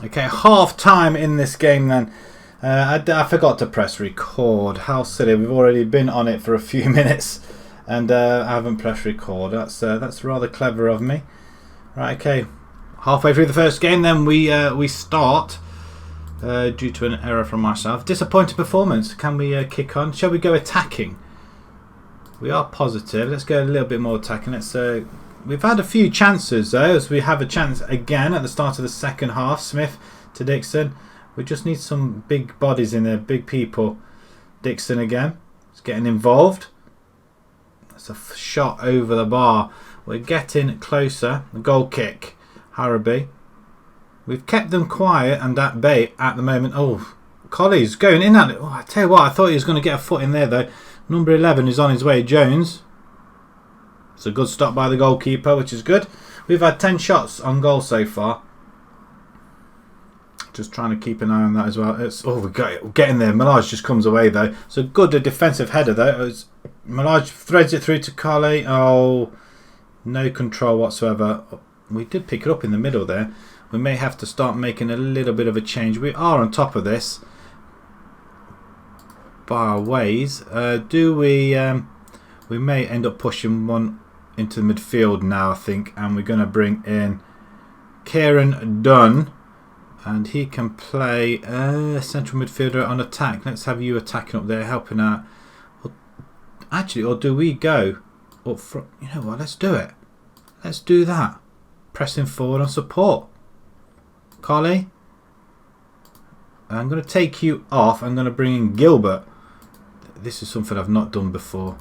Okay, half time in this game then. I forgot to press record. How silly! We've already been on it for a few minutes, and I haven't pressed record. That's rather clever of me. Right, okay. Halfway through the first game, then we start due to an error from myself. Disappointing performance. Can we kick on? Shall we go attacking? We are positive. Let's go a little bit more attacking. Let's. We've had a few chances though, as we have a chance again at the start of the second half. Smith to Dixon. We just need some big bodies in there, big people. Dixon again. He's getting involved. That's a shot over the bar. We're getting closer. The goal kick. Haraby. We've kept them quiet and at bay at the moment. Oh, Colley's going in at it. Oh, I tell you what, I thought he was going to get a foot in there though. Number 11 is on his way, Jones. It's a good stop by the goalkeeper, which is good. We've had 10 shots on goal so far. Just trying to keep an eye on that as well. We're getting there. Malage just comes away though. It's a good defensive header though. Malage threads it through to Carley. Oh, no control whatsoever. We did pick it up in the middle there. We may have to start making a little bit of a change. We are on top of this by our ways. We may end up pushing one into the midfield now, I think, and we're going to bring in Kieran Dunn, and he can play central midfielder on attack. Let's have you attacking up there, helping out. Or do we go up front? You know what? Let's do it. Let's do that. Pressing forward on support. Carly, I'm going to take you off. I'm going to bring in Gilbert. This is something I've not done before.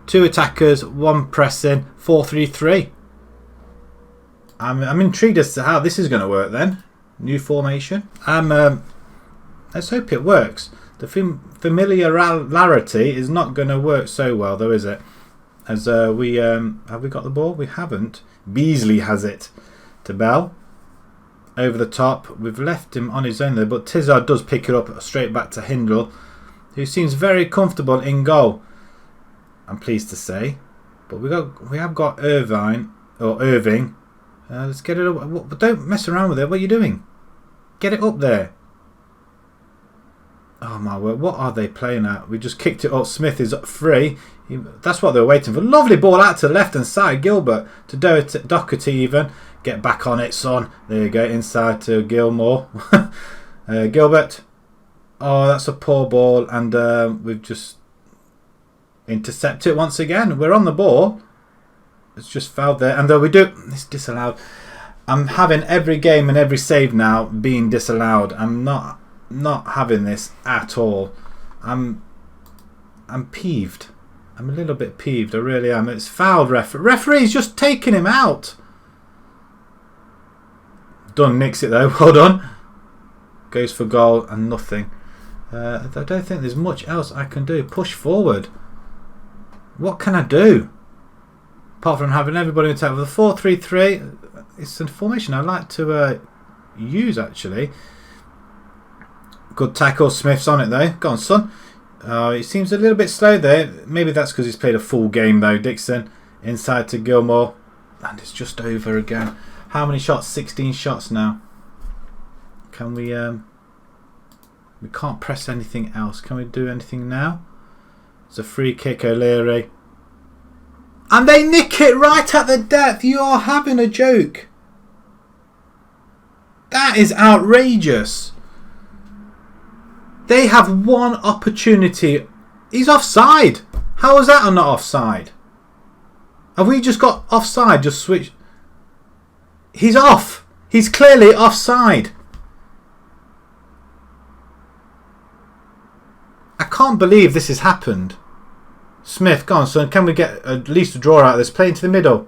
2 attackers, 1 pressing, 4-3-3. I'm intrigued as to how this is going to work then. New formation. Let's hope it works. The familiarity is not going to work so well though, is it? As have we got the ball? We haven't. Beasley has it to Bell. Over the top. We've left him on his own there, but Tizard does pick it up straight back to Hindle, who seems very comfortable in goal, I'm pleased to say. But we have got Irving. Let's get it up. Don't mess around with it. What are you doing? Get it up there. Oh my word, what are they playing at? We just kicked it up. Smith is free. That's what they were waiting for. Lovely ball out to the left hand side. Gilbert to Doherty even. Get back on it, son. There you go. Inside to Gilmore. Gilbert. Oh, that's a poor ball. And we've just intercepted it once again. We're on the ball. It's just fouled there. And though we do... It's disallowed. I'm having every game and every save now being disallowed. I'm not having this at all. I'm peeved. I'm a little bit peeved. I really am. It's fouled. Referee's just taking him out. Dunn nicks it though. Well done. Goes for goal and nothing. I don't think there's much else I can do. Push forward. What can I do? Apart from having everybody in attack with a 4-3-3. It's a formation I like to use actually. Good tackle. Smith's on it though. Go on, son. He seems a little bit slow there. Maybe that's because he's played a full game though. Dixon inside to Gilmore. And it's just over again. How many shots? 16 shots now. Can we... we can't press anything else. Can we do anything now? It's a free kick, O'Leary. And they nick it right at the depth. You are having a joke. That is outrageous. They have one opportunity. He's offside. How is that not offside? Have we just got offside? Just switch. He's off. He's clearly offside. I can't believe this has happened. Smith, go on, son. Can we get at least a draw out of this? Play into the middle.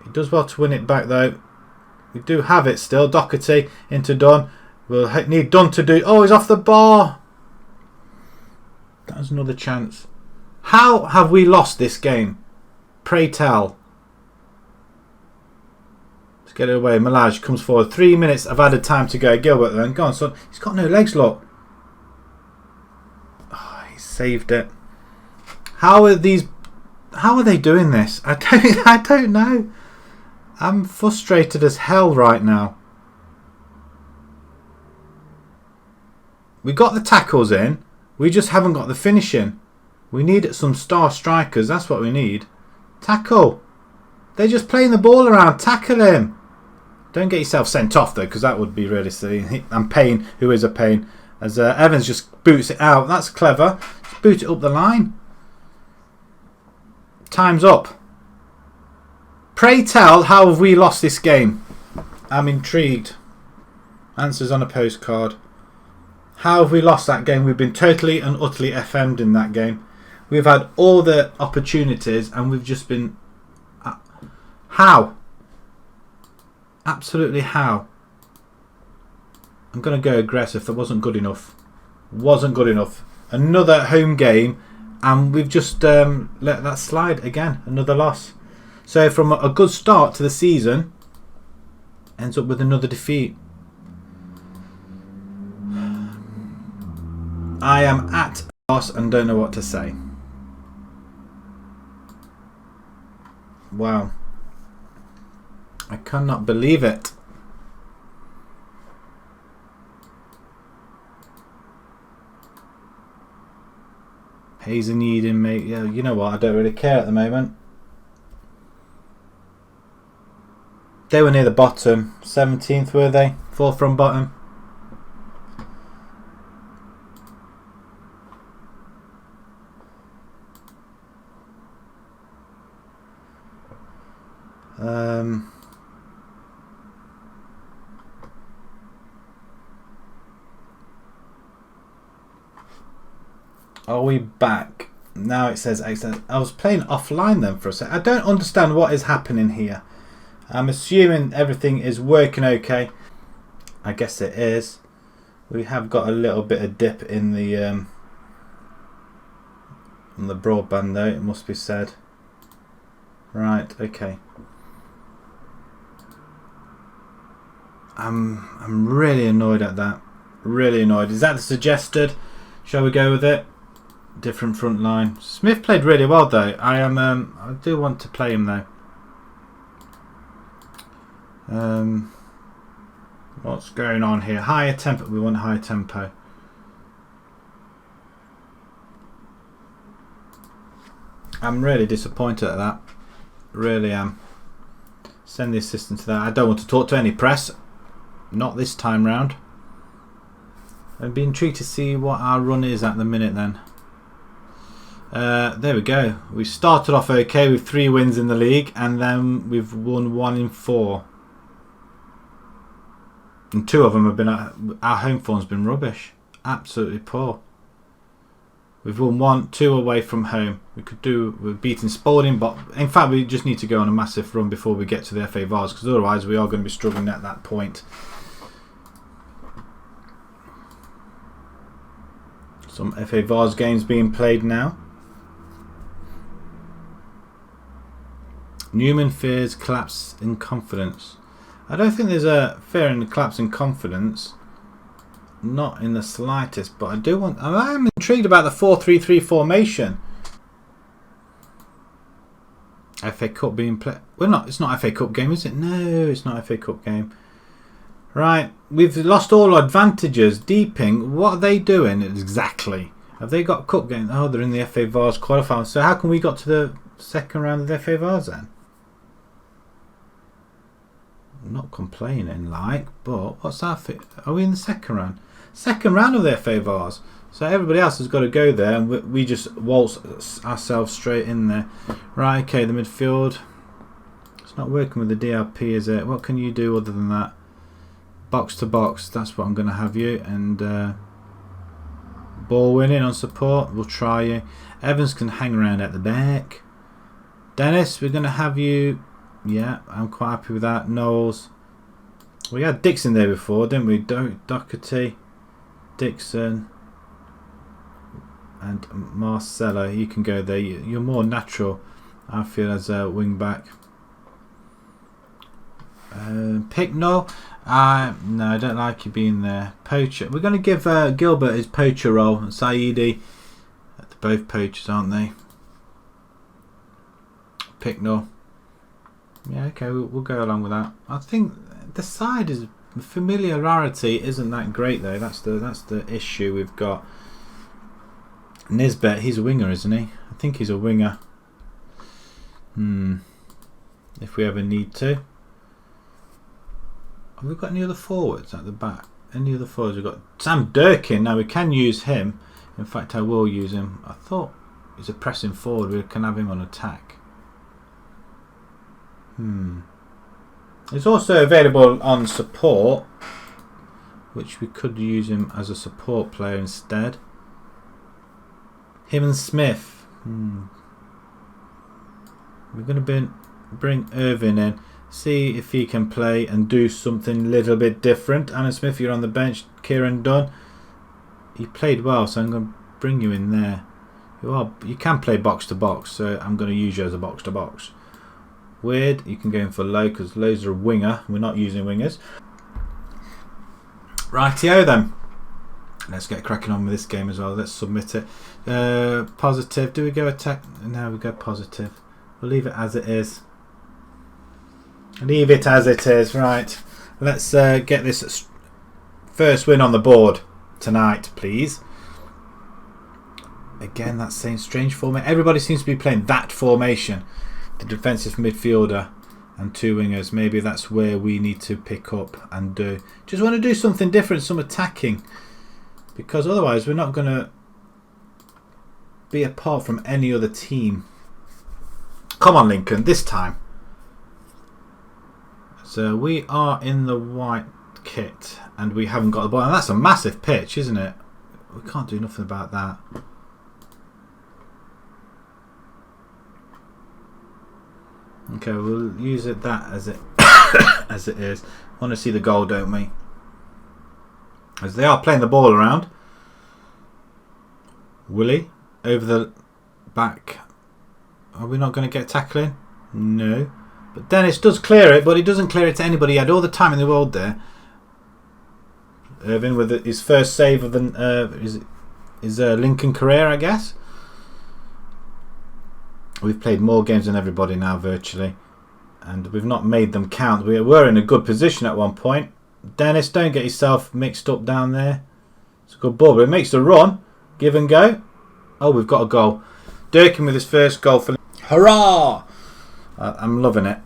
He does well to win it back though. We do have it still. Doherty into Dunn. We'll need Dunn to do... Oh, he's off the bar. That was another chance. How have we lost this game? Pray tell. Let's get it away. Malage comes forward. 3 minutes of added time to go. Gilbert then. Go on, son. He's got no legs, look. Oh, he saved it. How are they doing this? I don't know. I'm frustrated as hell right now. We got the tackles in. We just haven't got the finishing. We need some star strikers. That's what we need. Tackle. They're just playing the ball around. Tackle him. Don't get yourself sent off though, because that would be really silly. And Payne, who is a pain, as Evans just boots it out. That's clever. Just boot it up the line. Time's up. Pray tell, how have we lost this game? I'm intrigued. Answers on a postcard. How have we lost that game? We've been totally and utterly FM'd in that game. We've had all the opportunities and we've just been... How? Absolutely how? I'm going to go aggressive. That wasn't good enough. Wasn't good enough. Another home game and we've just let that slide again. Another loss. So from a good start to the season, ends up with another defeat. I am at a loss and don't know what to say. Wow. I cannot believe it. Hazen Eden, mate. Yeah, you know what? I don't really care at the moment. They were near the bottom. 17th, were they? 4th from bottom. Are we back? Now it says excellent. I was playing offline then for a sec. I don't understand what is happening here. I'm assuming everything is working okay. I guess it is. We have got a little bit of dip in the on the broadband though, it must be said. Right, okay. I'm really annoyed at that. Really annoyed. Is that the suggested? Shall we go with it? Different front line. Smith played really well though. I do want to play him though. What's going on here? Higher tempo. We want higher tempo. I'm really disappointed at that. Really am. Send the assistant to that. I don't want to talk to any press. Not this time round. I'd be intrigued to see what our run is at the minute then. There we go. We started off okay with 3 wins in the league and then we've won 1 in 4. And 2 of them have been our home form's been rubbish. Absolutely poor. We've won 2 away from home. We're beating Spalding, but in fact we just need to go on a massive run before we get to the FA Vars, because otherwise we are going to be struggling at that point. Some FA Vars games being played now. Newman fears collapse in confidence. I don't think there's a fear in the collapse in confidence. Not in the slightest, but I am intrigued about the 4-3-3 formation. FA Cup being played. Well, it's not FA Cup game, is it? No, it's not FA Cup game. Right, we've lost all advantages. Deeping, what are they doing exactly? Have they got cup game? Oh, they're in the FA Vars qualifying. So how can we got to the second round of the FA Vars then? I'm not complaining, but what's that? Are we in the second round? Second round of the FA Vars. So everybody else has got to go there, and we just waltz ourselves straight in there. Right, okay, the midfield. It's not working with the DRP, is it? What can you do other than that? Box to box, that's what I'm going to have you. And ball winning on support, we'll try you. Evans can hang around at the back. Dennis, we're going to have you. Yeah, I'm quite happy with that. Knowles. We had Dixon there before, didn't we? Doherty, Dixon, and Marcelo. You can go there. You're more natural, I feel, as a wing back. Picknell. No, I don't like you being there. Poacher. We're going to give Gilbert his poacher role. And Saidi. They're both poachers, aren't they? Picknell. Yeah, okay, we'll go along with that. I think the side is The familiarity isn't that great though. That's the issue we've got. Nisbet, he's a winger, isn't he? I think he's a winger. If we ever need to. Have we got any other forwards at the back? Any other forwards? We've got Sam Durkin. Now we can use him. In fact, I will use him. I thought he's a pressing forward. We can have him on attack. He's also available on support, which we could use him as a support player instead. Him and Smith. We're going to bring Irvin in. See if he can play and do something a little bit different. Alan Smith, you're on the bench. Kieran Dunn. He played well, so I'm going to bring you in there. You can play box to box, so I'm going to use you as a box to box. Weird, you can go in for Lowe because Lowe's are a winger. We're not using wingers. Rightio then. Let's get cracking on with this game as well. Let's submit it. Positive. Do we go attack? No, we go positive. We'll leave it as it is. Leave it as it is. Right. Let's get this first win on the board tonight, please. Again, that same strange formation. Everybody seems to be playing that formation. The defensive midfielder and 2 wingers. Maybe that's where we need to pick up and do. Just want to do something different, some attacking, because otherwise we're not going to be apart from any other team. Come on, Lincoln, this time. So we are in the white kit and we haven't got the ball, and that's a massive pitch, isn't it? We can't do nothing about that. Okay, we'll use that as it as it is. Want to see the goal, don't we? As they are playing the ball around. Willie over the back. Are we not going to get tackling? No. But Dennis does clear it, but he doesn't clear it to anybody. He had all the time in the world there. Irvin with his first save of the his Lincoln career, I guess. We've played more games than everybody now, virtually, and we've not made them count. We were in a good position at one point. Dennis, don't get yourself mixed up down there. It's a good ball, but it makes the run. Give and go. Oh, we've got a goal. Durkin with his first goal for... Hurrah! I'm loving it.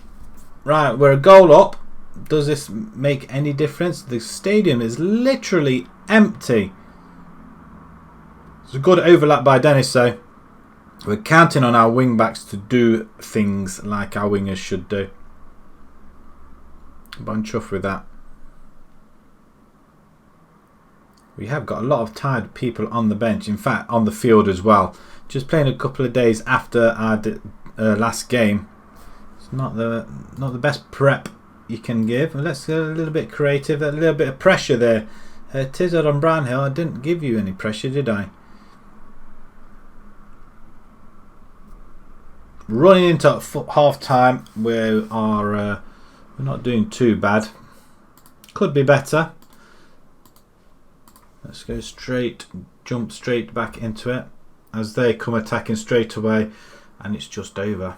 Right, we're a goal up. Does this make any difference? The stadium is literally empty. It's a good overlap by Dennis, though. We're counting on our wing backs to do things like our wingers should do. But I'm chuffed with that. We have got a lot of tired people on the bench. In fact, on the field as well. Just playing a couple of days after our last game. It's not the best prep you can give. Let's get a little bit creative. A little bit of pressure there. Tizard on Brownhill. I didn't give you any pressure, did I? Running into half time, we're not doing too bad. Could be better. Let's go jump straight back into it as they come attacking straight away, and it's just over.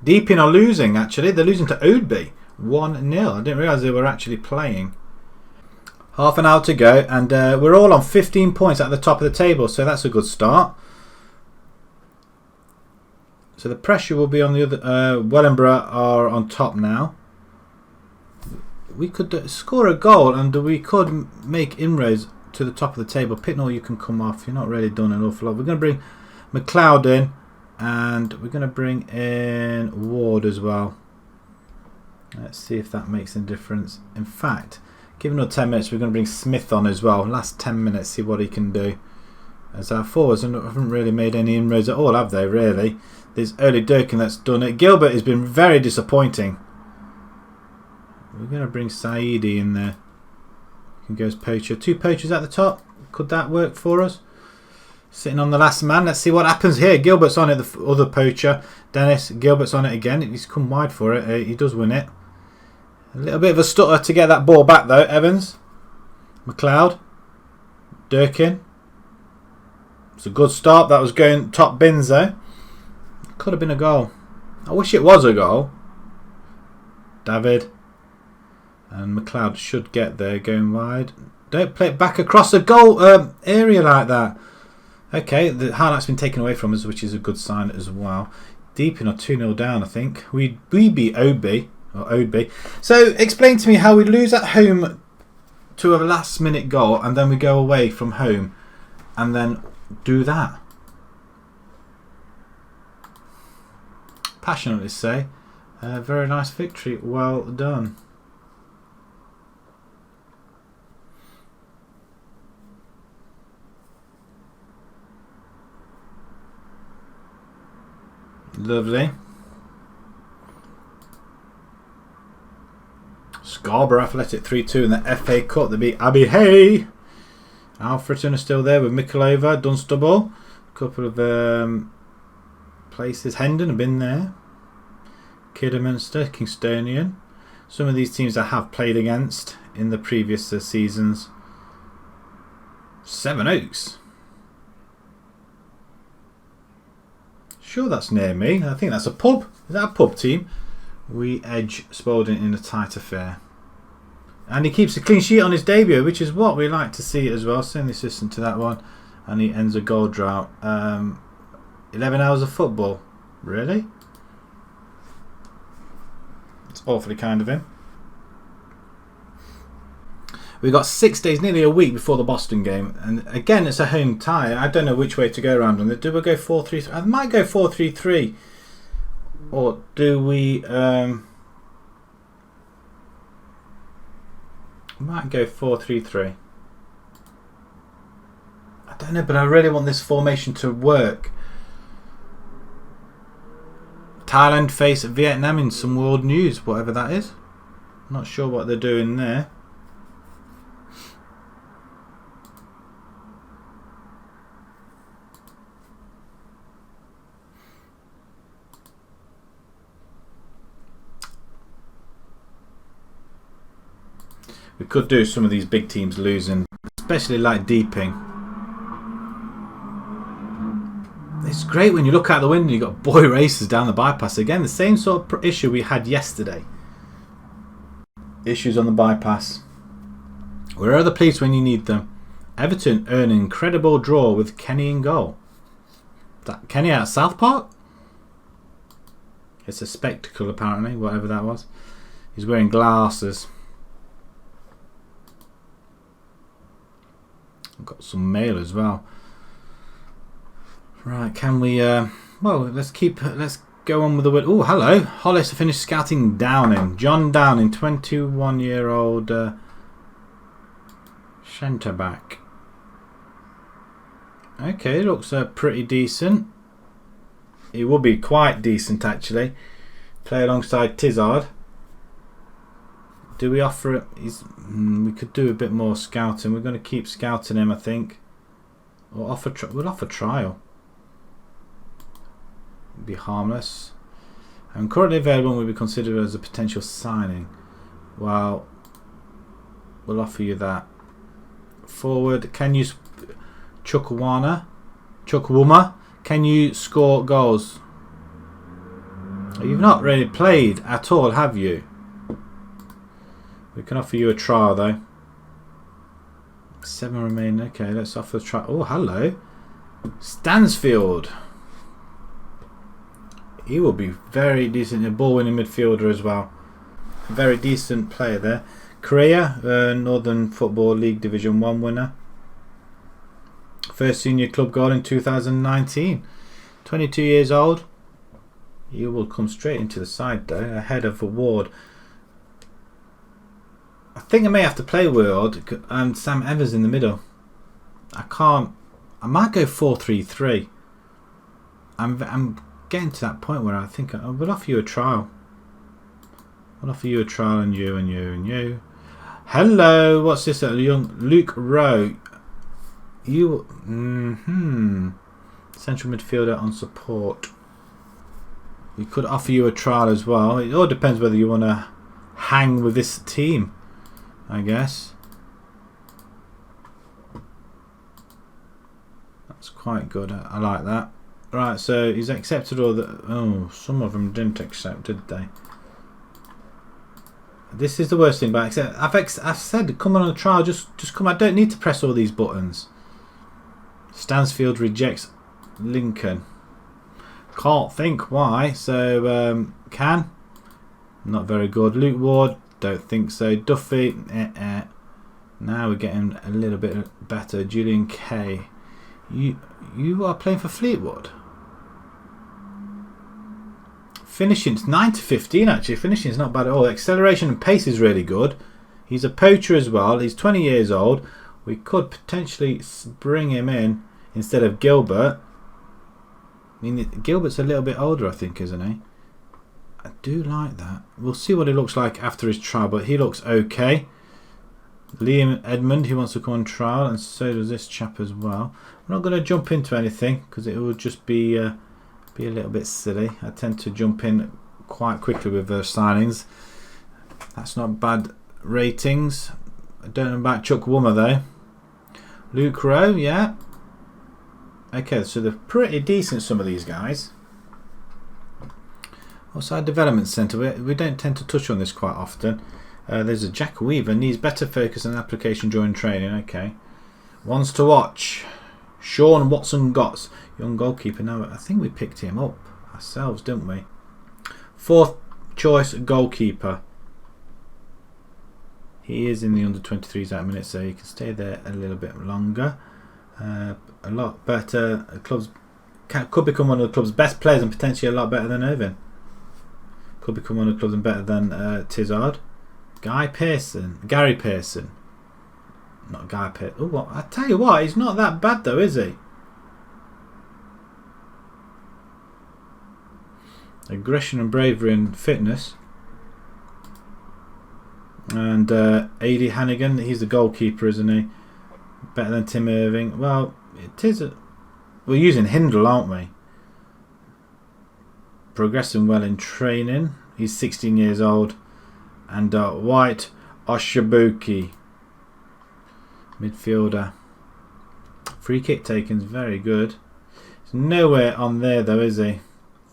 Deepin are losing, actually. They're losing to Oadby 1-0. I didn't realise they were actually playing. Half an hour to go, and we're all on 15 points at the top of the table, so that's a good start. So the pressure will be on the other. Wellingborough are on top now. We could score a goal and we could make inroads to the top of the table. Pitnall, you can come off. You're not really done an awful lot. We're going to bring McLeod in, and we're going to bring in Ward as well. Let's see if that makes any difference. In fact, given another 10 minutes, we're going to bring Smith on as well. Last 10 minutes, see what he can do. As our forwards haven't really made any inroads at all, have they, really? There's early Durkin that's done it. Gilbert has been very disappointing. We're going to bring Saidi in there. He goes poacher. 2 poachers at the top. Could that work for us? Sitting on the last man. Let's see what happens here. Gilbert's on it, the other poacher. Dennis, Gilbert's on it again. He's come wide for it. He does win it. A little bit of a stutter to get that ball back, though. Evans. McLeod. Durkin. It's a good start. That was going top bins, though. Could have been a goal. I wish it was a goal. David. And McLeod should get there, going wide. Don't play it back across the goal area like that. Okay, the highlight's been taken away from us, which is a good sign as well. Deep in or 2-0 down, I think. We beat Oadby. So, explain to me how we lose at home to a last-minute goal, and then we go away from home, and then do that. Passionately say, very nice victory. Well done. Lovely. Scarborough Athletic 3-2 in the FA Cup. They beat Abbey Hay. Alfreton are still there with Mikolova, Dunstable. A couple of places. Hendon have been there. Kidderminster, Kingstonian. Some of these teams I have played against in the previous seasons. Sevenoaks. Sure, that's near me. I think that's a pub. Is that a pub team? We edge Spalding in a tight affair. And he keeps a clean sheet on his debut, which is what we like to see as well. Send the assistant to that one. And he ends a goal drought. 11 hours of football. Really? It's awfully kind of him. We've got 6 days, nearly a week before the Boston game. And again, it's a home tie. I don't know which way to go around on it. Do we go 4-3-3? I might go 4-3-3. Or do we... might go 4-3-3. I don't know, but I really want this formation to work. Thailand face Vietnam in some world news, whatever that is. Not sure what they're doing there. We could do some of these big teams losing, especially like Deeping. It's great when you look out the window, you've got boy racers down the bypass. Again, the same sort of issue we had yesterday. Issues on the bypass. Where are the police when you need them? Everton earn an incredible draw with Kenny in goal. That Kenny out of South Park? It's a spectacle apparently, whatever that was. He's wearing glasses. I've got some mail as well. Right, can we well, let's go on with the word. Oh, hello. Hollis finished scouting Downing. John Downing, 21-year-old centre back. Okay, looks pretty decent. He will be quite decent actually. Play alongside Tizard. Do we offer it? We could do a bit more scouting. We're going to keep scouting him, I think. We'll offer trial. Be harmless. And currently available and will be considered as a potential signing. Well, we'll offer you that. Forward, can you Chukwuma? Can you score goals? You've not really played at all, have you? We can offer you a trial though. 7 remain. Okay, let's offer a trial. Oh, hello. Stansfield. He will be very decent. A ball-winning midfielder as well. A very decent player there. Korea, Northern Football League Division 1 winner. First senior club goal in 2019. 22 years old. He will come straight into the side though, ahead of Ward. I think I may have to play Ward and Sam Evers in the middle. I might go 4-3-3. I'm getting to that point where I think I will offer you a trial. I'll offer you a trial and you and you and you. Hello, what's this? Young Luke Rowe. You central midfielder on support. We could offer you a trial as well. It all depends whether you want to hang with this team, I guess. That's quite good. I like that. Right, so he's accepted all the... Oh, some of them didn't accept, did they? This is the worst thing about it. I've said, come on a trial, just come. I don't need to press all these buttons. Stansfield rejects Lincoln. Can't think why. So, Can. Not very good. Luke Ward, don't think so. Duffy, Now we're getting a little bit better. Julian Kay. You are playing for Fleetwood. Finishing's 9 to 15 actually. Finishing's not bad at all. Acceleration and pace is really good. He's a poacher as well. He's 20 years old. We could potentially bring him in instead of Gilbert. I mean, Gilbert's a little bit older, I think, isn't he? I do like that. We'll see what he looks like after his trial, but he looks okay. Liam Edmund, who wants to come on trial, and so does this chap as well. I'm not going to jump into anything because it will just be a little bit silly. I tend to jump in quite quickly with signings. That's not bad ratings. I don't know about Chuck Woomer though. Luke Rowe, yeah. Okay, so they're pretty decent, some of these guys. Also, our development centre, we don't tend to touch on this quite often. There's a Jack Weaver, needs better focus and application during training. Okay. Ones to watch. Sean Watson-Gotts, young goalkeeper. Now, I think we picked him up ourselves, didn't we? 4th choice goalkeeper. He is in the under-23s at a minute, so he can stay there a little bit longer. A lot better. Clubs could become one of the club's best players and potentially a lot better than Irvin. Could become one of the clubs and better than Tizard. Gary Pearson. Not Guy Pearson. Oh, what? I tell you what, he's not that bad though, is he? Aggression and bravery and fitness. And A.D. Hannigan, he's the goalkeeper, isn't he? Better than Tim Irving. Well, it is. We're using Hindle, aren't we? Progressing well in training. He's 16 years old. And White Oshibuki, midfielder. Free kick taken's very good. He's nowhere on there though, is he?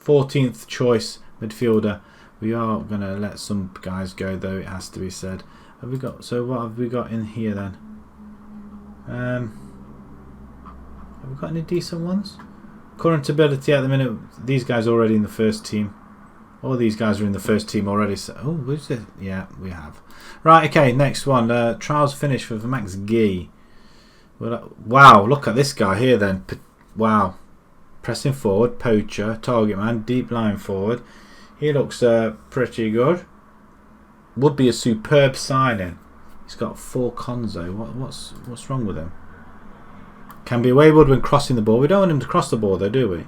14th choice midfielder. We are going to let some guys go though, it has to be said. Have we got? So what have we got in here then? Have we got any decent ones? Current ability at the minute. These guys are already in the first team. All these guys are in the first team already. So, oh, who's this? Yeah, we have. Right, okay, next one. Trials finished for Max Gee. Wow, look at this guy here then. Wow. Pressing forward, poacher, target man, deep line forward. He looks pretty good. Would be a superb signing. He's got 4 cons though. What's wrong with him? Can be wayward when crossing the ball. We don't want him to cross the ball though, do we?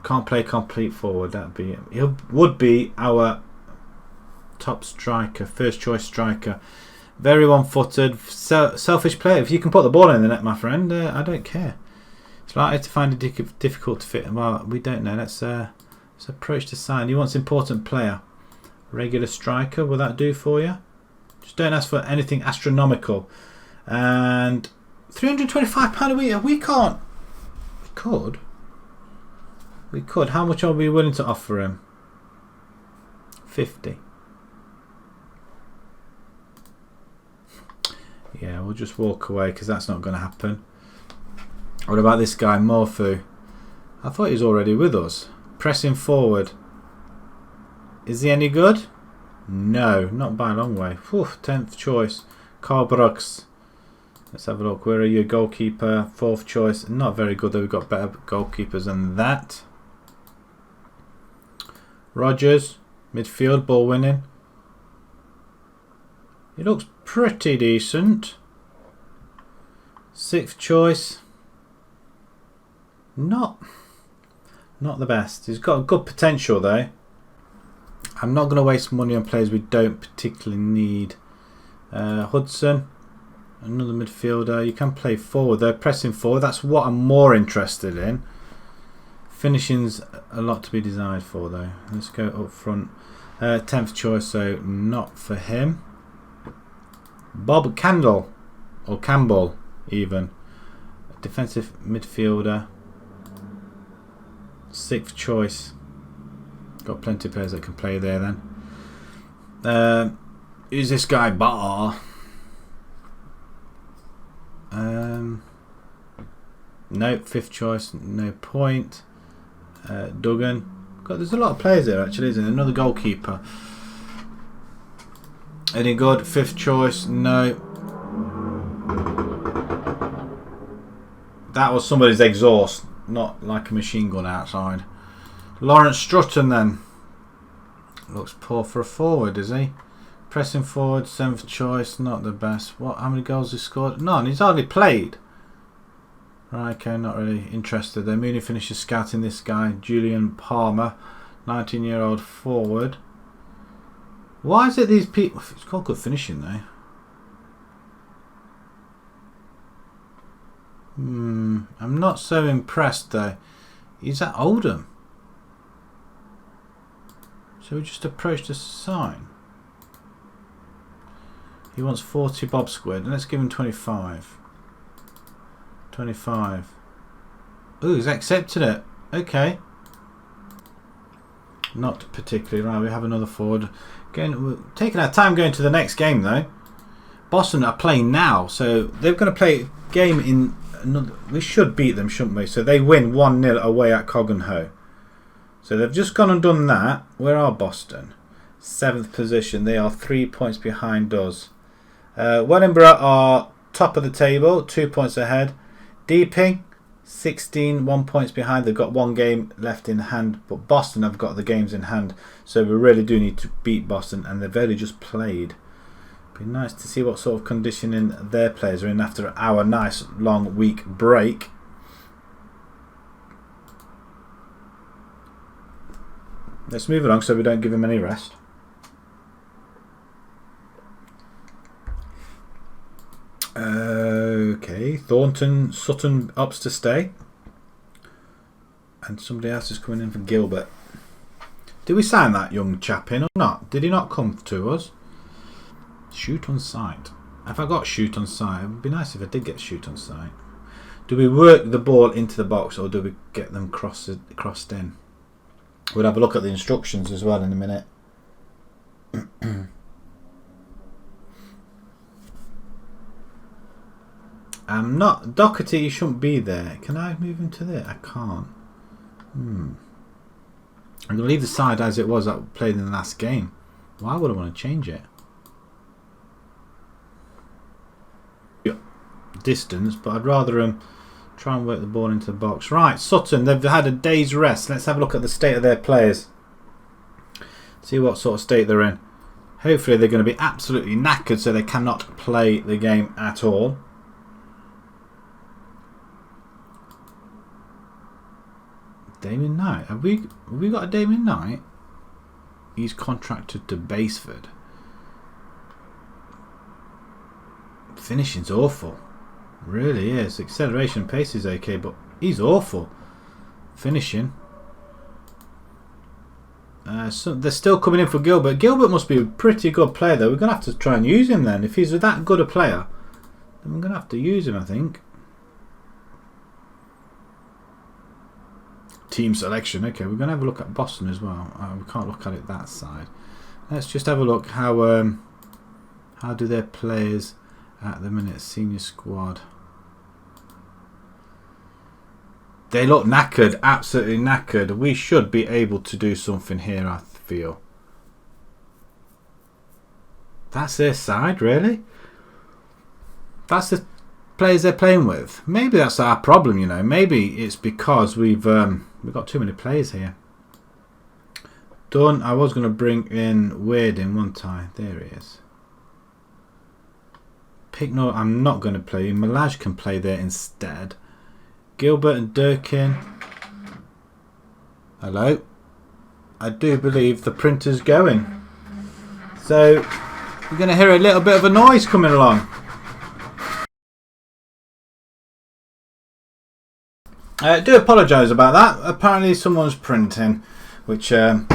Can't play complete forward. That'd be him. He would be our top striker, first choice striker. Very one-footed, selfish player. If you can put the ball in the net, my friend, I don't care. It's likely to find it difficult to fit. Well, we don't know. Let's approach the sign. He wants important player, regular striker. Will that do for you? Just don't ask for anything astronomical. And £325 a week. We can't. We could. We could. How much are we willing to offer him? 50. Yeah, we'll just walk away because that's not going to happen. What about this guy, Morphu? I thought he was already with us. Pressing forward. Is he any good? No, not by a long way. Whew, 10th choice. Carl Brooks. Let's have a look. Where are you? Goalkeeper. 4th choice. Not very good though. We've got better goalkeepers than that. Rogers. Midfield. Ball winning. He looks pretty decent. 6th choice. Not the best. He's got a good potential though. I'm not going to waste money on players we don't particularly need. Hudson, another midfielder. You can play forward though, pressing forward. That's what I'm more interested in. Finishing's a lot to be desired for though. Let's go up front. 10th choice, so not for him. Bob Candle, or Campbell even. Defensive midfielder. 6th choice. Got plenty of players that can play there then. Who's this guy? Bar. No, 5th choice, no point. Duggan. God, there's a lot of players there actually, isn't there? Another goalkeeper. Any good? 5th choice, no. That was somebody's exhaust, not like a machine gun outside. Lawrence Strutton then. Looks poor for a forward, is he? Pressing forward, 7th choice, not the best. What? How many goals he scored? None. He's hardly played. Right, okay, not really interested. Then Mooney finishes scouting this guy, Julian Palmer, 19-year-old forward. Why is it these people? It's called good finishing though. I'm not so impressed though. He's at Oldham. So we just approached a sign. He wants 40 bob squid. Let's give him 25. 25. Ooh, he's accepted it. Okay. Not particularly. Right, we have another forward. Again, we're taking our time going to the next game though. Boston are playing now, so they're going to play a game in another. We should beat them, shouldn't we? So they win 1-0 away at Coggenho. So they've just gone and done that. Where are Boston? 7th position. They are 3 points behind us. Wellingborough are top of the table, 2 points ahead. Deeping, 16, 1 points behind. They've got one game left in hand, but Boston have got the games in hand. So we really do need to beat Boston, and they've only just played. Be nice to see what sort of conditioning their players are in after our nice long week break. Let's move along so we don't give him any rest. Okay, Thornton, Sutton ups to stay. And somebody else is coming in for Gilbert. Did we sign that young chap in or not? Did he not come to us? Shoot on sight. Have I got shoot on sight? It would be nice if I did get shoot on sight. Do we work the ball into the box or do we get them crossed in? We'll have a look at the instructions as well in a minute. I'm not. Doherty shouldn't be there. Can I move him to there? I can't. I'm going to leave the side as it was that we played in the last game. Why would I want to change it? Distance, but I'd rather try and work the ball into the box. Right, Sutton, they've had a day's rest. Let's have a look at the state of their players. See what sort of state they're in. Hopefully they're going to be absolutely knackered so they cannot play the game at all. Damien Knight. Have we got a Damien Knight? He's contracted to Baseford. Finishing's awful. Really is. Acceleration pace is okay, but he's awful. Finishing. So they're still coming in for Gilbert. Gilbert must be a pretty good player though. We're going to have to try and use him then. If he's that good a player, then we're going to have to use him, I think. Team selection. Okay, we're going to have a look at Boston as well. We can't look at it that side. Let's just have a look how do their players at the minute. Senior squad. They look knackered, absolutely knackered. We should be able to do something here, I feel. That's their side, really? That's the players they're playing with. Maybe that's our problem, you know. Maybe it's because we've got too many players here. Done. I was going to bring in Wade in one time. There he is. Picknor, I'm not going to play. Malaj can play there instead. Gilbert and Durkin. Hello. I do believe the printer's going. So we're going to hear a little bit of a noise coming along. I do apologise about that. Apparently someone's printing, which kind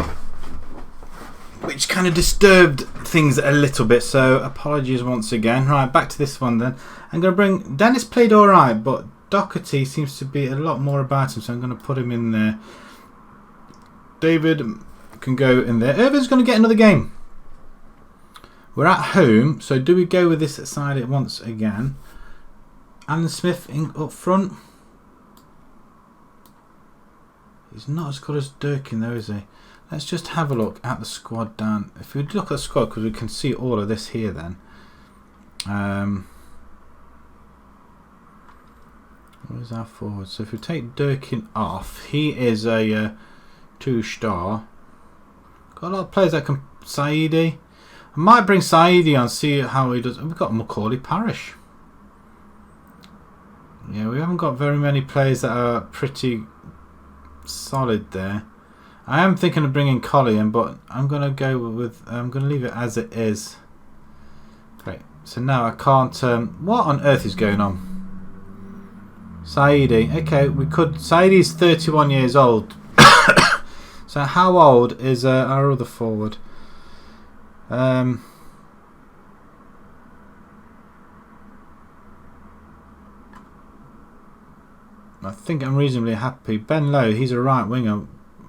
of disturbed things a little bit. So apologies once again. Right, back to this one then. I'm going to bring... Dennis played alright, but Doherty seems to be a lot more about him, so I'm going to put him in there. David can go in there. Irvin's going to get another game. We're at home, so do we go with this side once again? Alan Smith up front. He's not as good as Durkin though, is he? Let's just have a look at the squad down. If we look at the squad, because we can see all of this here then. Where's our forward? So if we take Durkin off, he is a 2-star. Got a lot of players that can... Saidi. I might bring Saidi on, see how he does. We've got Macaulay Parish. Yeah, we haven't got very many players that are pretty solid there. I am thinking of bringing Collie in, but I'm going to go with... I'm going to leave it as it is. Okay, so now I can't... what on earth is going on? Saidi. Okay, we could... Saidi's 31 years old. So how old is our other forward? I think I'm reasonably happy. Ben Lowe, he's a right winger.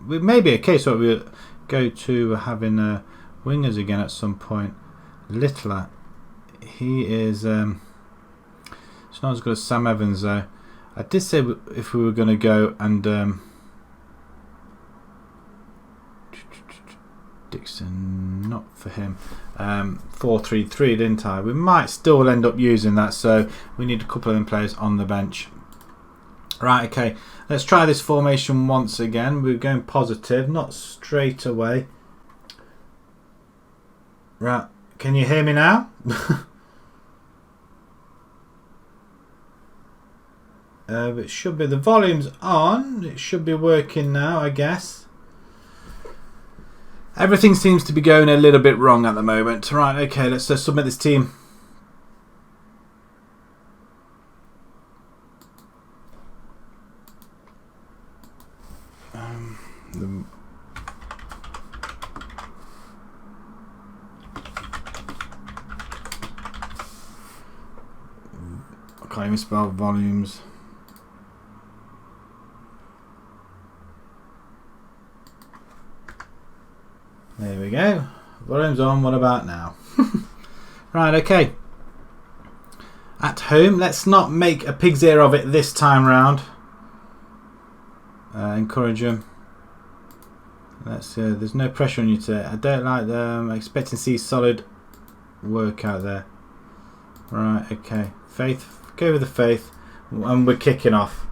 It may be a case where we go to having wingers again at some point. Littler, he is... it's not as good as Sam Evans though. I did say if we were going to go and... Dixon, not for him. 4-3-3, didn't I? We might still end up using that, so we need a couple of them players on the bench. Right, okay. Let's try this formation once again. We're going positive, not straight away. Right, can you hear me now? It should be, the volume's on. It should be working now, I guess. Everything seems to be going a little bit wrong at the moment. Right, okay, let's submit this team. I can't even spell volumes. There we go. Volume's on. What about now? Right, okay. At home, let's not make a pig's ear of it this time round. Encourage them. Let's. There's no pressure on you today. I don't like them. Expecting to see solid work out there. Right, okay. Faith. Go with the faith. And we're kicking off.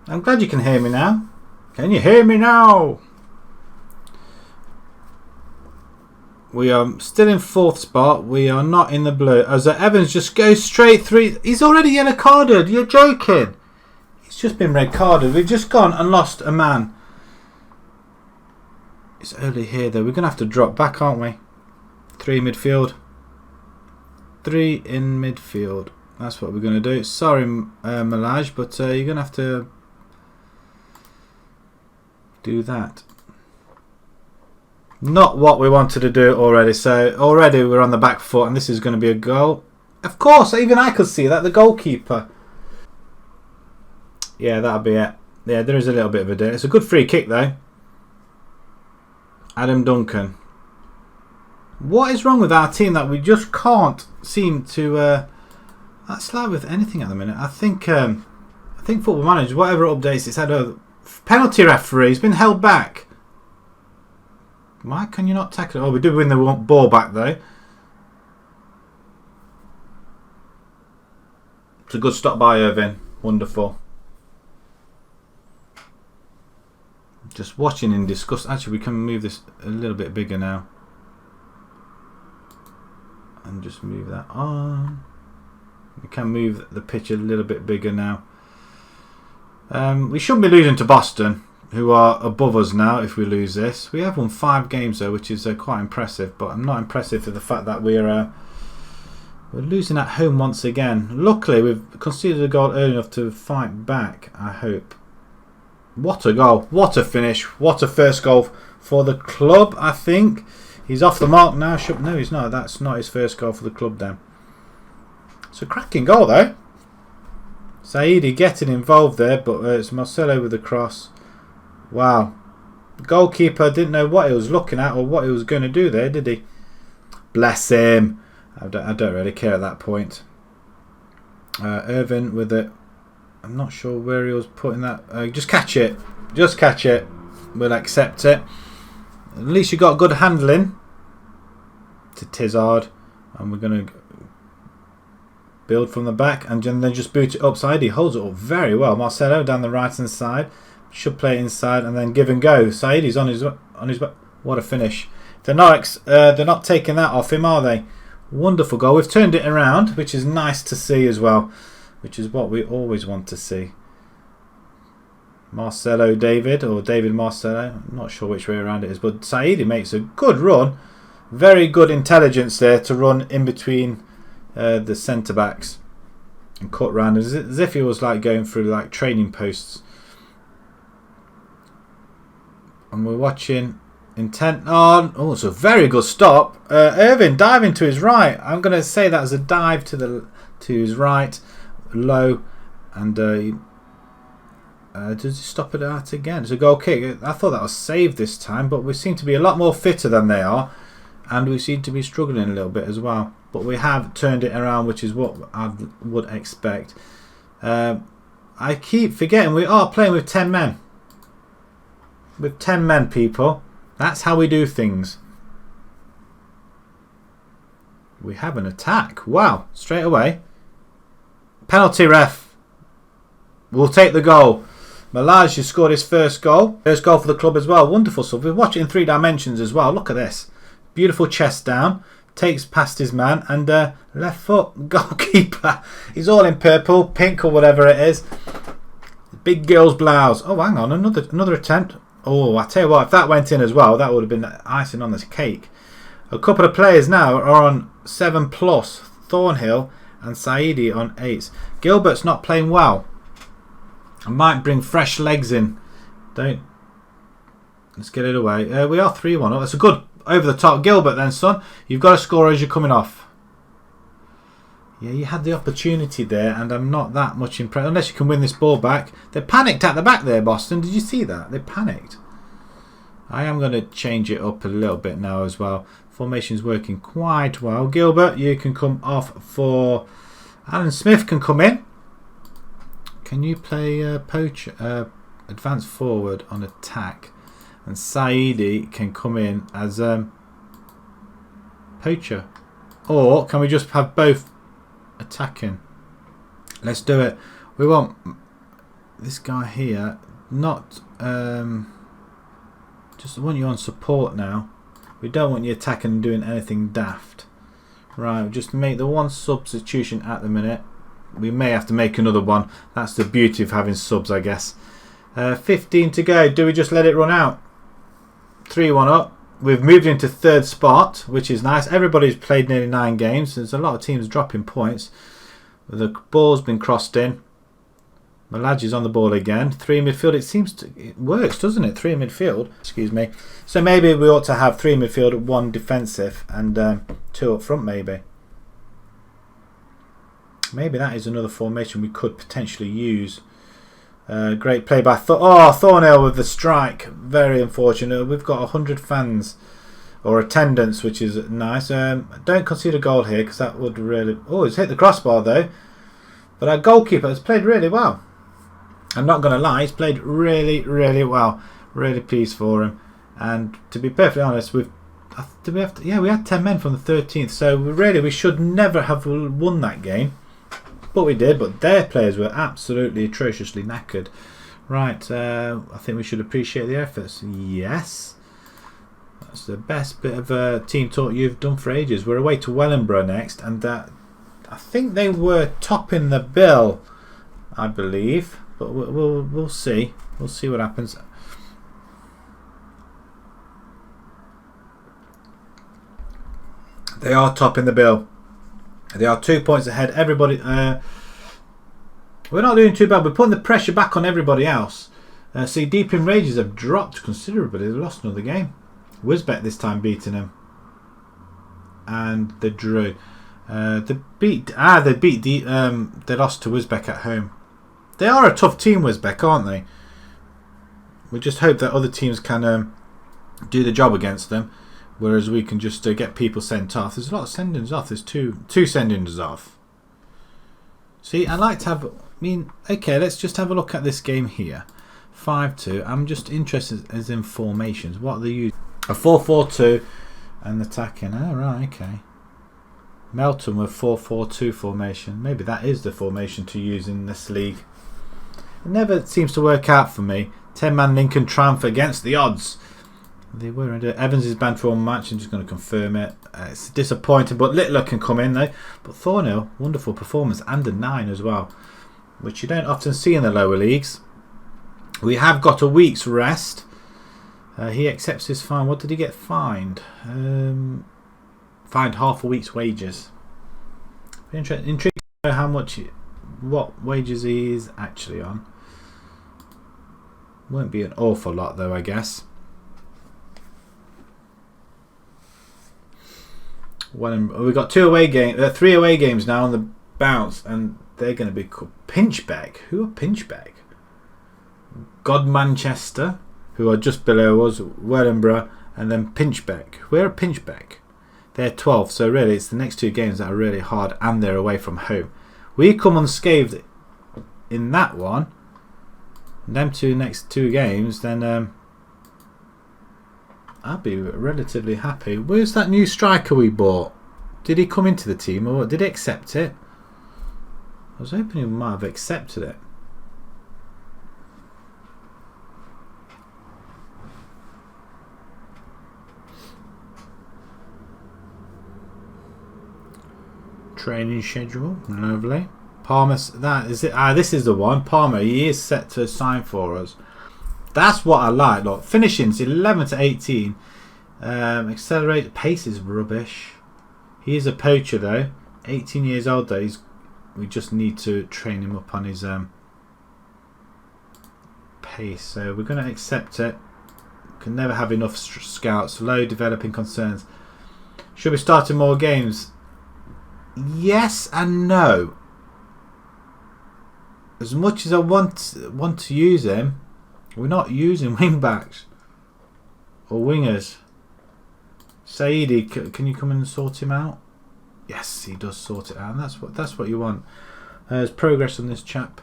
I'm glad you can hear me now. Can you hear me now? We are still in 4th spot. We are not in the blue. As Evans just goes straight through. He's already yellow carded. You're joking. He's just been red carded. We've just gone and lost a man. It's early here though. We're going to have to drop back, aren't we? 3 midfield. 3 in midfield. That's what we're going to do. Sorry, Malaj, but you're going to have to do that. Not what we wanted to do already. So already we're on the back foot and this is going to be a goal. Of course, even I could see that. The goalkeeper. Yeah, that'll be it. Yeah, there is a little bit of a day. It's a good free kick though. Adam Duncan. What is wrong with our team that we just can't seem to slide with anything at the minute? I think Football Manager, whatever updates it's had, a penalty referee has been held back. Why can you not tackle it? Oh, we did win the ball back though. It's a good stop by Irvin. Wonderful. Just watching in disgust. Actually, we can move this a little bit bigger now. And just move that on. We can move the pitch a little bit bigger now. We shouldn't be losing to Boston, who are above us now if we lose this. We have won 5 games though, which is quite impressive, but I'm not impressive for the fact that we're losing at home once again. Luckily we've conceded a goal early enough to fight back, I hope. What a goal, what a finish, what a first goal for the club. I think he's off the mark now. No, he's not. That's not his first goal for the club then. It's a cracking goal though. Saidi getting involved there, but it's Marcelo with the cross. Wow. The goalkeeper didn't know what he was looking at or what he was going to do there, did he? Bless him. I don't really care at that point. Irvin with it. I'm not sure where he was putting that. Just catch it. Just catch it. We'll accept it. At least you got good handling. To Tizard. And we're going to build from the back and then just boot it upside. He holds it up very well. Marcelo down the right hand side. Should play it inside and then give and go. Saidi's on his back. What a finish. They're not taking that off him, are they? Wonderful goal. We've turned it around, which is nice to see as well. Which is what we always want to see. Marcelo David, or David Marcelo. I'm not sure which way around it is. But Saidi makes a good run. Very good intelligence there to run in between the centre backs and cut round as if he was like going through like training posts. And we're watching intent on. Oh, it's a very good stop. Irvin diving to his right. I'm going to say that as a dive to his right, low, and does he stop it out again? It's a goal kick. I thought that was saved this time, but we seem to be a lot more fitter than they are. And we seem to be struggling a little bit as well. But we have turned it around, which is what I would expect. I keep forgetting we are playing with 10 men. With 10 men, people. That's how we do things. We have an attack. Wow. Straight away. Penalty ref. We'll take the goal. Malaj has scored his first goal. First goal for the club as well. Wonderful stuff. We watch it in 3 dimensions as well. Look at this. Beautiful chest down, takes past his man and left foot goalkeeper. He's all in purple, pink or whatever it is. Big girl's blouse. Oh, hang on, another attempt. Oh, I tell you what, if that went in as well, that would have been icing on this cake. A couple of players now are on 7+. Thornhill and Saidi on 8s. Gilbert's not playing well. I might bring fresh legs in. Let's get it away. We are 3-1 up. That's a good over the top. Gilbert then, son. You've got to score as you're coming off. Yeah, you had the opportunity there, and I'm not that much impressed. Unless you can win this ball back. They panicked at the back there, Boston. Did you see that? They panicked. I am going to change it up a little bit now as well. Formation's working quite well. Gilbert, you can come off for... Alan Smith can come in. Can you play poacher, advance forward on attack? And Saidi can come in as poacher. Or can we just have both attacking? Let's do it. We want this guy here. Not just want you on support now. We don't want you attacking and doing anything daft. Right, just make the one substitution at the minute. We may have to make another one. That's the beauty of having subs, I guess. 15 to go. Do we just let it run out? 3-1 up. We've moved into 3rd spot, which is nice. Everybody's played nearly 9 games. There's a lot of teams dropping points. The ball's been crossed in. Malaj is on the ball again. 3 midfield. It works, doesn't it? 3 midfield. Excuse me. So maybe we ought to have 3 midfield, 1 defensive, and 2 up front. Maybe that is another formation we could potentially use. Great play by Thornhill with the strike. Very unfortunate. We've got 100 fans or attendance, which is nice. Don't concede a goal here because that would really... Oh, he's hit the crossbar though. But our goalkeeper has played really well. I'm not going to lie, he's played really, really well. Really pleased for him. And to be perfectly honest, we had 10 men from the 13th. So we should never have won that game. But we did, but their players were absolutely atrociously knackered. Right, I think we should appreciate the efforts. Yes. That's the best bit of team talk you've done for ages. We're away to Wellingborough next, and I think they were topping the bill, I believe. But we'll see. We'll see what happens. They are topping the bill. They are 2 points ahead. Everybody, we're not doing too bad. We're putting the pressure back on everybody else. See, Deep in Rages have dropped considerably. They've lost another game. Wisbech this time beating them, and they drew. They lost to Wisbech at home. They are a tough team, Wisbech, aren't they? We just hope that other teams can do the job against them, whereas we can just get people sent off. There's a lot of sendings off. There's two sendings off. See, I like to have... okay, let's just have a look at this game here. 5-2. I'm just interested as in formations. What are they using? A 4-4-2 and attacking. Oh, right, okay. Melton with 4-4-2 formation. Maybe that is the formation to use in this league. It never seems to work out for me. 10-man Lincoln triumph against the odds. They were. Evans is banned for one match. I'm just going to confirm it. It's disappointing, but Littler can come in though. But Thornhill, wonderful performance and a 9 as well, which you don't often see in the lower leagues. We have got a week's rest. He accepts his fine. What did he get fined? Fined half a week's wages. Intrigued to know how much, what wages he is actually on. Won't be an awful lot though, I guess. We've got 3 away games now on the bounce, and they're going to be called Pinchbeck. Who are Pinchbeck? God Manchester, who are just below us, Wellingborough, and then Pinchbeck. Where are Pinchbeck? They're 12th, so really it's the next 2 games that are really hard, and they're away from home. We come unscathed in that one. Them next 2 games, then I'll be relatively happy. Where's that new striker we bought? Did he come into the team, or did he accept it? I was hoping he might have accepted it. Training schedule, lovely. Palmer, that is it. This is the one. Palmer, he is set to sign for us. That's what I like. Look, finishing's 11 to 18. Accelerate pace is rubbish. He is a poacher though. 18 years old though. We just need to train him up on his pace. So we're going to accept it. Can never have enough scouts. Low developing concerns. Should we start more games? Yes and no. As much as I want to use him, we're not using wing backs or wingers. Saidi, can you come in and sort him out? Yes, he does sort it out. And that's what you want. There's progress on this chap.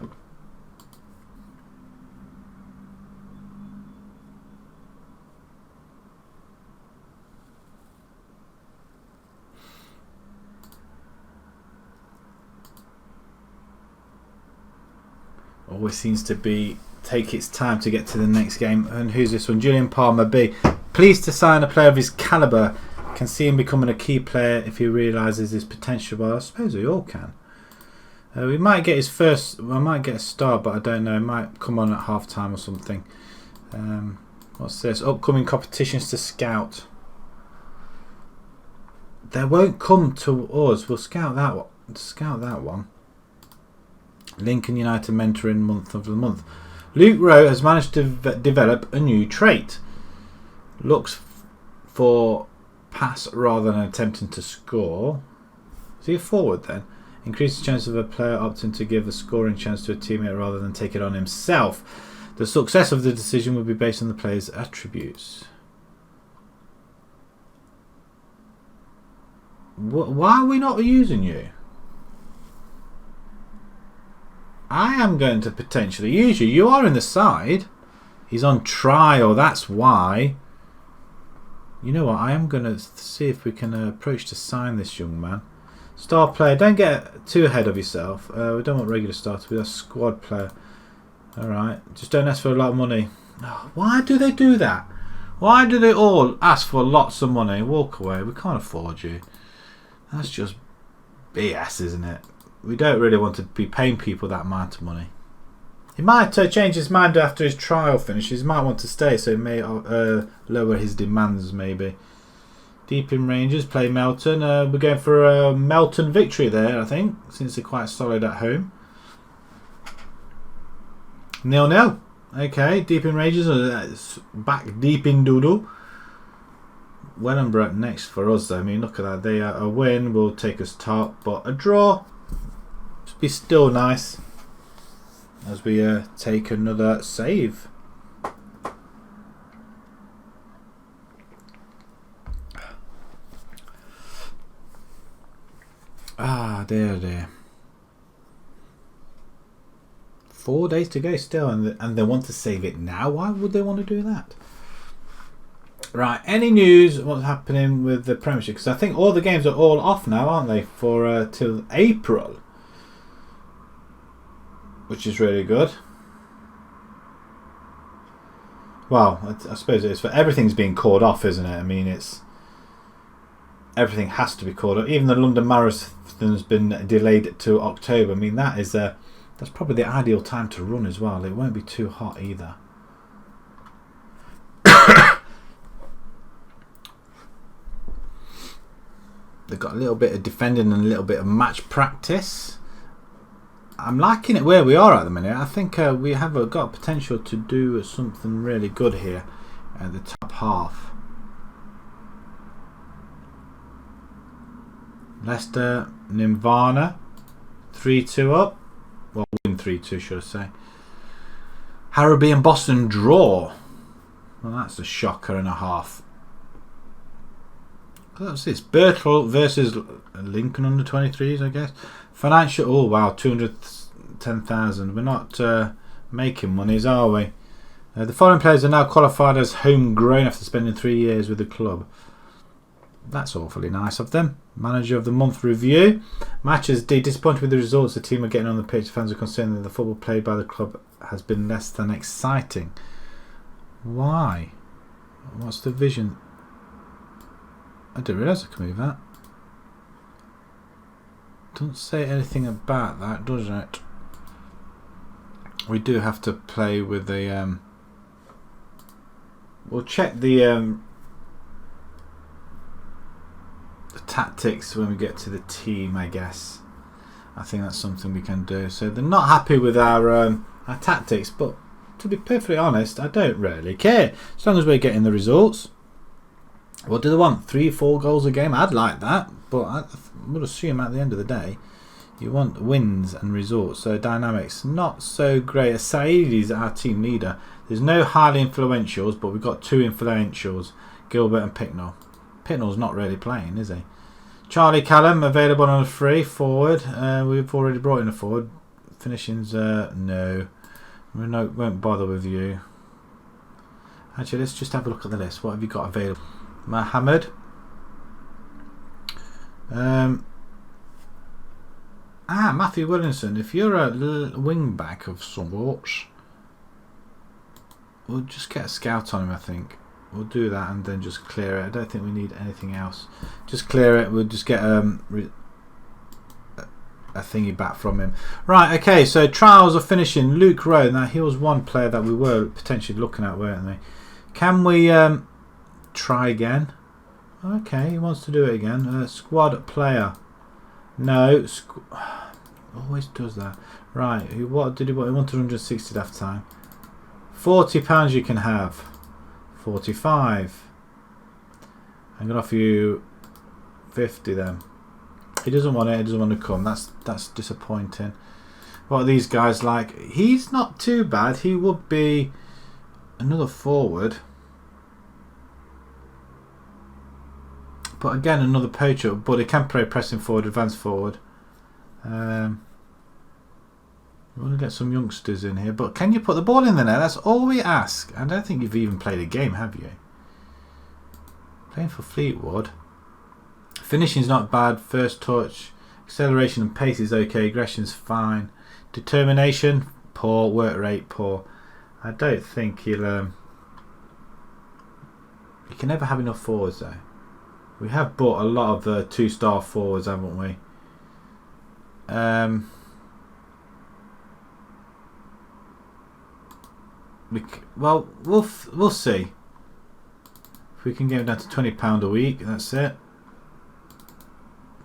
Always seems to take its time to get to the next game. And who's this one? Julian Palmer B. Pleased to sign a player of his calibre. Can see him becoming a key player if he realises his potential. Well, I suppose we all can. We might get his first. I might get a start, but I don't know. It might come on at half time or something. What's this? Upcoming competitions to scout. They won't come to us. We'll scout that one. Scout that one. Lincoln United mentoring month of the month. Luke Rowe has managed to develop a new trait. Looks for pass rather than attempting to score. Is he a forward then? Increases the chance of a player opting to give a scoring chance to a teammate rather than take it on himself. The success of the decision will be based on the player's attributes. Why are we not using you? I am going to potentially use you. You are in the side. He's on trial, that's why. You know what, I am going to see if we can approach to sign this young man. Star player, don't get too ahead of yourself. We don't want regular starters, we have squad player. Alright, just don't ask for a lot of money. Oh, why do they do that? Why do they all ask for lots of money? Walk away, we can't afford you. That's just BS, isn't it? We don't really want to be paying people that amount of money. He might change his mind after his trial finishes. He might want to stay, so he may lower his demands maybe. Deep in Rangers, play Melton. We're going for a Melton victory there, I think, since they're quite solid at home. 0-0. Okay, Deep in Rangers, back deep in doodle. Wellingborough next for us though. I mean, look at that. They are a win will take us top, but a draw be still nice as we take another save. Ah, dear, dear. 4 days to go still, and they want to save it now. Why would they want to do that? Right, any news what's happening with the Premiership? Because I think all the games are all off now, aren't they, for till April, which is really good. Well, I suppose it is, for everything's being called off, isn't it? I mean, everything has to be called off. Even the London Marathon's been delayed to October. I mean, that's probably the ideal time to run as well. It won't be too hot either. They've got a little bit of defending and a little bit of match practice. I'm liking it where we are at the minute. I think we have got potential to do something really good here at the top half. Leicester, Nirvana, 3-2 up. Well, win 3-2, should I say. Harrowby and Boston draw. Well, that's a shocker and a half. What's this? Birtle versus Lincoln under 23s, I guess. Financial. Oh wow, 210,000. We're not making monies, are we? The foreign players are now qualified as homegrown after spending 3 years with the club. That's awfully nice of them. Manager of the month review. Matches D. Disappointed with the results the team are getting on the pitch. Fans are concerned that the football played by the club has been less than exciting. Why? What's the vision? I didn't realise I could move that. Doesn't say anything about that, does it? We do have to play with the. We'll check the tactics when we get to the team, I guess. I think that's something we can do. So they're not happy with our tactics, but to be perfectly honest, I don't really care as long as we're getting the results. What do they want? 3-4 goals a game? I'd like that, but I would assume at the end of the day you want wins and results. So dynamics not so great. Saeedi's our team leader. There's no highly influentials, but we've got 2 influentials, Gilbert and Picknell. Picknell's not really playing, is he? Charlie Callum available on a free forward. We've already brought in a forward. Finishing's no. We won't bother with you. Actually, let's just have a look at the list. What have you got available? Mohammed. Matthew Williamson. If you're a wing back of sorts, we'll just get a scout on him, I think. We'll do that and then just clear it. I don't think we need anything else. Just clear it. We'll just get a thingy back from him. Right, okay, so trials are finishing. Luke Rowe. Now, he was one player that we were potentially looking at, weren't we? Can we try again? Okay, he wants to do it again. Squad player. No. Always does that. Right, what did he want? He wanted 160 last time. £40 you can have. 45. I'm going to offer you 50 then. He doesn't want it. He doesn't want to come. That's disappointing. What are these guys like? He's not too bad. He would be another forward. But again, another poacher. But he can play pressing forward, advance forward. We want to get some youngsters in here. But can you put the ball in the net? That's all we ask. I don't think you've even played a game, have you? Playing for Fleetwood. Finishing's not bad. First touch. Acceleration and pace is okay. Aggression's fine. Determination, poor. Work rate, poor. I don't think he'll... You can never have enough forwards, though. We have bought a lot of 2-star forwards, haven't we? Well, we'll see. If we can get him down to £20 a week, that's it.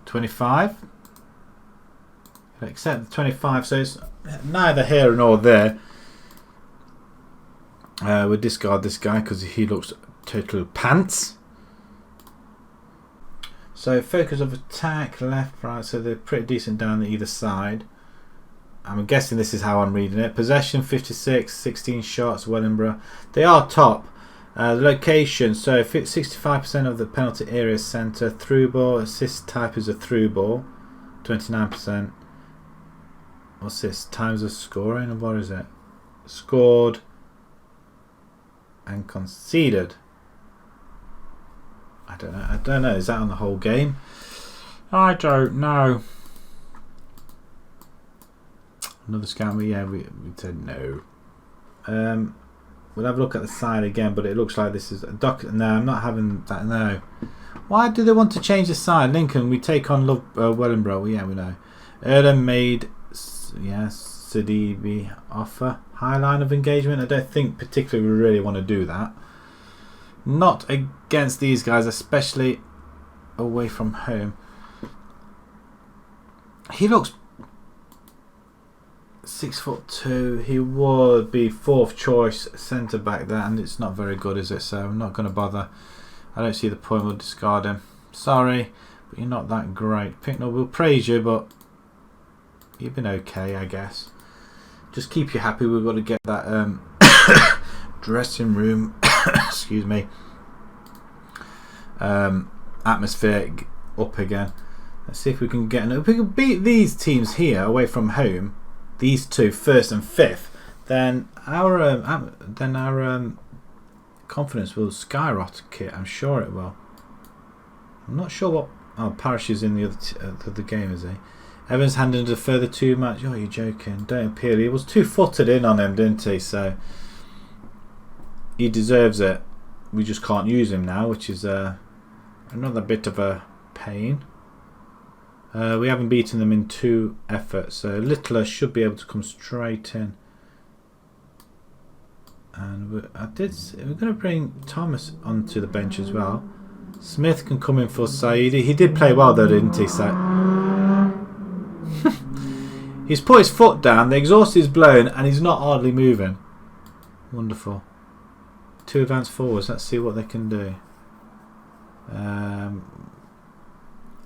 25. Accept the 25, so it's neither here nor there. We'll discard this guy because he looks total pants. So focus of attack, left, right, so they're pretty decent down either side. I'm guessing this is how I'm reading it. Possession 56, 16 shots, Wellingborough. They are top. The location, so 65% of the penalty area centre. Through ball, assist type is a through ball. 29%. What's this? Times of scoring, or what is it? Scored and conceded. I don't know. Is that on the whole game? I don't know. Another scan. Yeah, we said no. We'll have a look at the side again, but it looks like this is a doc. No, I'm not having that. No. Why do they want to change the side? Lincoln, we take on Wellingborough. Well, yeah, we know. Erdem made, Sidibe offer. High line of engagement. I don't think particularly we really want to do that. Not against these guys, especially away from home. He looks 6'2". He would be 4th choice centre back there, and it's not very good, is it? So I'm not going to bother. I don't see the point. We'll discard him. Sorry, but you're not that great. Picknell will praise you, but you've been okay, I guess. Just keep you happy. We've got to get that dressing room, excuse me, atmosphere up again. Let's see if we can get. If we can beat these teams here away from home, these two, 1st and 5th, then our confidence will skyrocket. I'm sure it will. I'm not sure what. Oh, Parish is in the other game, is he? Evans handed a further 2 match. Oh, you're joking. Don't appeal. He was 2-footed in on him, didn't he? So he deserves it. We just can't use him now, which is another bit of a pain. We haven't beaten them in 2 efforts, so Littler should be able to come straight in. And we're going to bring Thomas onto the bench as well. Smith can come in for Saidi. He did play well though, didn't he? So he's put his foot down, the exhaust is blown, and he's not hardly moving. Wonderful. 2 advanced forwards. Let's see what they can do.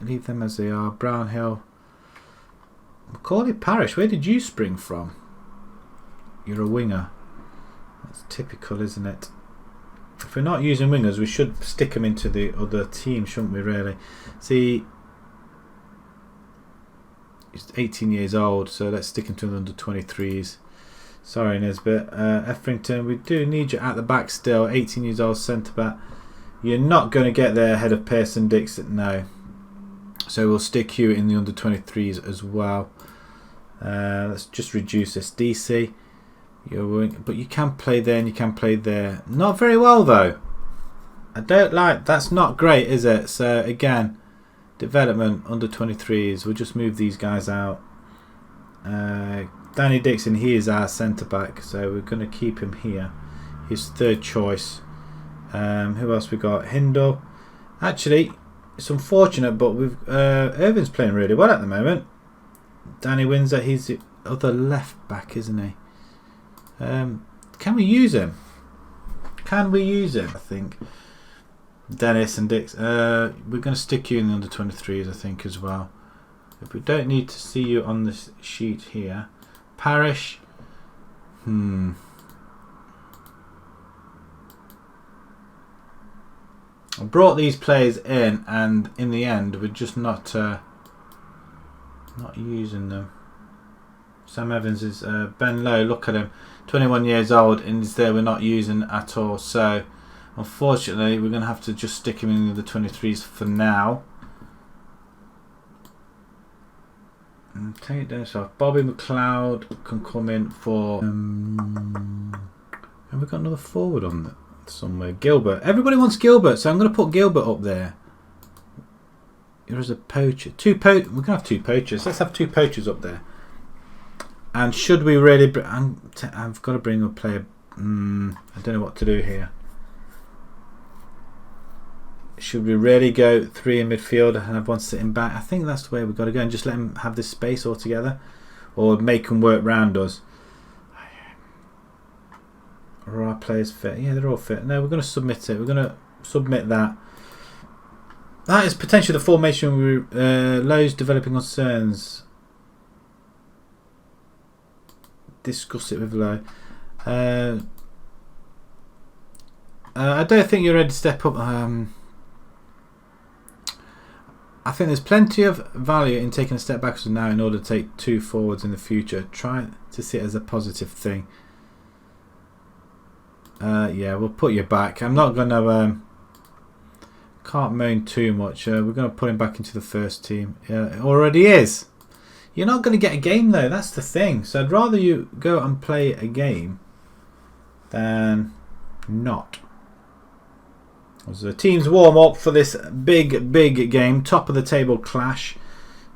Leave them as they are. Brownhill. Macaulay Parish, where did you spring from? You're a winger. That's typical, isn't it? If we're not using wingers, we should stick them into the other team, shouldn't we, really? See, he's 18 years old, so let's stick him to the under 23s. Sorry, Nisbet. Effrington, we do need you at the back still. 18 years old, centre back. You're not going to get there ahead of Pearson Dixon, no. So we'll stick you in the under 23s as well. Let's just reduce this. DC, but you can play there and you can play there. Not very well though. I don't like. That's not great, is it? So again, development under 23s. We'll just move these guys out. Danny Dixon, he is our centre back, so we're going to keep him here. His 3rd choice. Who else we got? Hindle. Actually, it's unfortunate, but we've Irvin's playing really well at the moment. Danny Windsor, he's the other left back, isn't he? Can we use him? Can we use him? I think Dennis and Dix. We're going to stick you in the under 23s, I think, as well. If we don't need to see you on this sheet here, Parish. I brought these players in, and in the end, we're just not using them. Sam Evans is Ben Lowe. Look at him, 21 years old, and is there we're not using at all. So, unfortunately, we're going to have to just stick him in the 23s for now. And take this off. Bobby McLeod can come in for. Have we got another forward on that? Somewhere. Gilbert. Everybody wants Gilbert, so I'm going to put Gilbert up there. There's a poacher. We're going to have 2 poachers. Let's have 2 poachers up there. And should we really... I've got to bring a player... I don't know what to do here. Should we really go 3 in midfield and have 1 sitting back? I think that's the way we've got to go, and just let him have this space altogether. Or make them work round us. Are our players fit? Yeah, they're all fit. No, we're going to submit it. We're going to submit that. That is potentially the formation. Lowe's developing concerns. Discuss it with Lowe. I don't think you're ready to step up. I think there's plenty of value in taking a step backwards now in order to take 2 forwards in the future. Try to see it as a positive thing. Yeah, we'll put you back. I'm not going to... can't moan too much. We're going to put him back into the first team. It already is. You're not going to get a game though. That's the thing. So I'd rather you go and play a game than not. As the teams warm up for this big game, top of the table clash.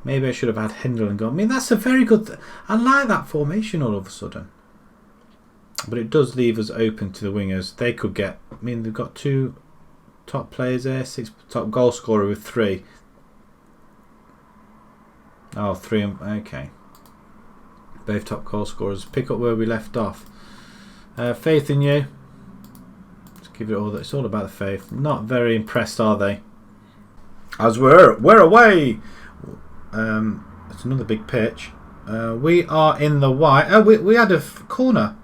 Maybe I should have had Hindle and go. I mean, that's a very good... I like that formation all of a sudden. But it does leave us open to the wingers. They could get... I mean, they've got 2 top players there. 6 top goal scorer with 3. Oh, 3. Okay. Both top goal scorers. Pick up where we left off. Faith in you. Let's give it all. It's all about the faith. Not very impressed, are they? As we're away. It's another big pitch. We are in the white. Oh, we had a corner.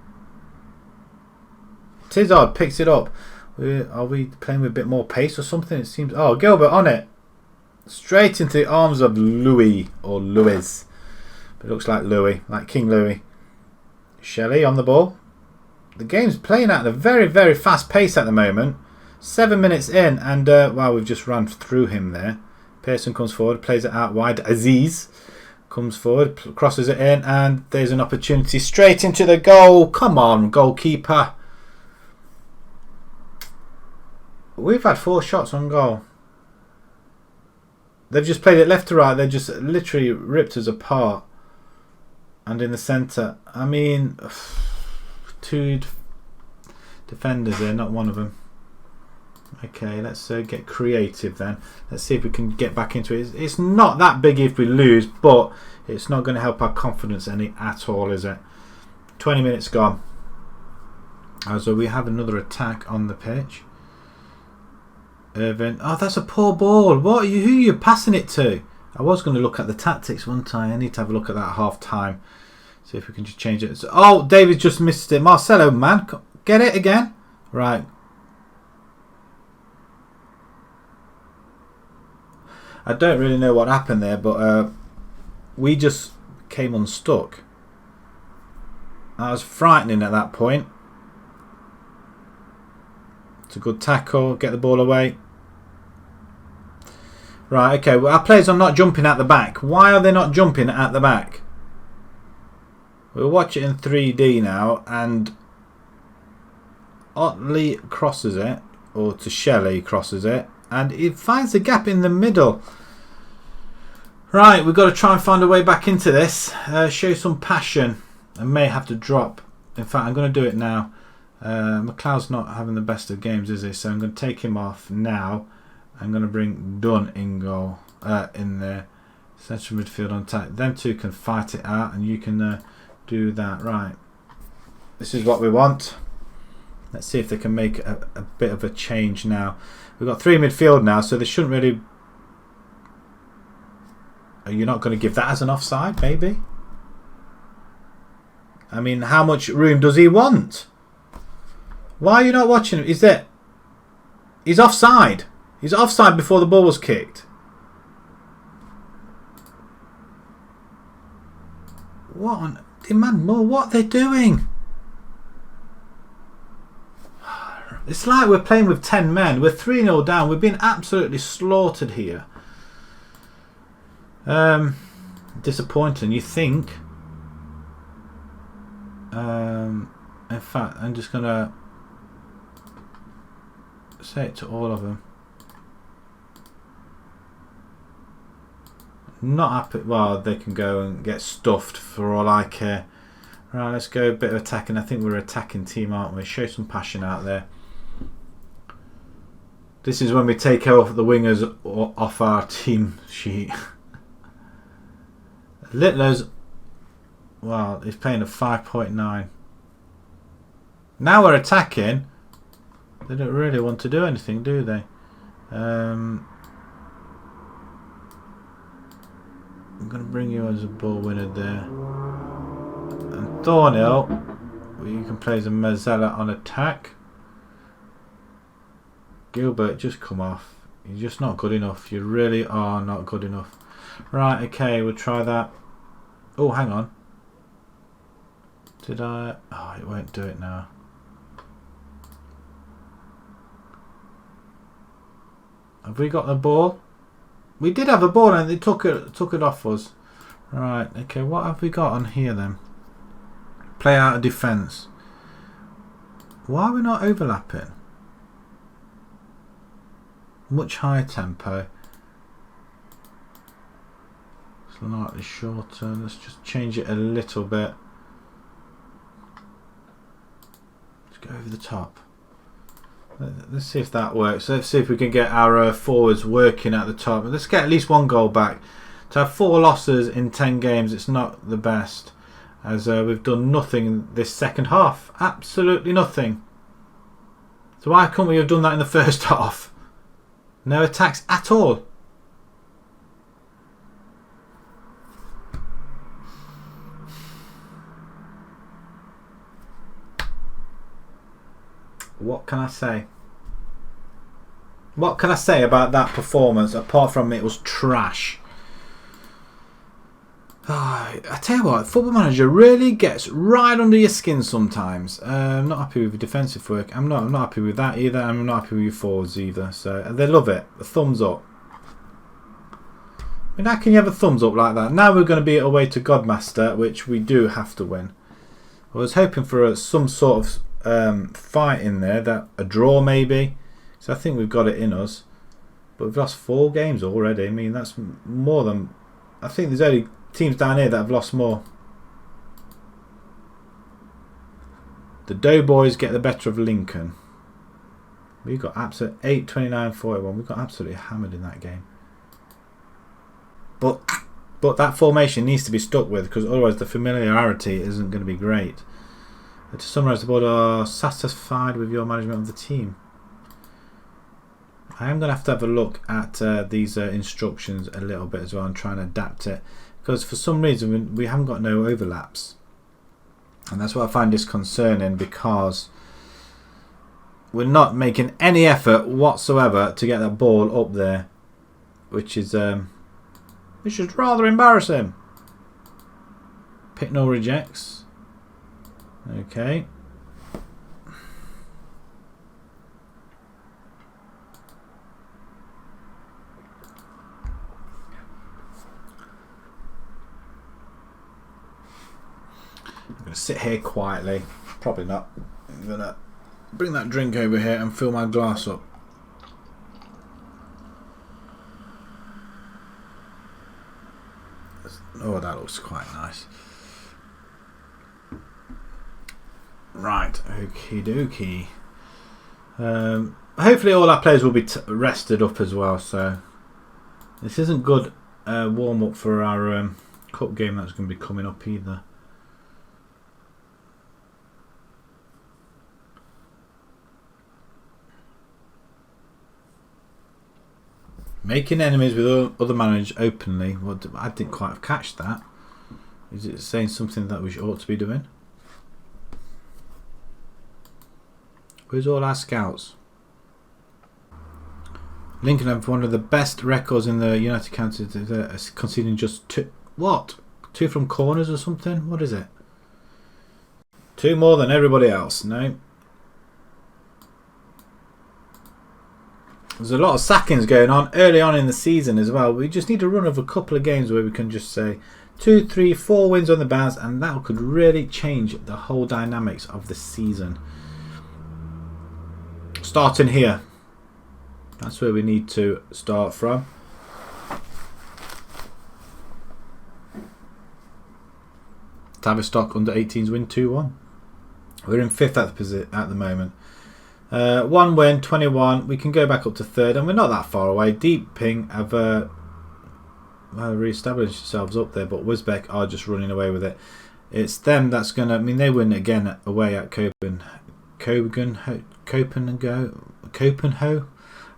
Tizard picks it up. Are we playing with a bit more pace or something? It seems. Oh, Gilbert on it. Straight into the arms of Louis or Louis. But it looks like Louis, like King Louis. Shelley on the ball. The game's playing at a very fast pace at the moment. 7 minutes in, and wow, we've just run through him there. Pearson comes forward, plays it out wide. Aziz comes forward, crosses it in, and there's an opportunity straight into the goal. Come on, goalkeeper. We've had 4 shots on goal. They've just played it left to right. They've just literally ripped us apart. And in the centre, I mean, 2 defenders there, not one of them. Okay, let's get creative then. Let's see if we can get back into it. It's not that big if we lose, but it's not going to help our confidence any at all, is it? 20 minutes gone. So we have another attack on the pitch. Irvin. Oh, that's a poor ball. What are you? Who are you passing it to? I was going to look at the tactics one time. I need to have a look at that half time. See if we can just change it. So, oh, David just missed it. Marcelo, man. Get it again. Right. I don't really know what happened there, but we just came unstuck. That was frightening at that point. It's a good tackle. Get the ball away. Right, okay. Well, our players are not jumping at the back. Why are they not jumping at the back? We'll watch it in 3D now, and Otley crosses it, or to Shelley crosses it, and it finds a gap in the middle. Right, we've got to try and find a way back into this. Show some passion. I may have to drop. In fact, I'm going to do it now. McLeod's not having the best of games, is he? So I'm going to take him off now. I'm going to bring Dunn in goal, in there. Central midfield on attack. Them two can fight it out, and you can do that. Right. This is what we want. Let's see if they can make a bit of a change now. We've got 3 midfield now, so they shouldn't really... Are you not going to give that as an offside, maybe? I mean, how much room does he want? Why are you not watching him? Is that... He's offside. He's offside before the ball was kicked. What on... Demand more. What are they doing? It's like we're playing with 10 men. We're 3-0 down. We've been absolutely slaughtered here. Disappointing, you think. In fact, I'm just going to say it to all of them. Not happy. Well, they can go and get stuffed for all I care. Right, let's go a bit of attacking. I think we're an attacking team, aren't we? Show some passion out there. This is when we take off the wingers off our team sheet. Littler's... Well, he's playing a 5.9. Now we're attacking. They don't really want to do anything, do they? I'm going to bring you as a ball winner there. And Thornhill, you can play as a Mazzella on attack. Gilbert, just come off. You're just not good enough. You really are not good enough. Right, okay, we'll try that. Oh, hang on. Did I? Oh, it won't do it now. Have we got the ball? We did have a ball and they took it off us. Right, okay, what have we got on here then? Play out of defence. Why are we not overlapping? Much higher tempo. Slightly shorter. Let's just change it a little bit. Let's go over the top. Let's see if that works. Let's see if we can get our forwards working at the top. Let's get at least one goal back. To have 4 losses in 10 games, it's not the best. As we've done nothing this second half. Absolutely nothing. So why couldn't we have done that in the first half? No attacks at all. What can I say? What can I say about that performance apart from it was trash? I tell you what, Football Manager really gets right under your skin sometimes. I'm not happy with your defensive work. I'm not happy with that either. I'm not happy with your forwards either. So they love it. A thumbs up. I mean, how can you have a thumbs up like that? Now we're going to be away to Godmaster, which we do have to win. I was hoping for some sort of fight in there, that a draw maybe. So I think we've got it in us. But we've lost 4 games already. I mean, that's more than... I think there's only teams down here that have lost more. The Doughboys get the better of Lincoln. We got absolute 8-29-41. We got absolutely hammered in that game. But that formation needs to be stuck with, because otherwise the familiarity isn't going to be great. To summarise, the board are satisfied with your management of the team. I am going to have a look at these instructions a little bit as well and try and adapt it, because for some reason we haven't got no overlaps, and that's what I find disconcerting, because we're not making any effort whatsoever to get that ball up there, which is rather embarrassing. Pick no rejects. Okay. I'm going to sit here quietly. Probably not. I'm going to bring that drink over here and fill my glass up. Oh, that looks quite nice. Right, okie dokie. Hopefully all our players will be rested up as well, so this isn't good warm up for our cup game that's going to be coming up either. Making enemies with other managers openly. Well, I didn't quite catch that. Is it saying something that we ought to be doing? Where's all our scouts? Lincoln have one of the best records in the United Counties, conceding just 2. What? 2 from corners or something? What is it? 2 more than everybody else. No. There's a lot of sackings going on early on in the season as well. We just need to run over a couple of games where we can just say 2, 3, 4 wins on the bounce, and that could really change the whole dynamics of the season. Starting here. That's where we need to start from. Tavistock under 18s win 2-1. We're in 5th at the moment. 1 win, 21. We can go back up to 3rd, and we're not that far away. Deep Ping have re-established themselves up there, but Wisbech are just running away with it. It's them that's going to... I mean, they win again away at Copenhagen.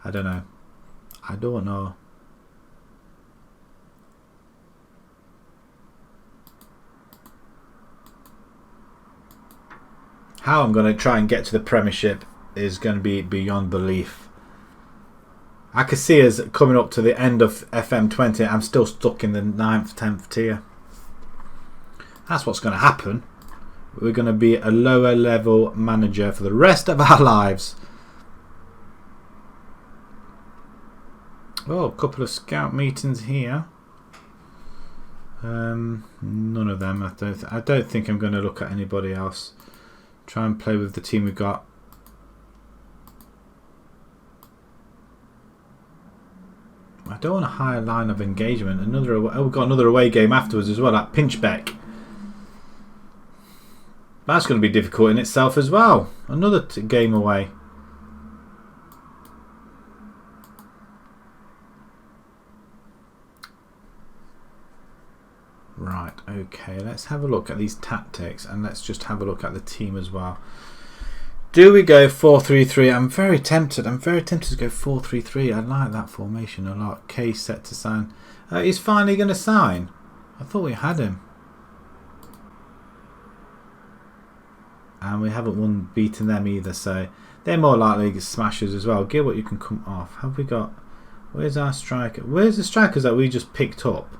I don't know. How I'm going to try and get to the Premiership is going to be beyond belief. I can see us coming up to the end of FM20. I'm still stuck in the 9th, 10th tier. That's what's going to happen. We're going to be a lower level manager for the rest of our lives. Oh, a couple of scout meetings here. None of them. I don't think I'm going to look at anybody else. Try and play with the team we've got. I don't want a higher line of engagement. We've got another away game afterwards as well, at Pinchbeck. That's going to be difficult in itself as well. Another game away. Right, okay, let's have a look at these tactics and let's just have a look at the team as well. Do we go 4-3-3? I'm very tempted. I'm very tempted to go 4-3-3. I like that formation a lot. K set to sign. He's finally going to sign. I thought we had him. And we haven't beaten them either, so they're more likely smashers as well. Gilbert, you can come off. Have we got... Where's our striker? Where's the strikers that we just picked up?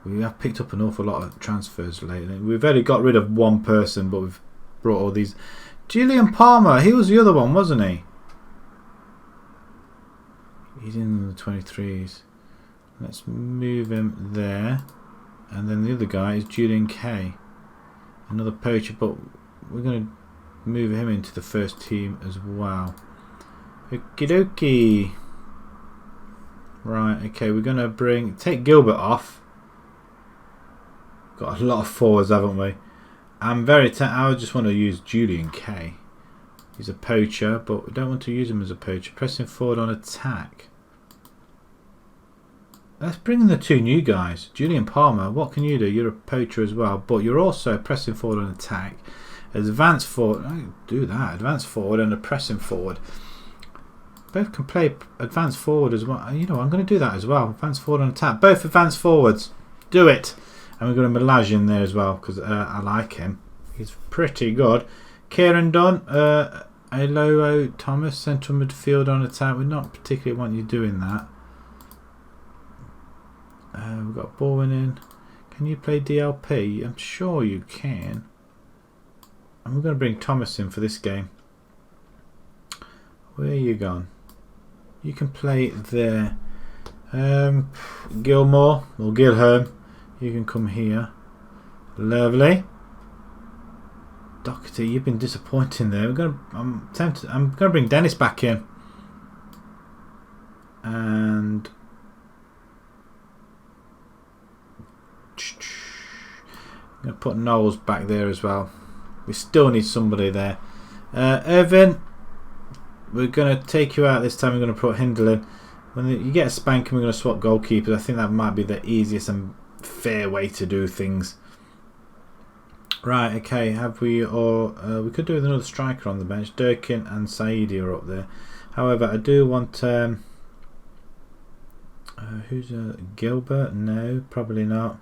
We have picked up an awful lot of transfers lately. We've only got rid of one person, but we've brought all these. Julian Palmer, he was the other one, wasn't he? He's in the 23s. Let's move him there. And then the other guy is Julian K. Another poacher, but we're going to move him into the first team as well. Okie dokie. Right, okay, we're going to take Gilbert off. Got a lot of forwards, haven't we? I just want to use Julian K. He's a poacher, but we don't want to use him as a poacher. Pressing forward on attack. Let's bring in the two new guys. Julian Palmer, what can you do? You're a poacher as well, but you're also pressing forward on attack. Advance forward. I can do that. Advance forward and a pressing forward. Both can play advance forward as well. You know, I'm going to do that as well. Advance forward on attack. Both advance forwards. Do it. And we've got a Melage in there as well because I like him. He's pretty good. Kieran Dunn, Aloho Thomas, central midfield on attack. We not particularly want you doing that. We've got Bowen in. Can you play DLP? I'm sure you can. And we're going to bring Thomas in for this game. Where are you gone? You can play there. Gilmore or Gilherm. You can come here. Lovely. Doherty, you've been disappointing there. I'm tempted. I'm going to bring Dennis back in. And I'm going to put Knowles back there as well. We still need somebody there. Irvin, we're going to take you out this time. We're going to put Hindle in. When you get a spanking, we're going to swap goalkeepers. I think that might be the easiest and fair way to do things. Right, okay, have we or we could do with another striker on the bench. Durkin and Saidi are up there. However, I do want who's Gilbert? No, probably not.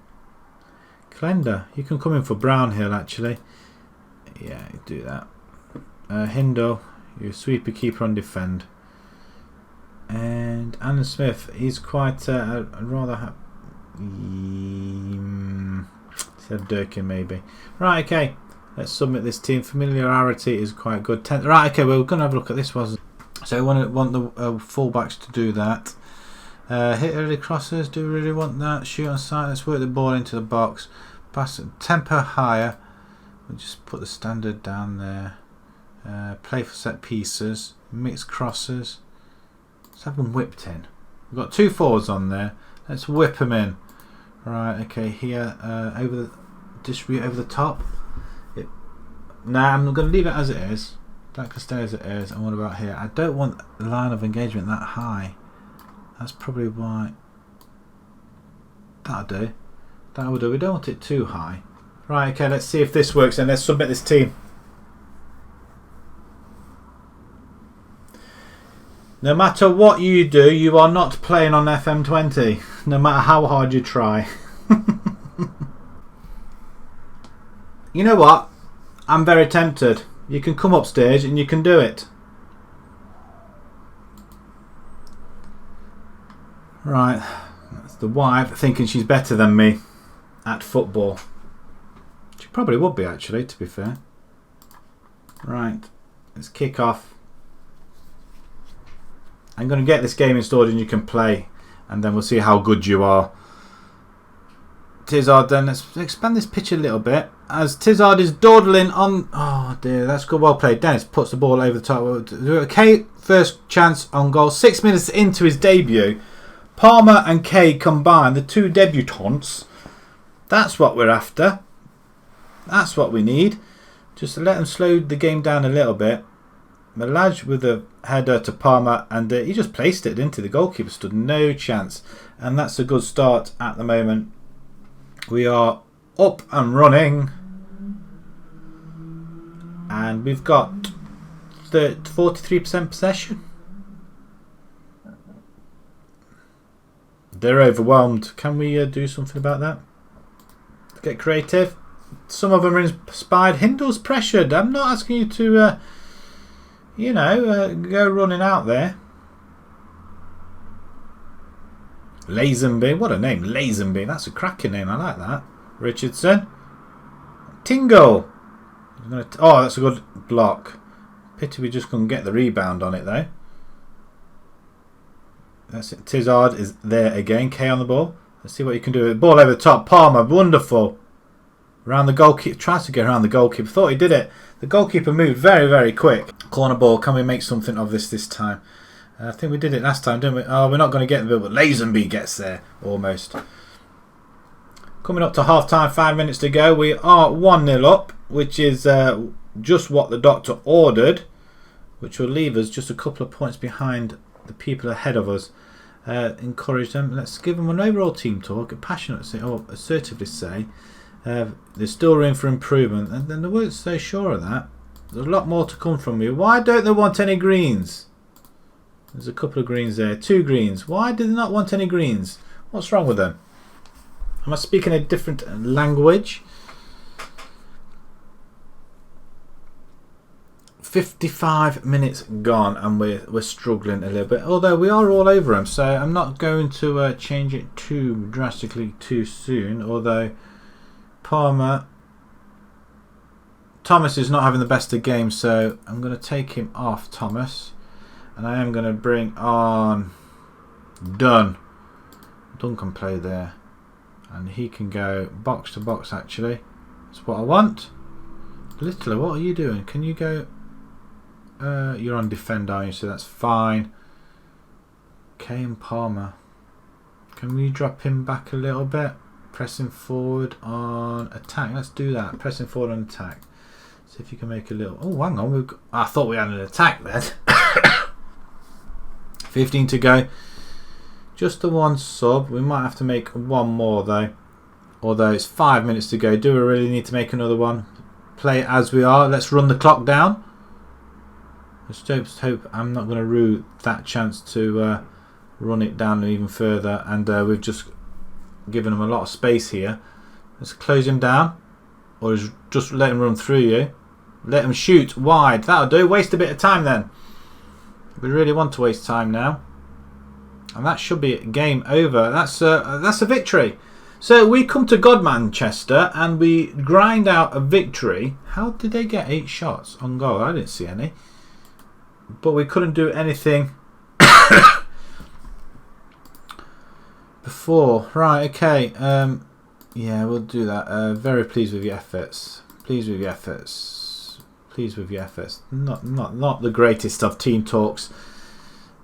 Clender, you can come in for Brownhill actually. Yeah, do that. Hindle, your sweeper keeper on defend. And Alan Smith, he's quite I'd rather have said Durkin maybe. Right, okay. Let's submit this team. Familiarity is quite good. Right, okay. Well, we're going to have a look at this one. So we want the fullbacks to do that. Hit early crosses. Do we really want that? Shoot on sight. Let's work the ball into the box. Pass tempo higher. We'll just put the standard down there. Play for set pieces. Mix crosses. Let's have them whipped in. We've got two forwards on there. Let's whip them in. Right, okay, here, distribute over the top. Nah, I'm going to leave it as it is. That can stay as it is. And what about here? I don't want the line of engagement that high. That's probably why. That'll do. That will do. We don't want it too high. Right, okay, let's see if this works and let's submit this team. No matter what you do, you are not playing on FM20. No matter how hard you try. You know what? I'm very tempted. You can come upstage and you can do it. Right, that's the wife thinking she's better than me at football. She probably would be, actually, to be fair. Right, let's kick off. I'm going to get this game installed and you can play, and then we'll see how good you are. Tizard, then let's expand this pitch a little bit as Tizard is dawdling on. Oh dear, that's good. Well played. Dennis puts the ball over the top. Okay, first chance on goal. 6 minutes into his debut, Palmer and Kay combine, the two debutants. That's what we're after. That's what we need. Just let them slow the game down a little bit. Malaj with a header to Palmer, and he just placed it into the goalkeeper. Stood no chance, and that's a good start at the moment. We are up and running, and we've got 43% possession. They're overwhelmed. Can we do something about that? Get creative. Some of them are inspired. Hindle's pressured. I'm not asking you to, go running out there. Lazenby, what a name, Lazenby. That's a cracking name. I like that. Richardson. Tingle. Oh, that's a good block. Pity we just couldn't get the rebound on it though. That's it. Tizard is there again. K on the ball. Let's see what you can do. Ball over the top. Palmer, wonderful. Around the goalkeeper. Tries to get around the goalkeeper. Thought he did it. The goalkeeper moved very, very quick. Corner ball. Can we make something of this time? I think we did it last time, didn't we? Oh, we're not going to get the ball, but Lazenby gets there almost. Coming up to half time, 5 minutes to go. We are 1-0 up, which is just what the doctor ordered, which will leave us just a couple of points behind the people ahead of us. Encourage them. Let's give them an overall team talk, passionately or assertively say there's still room for improvement, and then they weren't so sure of that. There's a lot more to come from you. Why don't they want any greens? There's a couple of greens there. 2 greens. Why do they not want any greens? What's wrong with them? Am I speaking a different language? 55 minutes gone, and we're struggling a little bit. Although we are all over them, so I'm not going to change it too drastically too soon. Although Palmer, Thomas is not having the best of games, so I'm going to take him off, Thomas. And I am going to bring on Dunn. Dunn can play there. And he can go box to box, actually. That's what I want. Littler, what are you doing? Can you go... you're on defend, aren't you? So that's fine. Kay and Palmer. Can we drop him back a little bit? Pressing forward on attack. Let's do that. Pressing forward on attack. See if you can make a little... Oh, hang on. I thought we had an attack then. 15 to go. Just the one sub. We might have to make one more though. Although it's 5 minutes to go. Do we really need to make another one? Play it as we are. Let's run the clock down. Let's hope I'm not going to rue that chance to run it down even further. And we've just given him a lot of space here. Let's close him down. Or just let him run through you. Let him shoot wide. That'll do. Waste a bit of time then. We really want to waste time now, and that should be game over. That's a victory. So we come to Manchester and we grind out a victory. How did they get 8 shots on goal? I didn't see any, but we couldn't do anything before. Right? Okay. Yeah, we'll do that. Very pleased with your efforts. Pleased with your efforts. Pleased with your efforts. Not the greatest of team talks,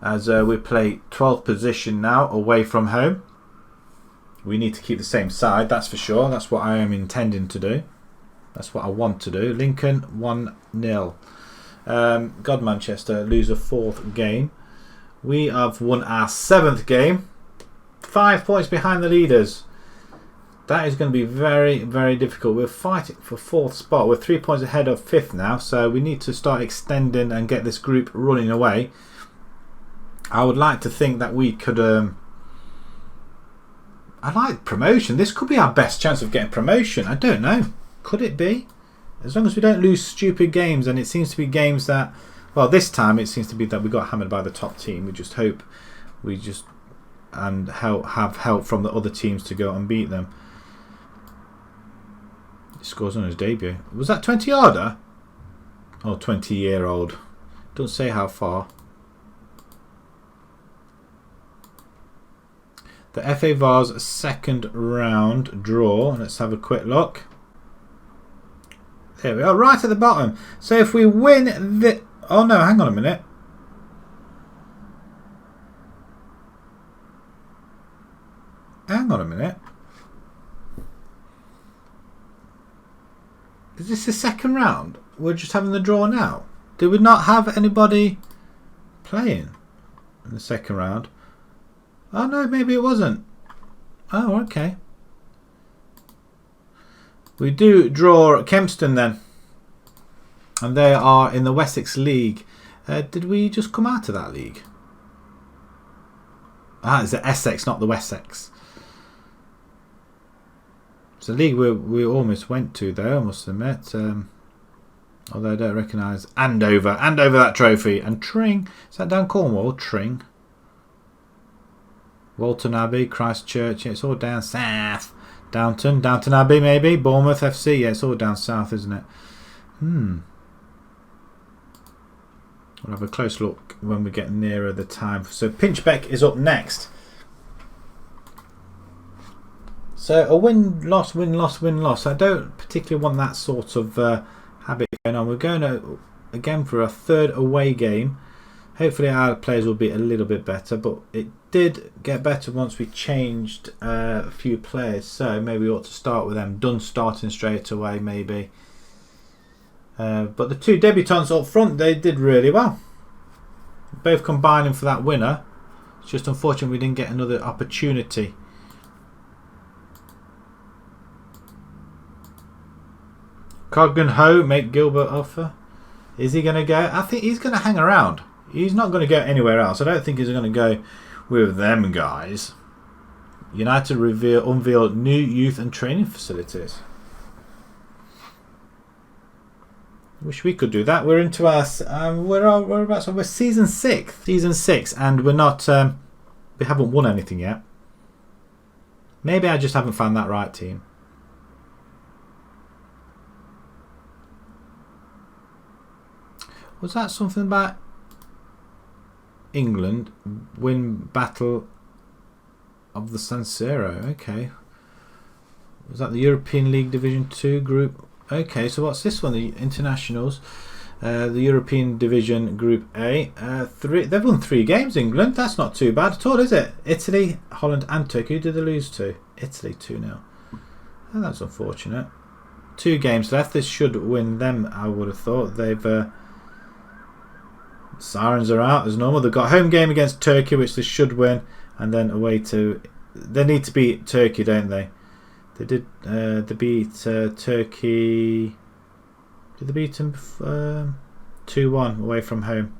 as we play 12th position now away from home. We need to keep the same side, that's for sure. That's what I am intending to do. That's what I want to do. Lincoln 1-0. Manchester lose a 4th game. We have won our 7th game. 5 points behind the leaders. That is going to be very, very difficult. We're fighting for 4th spot. We're 3 points ahead of 5th now, so we need to start extending and get this group running away. I would like to think that we could... I like promotion. This could be our best chance of getting promotion. I don't know. Could it be? As long as we don't lose stupid games, and it seems to be games that... Well, this time it seems to be that we got hammered by the top team. We just hope we just and have help from the other teams to go and beat them. He scores on his debut. Was that 20-yarder? Oh, 20-year-old. Don't say how far. The FA Vars second round draw. Let's have a quick look. There we are, right at the bottom. So if we win the... Oh no, hang on a minute. Hang on a minute. Is this the second round? We're just having the draw now. Did we not have anybody playing in the second round? Oh no, maybe it wasn't. Oh, okay. We do draw Kempston then. And they are in the Wessex League. Did we just come out of that league? Ah, it's the Essex, not the Wessex. It's a league we almost went to though, I must admit. Although I don't recognise Andover. Andover that trophy. And Tring. Is that down Cornwall? Tring. Walton Abbey, Christchurch. Yeah, it's all down south. Downton Abbey maybe. Bournemouth FC. Yeah, it's all down south, isn't it? We'll have a close look when we get nearer the time. So Pinchbeck is up next. So a win-loss, win-loss, win-loss. I don't particularly want that sort of habit going on. We're going to, again, for a third away game. Hopefully our players will be a little bit better, but it did get better once we changed a few players. So maybe we ought to start with them. Dunn starting straight away, maybe. But the two debutants up front, they did really well. Both combining for that winner. It's just unfortunate we didn't get another opportunity. Coggan Ho, make Gilbert offer. Is he going to go? I think he's going to hang around. He's not going to go anywhere else. I don't think he's going to go with them guys. United unveil new youth and training facilities. Wish we could do that. We're into our we're season 6, and we're not. We haven't won anything yet. Maybe I just haven't found that right team. Was that something about England win Battle of the San Siro? Okay. Was that the European League Division 2 group? Okay, so what's this one? The Internationals. The European Division Group A. They've won 3 games, England. That's not too bad at all, is it? Italy, Holland and Turkey. Who did they lose to? Italy 2-0. Oh, that's unfortunate. 2 games left. This should win them, I would have thought. They've... Sirens are out as normal. They've got a home game against Turkey, which they should win, and then away to... They need to beat Turkey, don't they? They did. They beat Turkey. Did they beat them 2-1 away from home?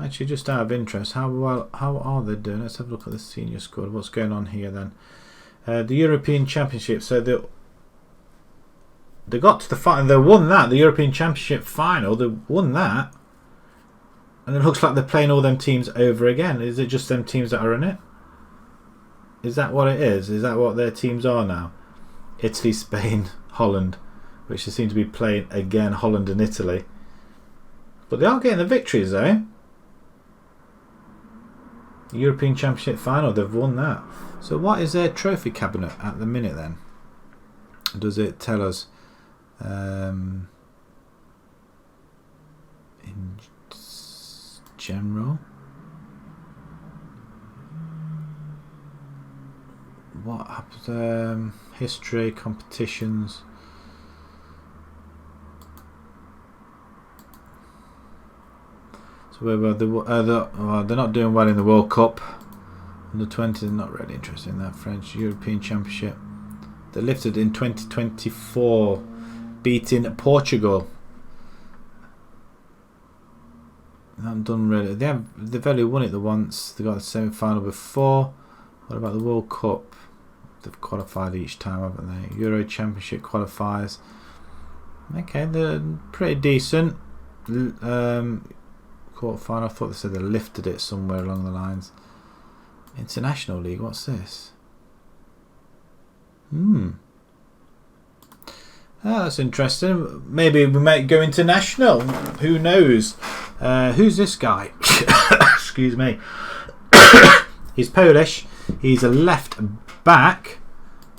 Actually, just out of interest, how are they doing? Let's have a look at the senior squad. What's going on here then? The European Championship. So they got to the final. They won that. The European Championship final. They won that. And it looks like they're playing all them teams over again. Is it just them teams that are in it? Is that what it is? Is that what their teams are now? Italy, Spain, Holland. Which they seem to be playing again. Holland and Italy. But they are getting the victories though. European Championship final. They've won that. So what is their trophy cabinet at the minute then? Does it tell us? In general, what happens? History, competitions. So they're not doing well in the World Cup. Under 20, they're not really interested in that. French European Championship. They lifted in 2024, beating Portugal. They haven't done really. They've only won it the once. They got the semi-final before. What about the World Cup? They've qualified each time, haven't they? Euro Championship qualifiers. Okay, they're pretty decent. quarter-final. I thought they said they lifted it somewhere along the lines. International League, what's this? Oh, that's interesting. Maybe we might go international. Who knows? Who's this guy? Excuse me. He's Polish. He's a left back.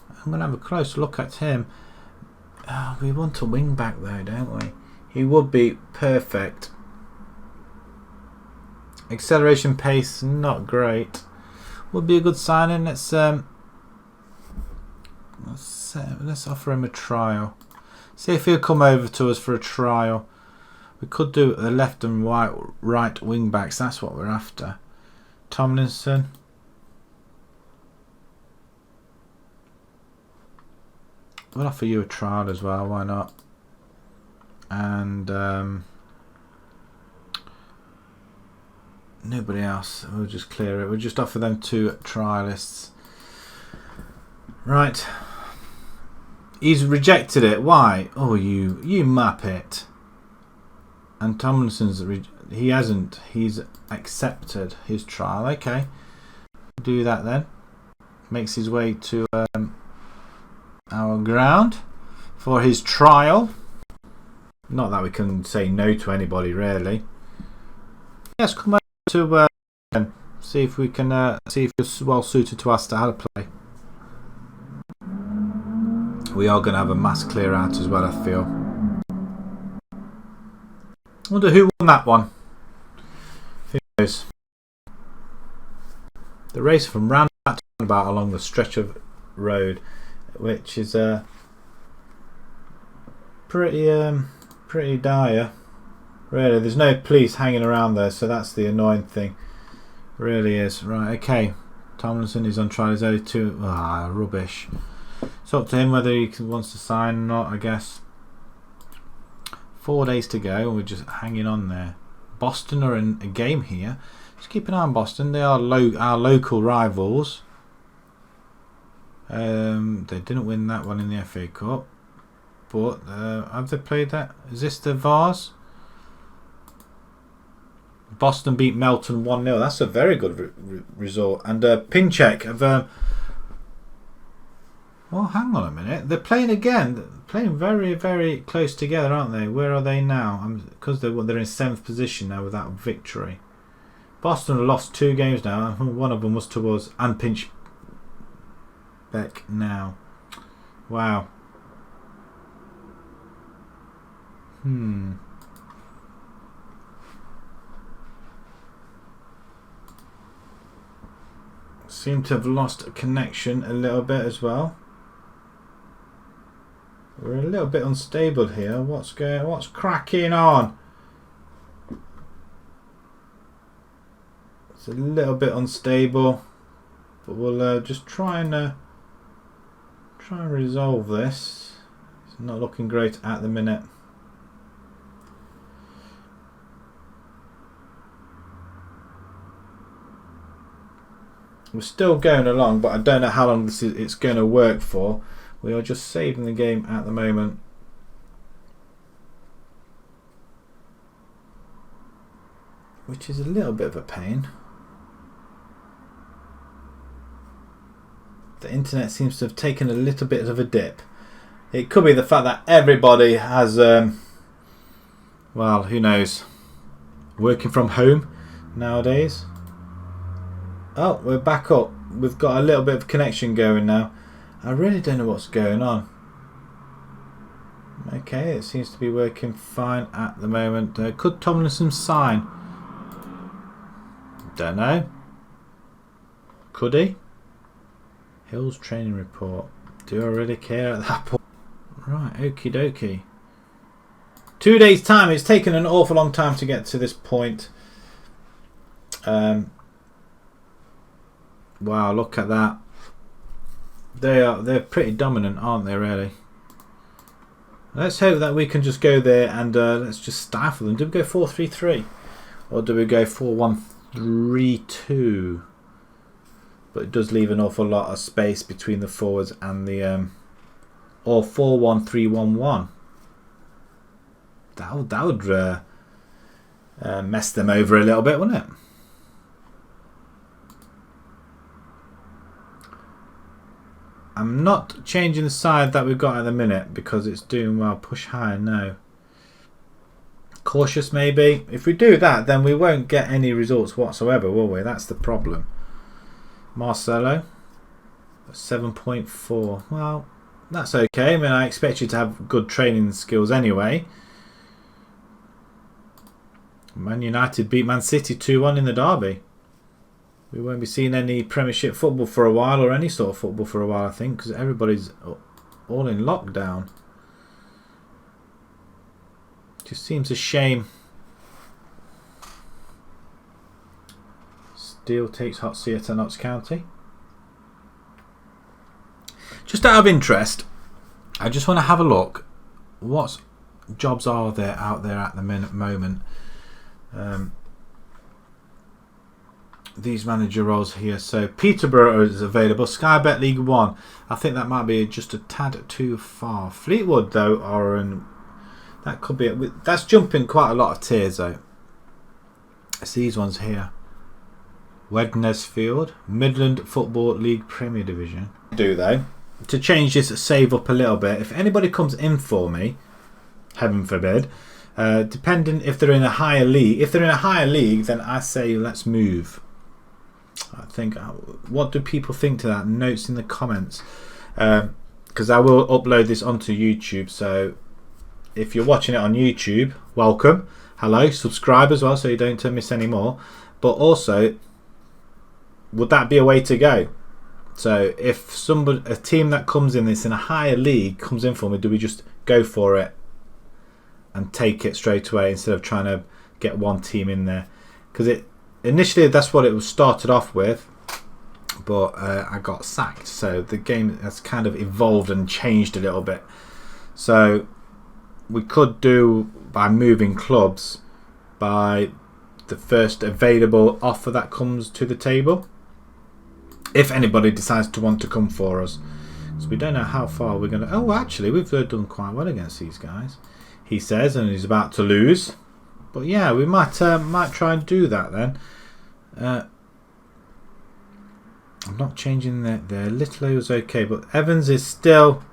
I'm going to have a close look at him. Oh, we want a wing back though, don't we? He would be perfect. Acceleration pace, not great. Would be a good signing. Let's offer him a trial. See if he'll come over to us for a trial. We could do the left and right wing backs. That's what we're after. Tomlinson. We'll offer you a trial as well. Why not? And nobody else. We'll just clear it. We'll just offer them 2 trialists. Right. He's rejected it. Why? Oh, you map it. And Tomlinson's he hasn't. He's accepted his trial. Okay. Do that then. Makes his way to our ground for his trial. Not that we can say no to anybody really. Yes, come over to see if we can see if you're well suited to our style of play. We are going to have a mass clear out as well, I feel. Wonder who won that one. Who knows? The race from roundabout along the stretch of road, which is pretty dire. Really, there's no police hanging around there, so that's the annoying thing. Really is. Right, okay. Tomlinson is on trial. He's only 2. Rubbish. It's up to him whether he wants to sign or not, I guess. 4 days to go. We're just hanging on there. Boston are in a game here. Just keep an eye on Boston. They are our local rivals. They didn't win that one in the FA Cup. But have they played that? Is this the Vars? Boston beat Melton 1-0. That's a very good result. And Pincheck have... well, hang on a minute. They're playing again. They're playing very, very close together, aren't they? Where are they now? Because they're in 7th position now without victory. Boston have lost 2 games now. One of them was to us and Pinchbeck now. Wow. Seem to have lost a connection a little bit as well. We're a little bit unstable here. What's cracking on? It's a little bit unstable, but we'll just try and resolve this. It's not looking great at the minute. We're still going along, but I don't know how long it's going to work for. We are just saving the game at the moment. Which is a little bit of a pain. The internet seems to have taken a little bit of a dip. It could be the fact that everybody has, well, who knows, working from home nowadays. Oh, we're back up. We've got a little bit of connection going now. I really don't know what's going on. Okay, it seems to be working fine at the moment. Could Tomlinson sign? Don't know. Could he? Hill's training report. Do I really care at that point? Right, okie dokie. 2 days time. It's taken an awful long time to get to this point. Wow, look at that. They're pretty dominant, aren't they, really? Let's hope that we can just go there and let's just stifle them. Do we go 4-3-3? Or do we go 4-1-3-2? But it does leave an awful lot of space between the forwards and the... or 4-1-3-1-1. That would mess them over a little bit, wouldn't it? I'm not changing the side that we've got at the minute because it's doing well. Push higher, no. Cautious maybe. If we do that, then we won't get any results whatsoever, will we? That's the problem. Marcelo, 7.4. Well, that's okay. I mean, I expect you to have good training skills anyway. Man United beat Man City 2-1 in the derby. We won't be seeing any Premiership football for a while, or any sort of football for a while, I think, because everybody's all in lockdown. Just seems a shame. Steele takes hot seat to Notts County. Just out of interest, I just want to have a look. What jobs are there out there at the moment? These manager roles here. So Peterborough is available. Sky Bet League 1. I think that might be just a tad too far. Fleetwood though are in. That could be. That's jumping quite a lot of tiers though. It's these ones here. Wednesfield, Midland Football League Premier Division. Do though to change this save up a little bit. If anybody comes in for me, heaven forbid, depending if they're in a higher league. If they're in a higher league, then I say let's move. I think. What do people think to that? Notes in the comments, because I will upload this onto YouTube. So if you're watching it on YouTube, welcome, hello, subscribe as well so you don't miss any more. But also, would that be a way to go? So if a team that comes in that's in a higher league comes in for me, do we just go for it and take it straight away instead of trying to get one team in there? Because initially that's what it was started off with, but I got sacked, so the game has kind of evolved and changed a little bit. So we could do by moving clubs by the first available offer that comes to the table, if anybody decides to want to come for us. So we don't know how far we're going to. Oh, actually we've done quite well against these guys, he says, and he's about to lose. But yeah, we might try and do that then. I'm not changing their Little was okay, but Evans is still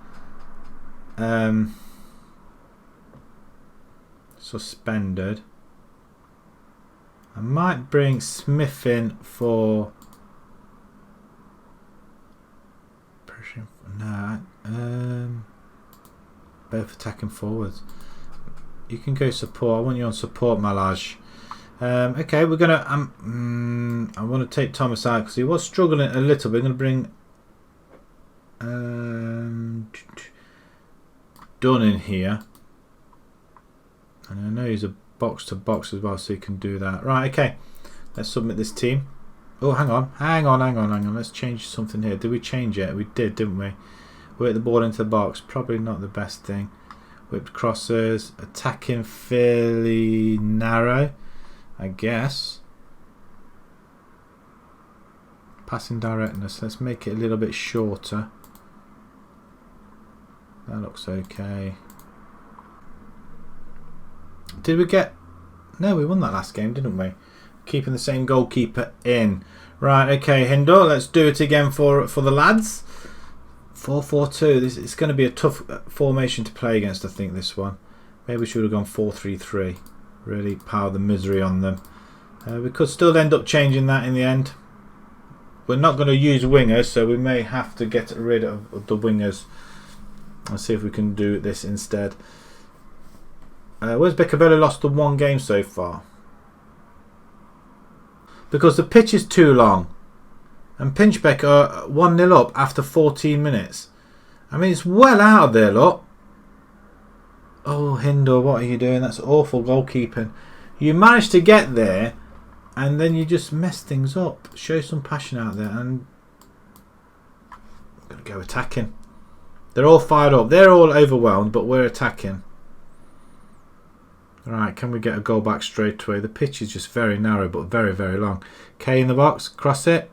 suspended. I might bring Smith in for both attacking forwards. You can go support. I want you on support, Malaj. Okay, we're gonna. I want to take Thomas out because he was struggling a little bit. We're gonna bring Dunn in here, and I know he's a box to box as well, so he can do that. Right. Okay. Let's submit this team. Oh, hang on. Let's change something here. Did we change it? We did, didn't we? Work the ball into the box. Probably not the best thing. Whipped crosses. Attacking fairly narrow, I guess. Passing directness. Let's make it a little bit shorter. That looks okay. Did we get... No, we won that last game, didn't we? Keeping the same goalkeeper in. Right, okay, Hindor, let's do it again for the lads. 4-4-2. It's going to be a tough formation to play against, I think, this one. Maybe we should have gone 4-3-3. Really pile the misery on them. We could still end up changing that in the end. We're not going to use wingers, so we may have to get rid of the wingers. Let's see if we can do this instead. Where's Becabelli lost the one game so far? Because the pitch is too long. And Pinchbeck are 1-0 up after 14 minutes. I mean, it's well out of there, look. Oh, Hindor, what are you doing? That's awful goalkeeping. You managed to get there, and then you just mess things up. Show some passion out there, and I'm going to go attacking. They're all fired up. They're all overwhelmed, but we're attacking. Right, can we get a goal back straight away? The pitch is just very narrow, but very, very long. K in the box, cross it.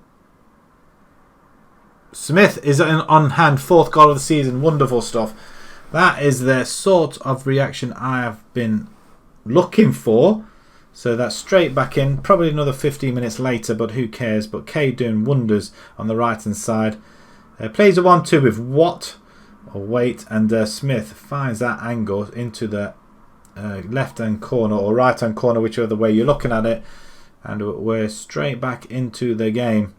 Smith is on hand, 4th goal of the season. Wonderful stuff. That is the sort of reaction I have been looking for So that's straight back in. Probably another 15 minutes later, but who cares? But Kay doing wonders on the right hand side. Plays a 1-2 with Watt or Wait, and Smith finds that angle into the left hand corner or right hand corner, whichever way you're looking at it, and we're straight back into the game.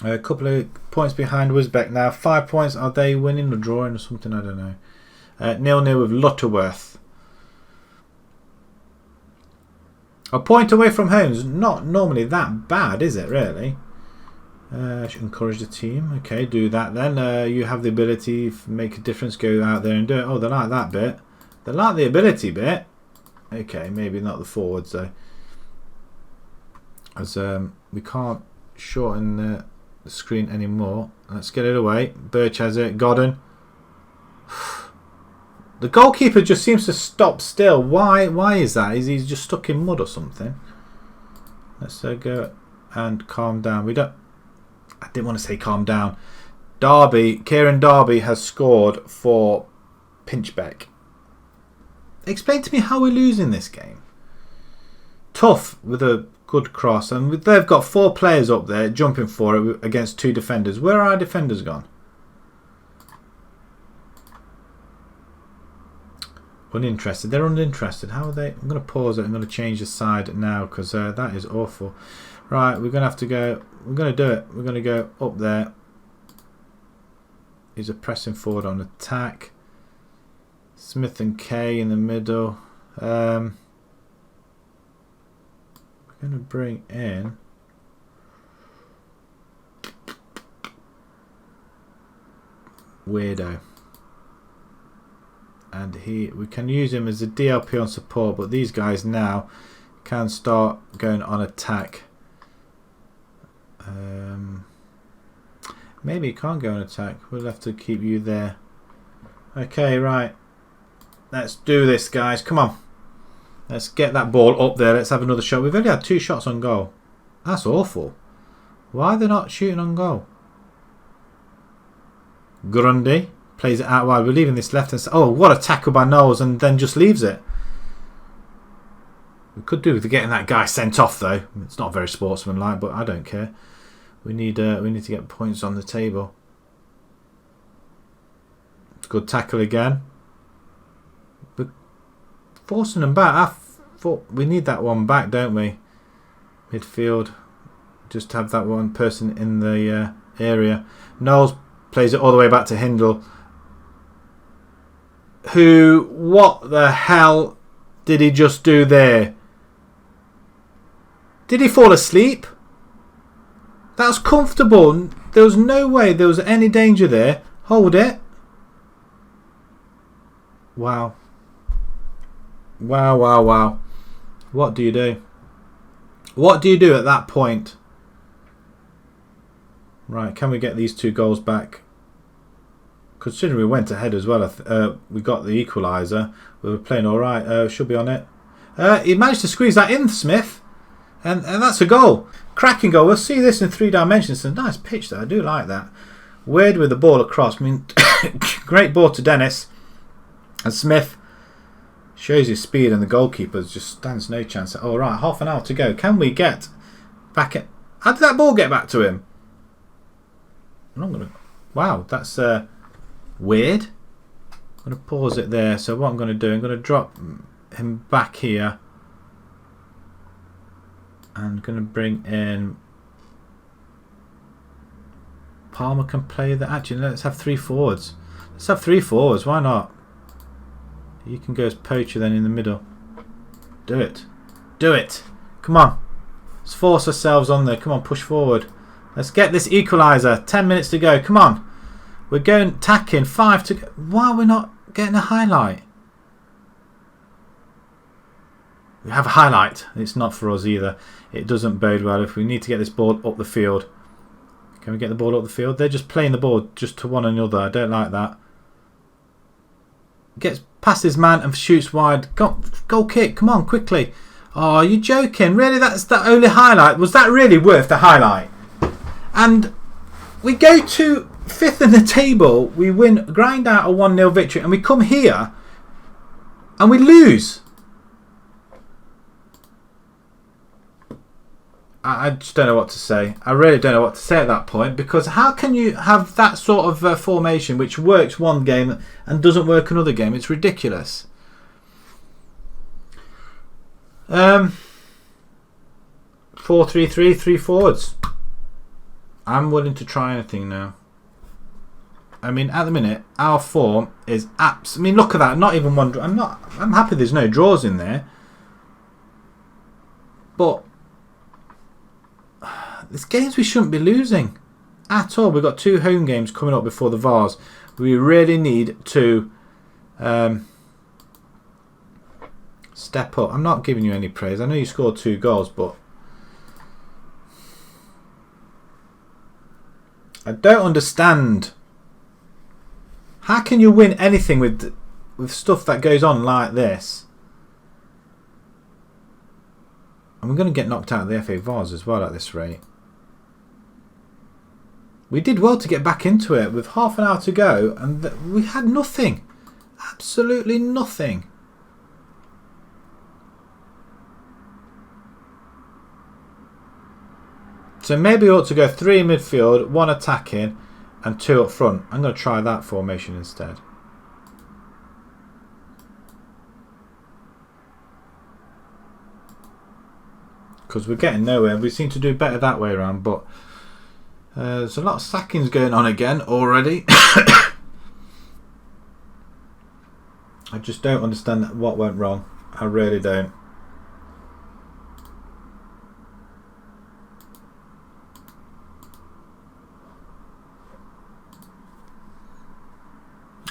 A couple of points behind Wisbeck now. 5 points. Are they winning or drawing or something? I don't know. 0-0 with Lutterworth. A point away from home is not normally that bad, is it, really? Should encourage the team. Okay, do that then. You have the ability to make a difference. Go out there and do it. Oh, they like that bit. They like the ability bit. Okay, maybe not the forwards though. As we can't shorten the screen anymore. Let's get it away. Birch has it. Godden. The goalkeeper just seems to stop still. Why is that? Is he just stuck in mud or something? Let's go and calm down. I didn't want to say calm down. Kieran Darby has scored for Pinchbeck. Explain to me how we're losing this game. Tough with a good cross, and they've got 4 players up there jumping for it against 2 defenders. Where are our defenders gone? Uninterested. They're uninterested. How are they? I'm going to pause it. I'm going to change the side now because that is awful. Right, we're going to have to go. We're going to do it. We're going to go up there. He's a pressing forward on attack. Smith and Kay in the middle. We're going to bring in Weirdo. And we can use him as a DLP on support, but these guys now can start going on attack. Maybe you can't go on attack. We'll have to keep you there. Okay, right. Let's do this, guys. Come on. Let's get that ball up there. Let's have another shot. We've only had 2 shots on goal. That's awful. Why are they not shooting on goal? Grundy plays it out wide. We're leaving this left hand side. Oh, what a tackle by Knowles, and then just leaves it. We could do with getting that guy sent off though. It's not very sportsmanlike, but I don't care. We need to get points on the table. Good tackle again. We're forcing them back. I thought we need that one back, don't we? Midfield. Just have that one person in the area. Knowles plays it all the way back to Hindle. What the hell did he just do there? Did he fall asleep? That was comfortable. There was no way there was any danger there. Hold it. Wow. Wow, wow, wow. What do you do? What do you do at that point? Right, can we get these 2 goals back? Considering we went ahead as well, we got the equaliser. We were playing all right. Should be on it. He managed to squeeze that in, Smith. And that's a goal. Cracking goal. We'll see this in 3 dimensions. It's a nice pitch there. I do like that. Weird with the ball across. I mean, great ball to Dennis. And Smith shows his speed, and the goalkeeper just stands no chance. All right, half an hour to go. Can we get back at... How did that ball get back to him? I'm not going to... Wow, that's weird. I'm going to pause it there. So what I'm going to do, I'm going to drop him back here. I'm going to bring in... Palmer can play that. Actually, let's have 3 forwards. Let's have 3 forwards. Why not? You can go as poacher then in the middle. Do it. Do it. Come on. Let's force ourselves on there. Come on, push forward. Let's get this equaliser. 10 minutes to go. Come on. We're going tacking. 5 to go. Why are we not getting a highlight? We have a highlight. It's not for us either. It doesn't bode well if we need to get this ball up the field. Can we get the ball up the field? They're just playing the ball just to one another. I don't like that. Gets past his man and shoots wide. Goal kick. Come on, quickly. Oh, you're joking. Really? That's the only highlight? Was that really worth the highlight? And we go to 5th in the table. We win, grind out a 1-0 victory. And we come here and we lose. I just don't know what to say. I really don't know what to say at that point, because how can you have that sort of formation which works one game and doesn't work another game? It's ridiculous. 4-3-3, 3 forwards. I'm willing to try anything now. I mean, at the minute, our form is I mean, look at that. Not even one draw. I'm happy there's no draws in there. But there's games we shouldn't be losing at all. We've got 2 home games coming up before the Vars. We really need to step up. I'm not giving you any praise. I know you scored 2 goals, but I don't understand. How can you win anything with stuff that goes on like this? And we're going to get knocked out of the FA Vars as well at this rate. We did well to get back into it with half an hour to go, and we had nothing. Absolutely nothing. So maybe we ought to go 3 in midfield, 1 attacking, and 2 up front. I'm going to try that formation instead. Because we're getting nowhere. We seem to do better that way around, but there's a lot of sackings going on again already. I just don't understand what went wrong. I really don't.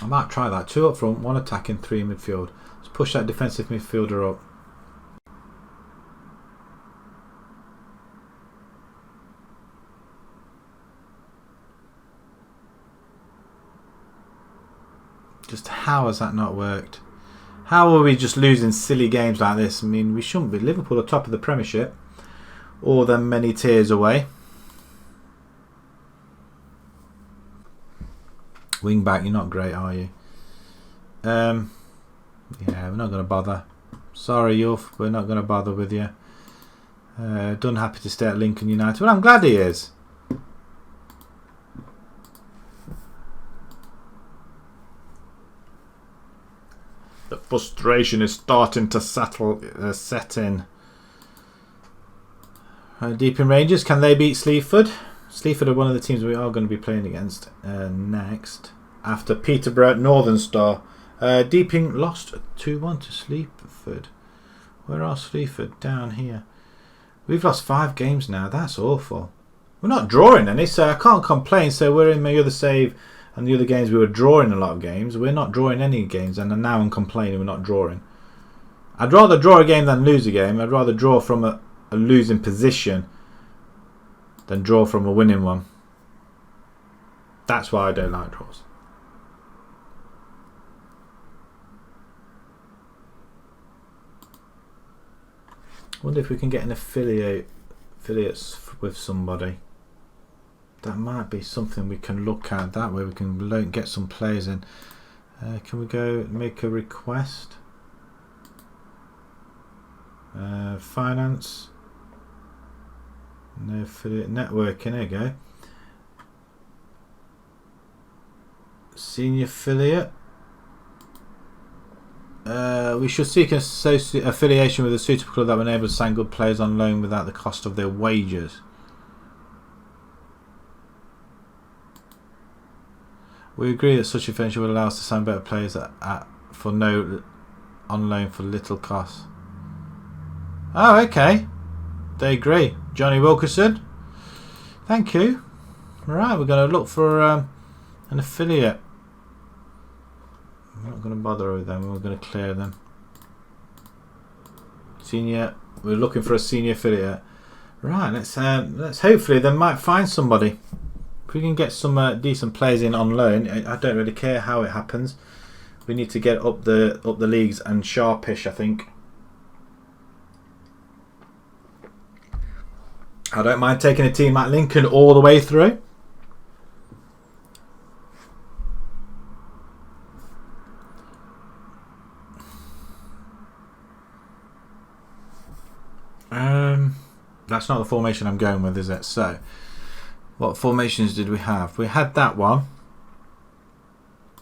I might try that. 2 up front, 1 attacking, 3 in midfield. Let's push that defensive midfielder up. Just how has that not worked? How are we just losing silly games like this? I mean, we shouldn't be. Liverpool are top of the Premiership, or they're many tiers away. Wing back, you're not great, are you? Yeah, we're not going to bother. Sorry, Yulf, we're not going to bother with you. Done happy to stay at Lincoln United. Well, I'm glad he is. The frustration is starting to set in. Deep in Rangers, can they beat Sleaford? Sleaford are one of the teams we are going to be playing against next. After Peterborough, Northern Star. Deeping lost 2-1 to Sleaford. Where are Sleaford? Down here. We've lost 5 games now. That's awful. We're not drawing any, so I can't complain. So we're in my other save. And the other games we were drawing a lot of games. We're not drawing any games, and now I'm complaining we're not drawing. I'd rather draw a game than lose a game. I'd rather draw from a losing position than draw from a winning one. That's why I don't like draws. Wonder if we can get an affiliates with somebody. That might be something we can look at. That way we can get some players in. Can we go make a request? Finance. No affiliate networking. There you go. Senior affiliate. We should seek an affiliation with a suitable club that will enable us to sign good players on loan without the cost of their wages. We agree that such affiliation will allow us to sign better players on loan for little cost. Oh, okay. They agree. Johnny Wilkerson. Thank you. Right, we're going to look for an affiliate. I'm not going to bother with them. We're going to clear them. Senior. We're looking for a senior affiliate. Right. Let's hopefully they might find somebody. If we can get some decent players in on loan, I don't really care how it happens. We need to get up the leagues and sharpish, I think. I don't mind taking a team like Lincoln all the way through. That's not the formation I'm going with, is it? So, what formations did we have? We had that one.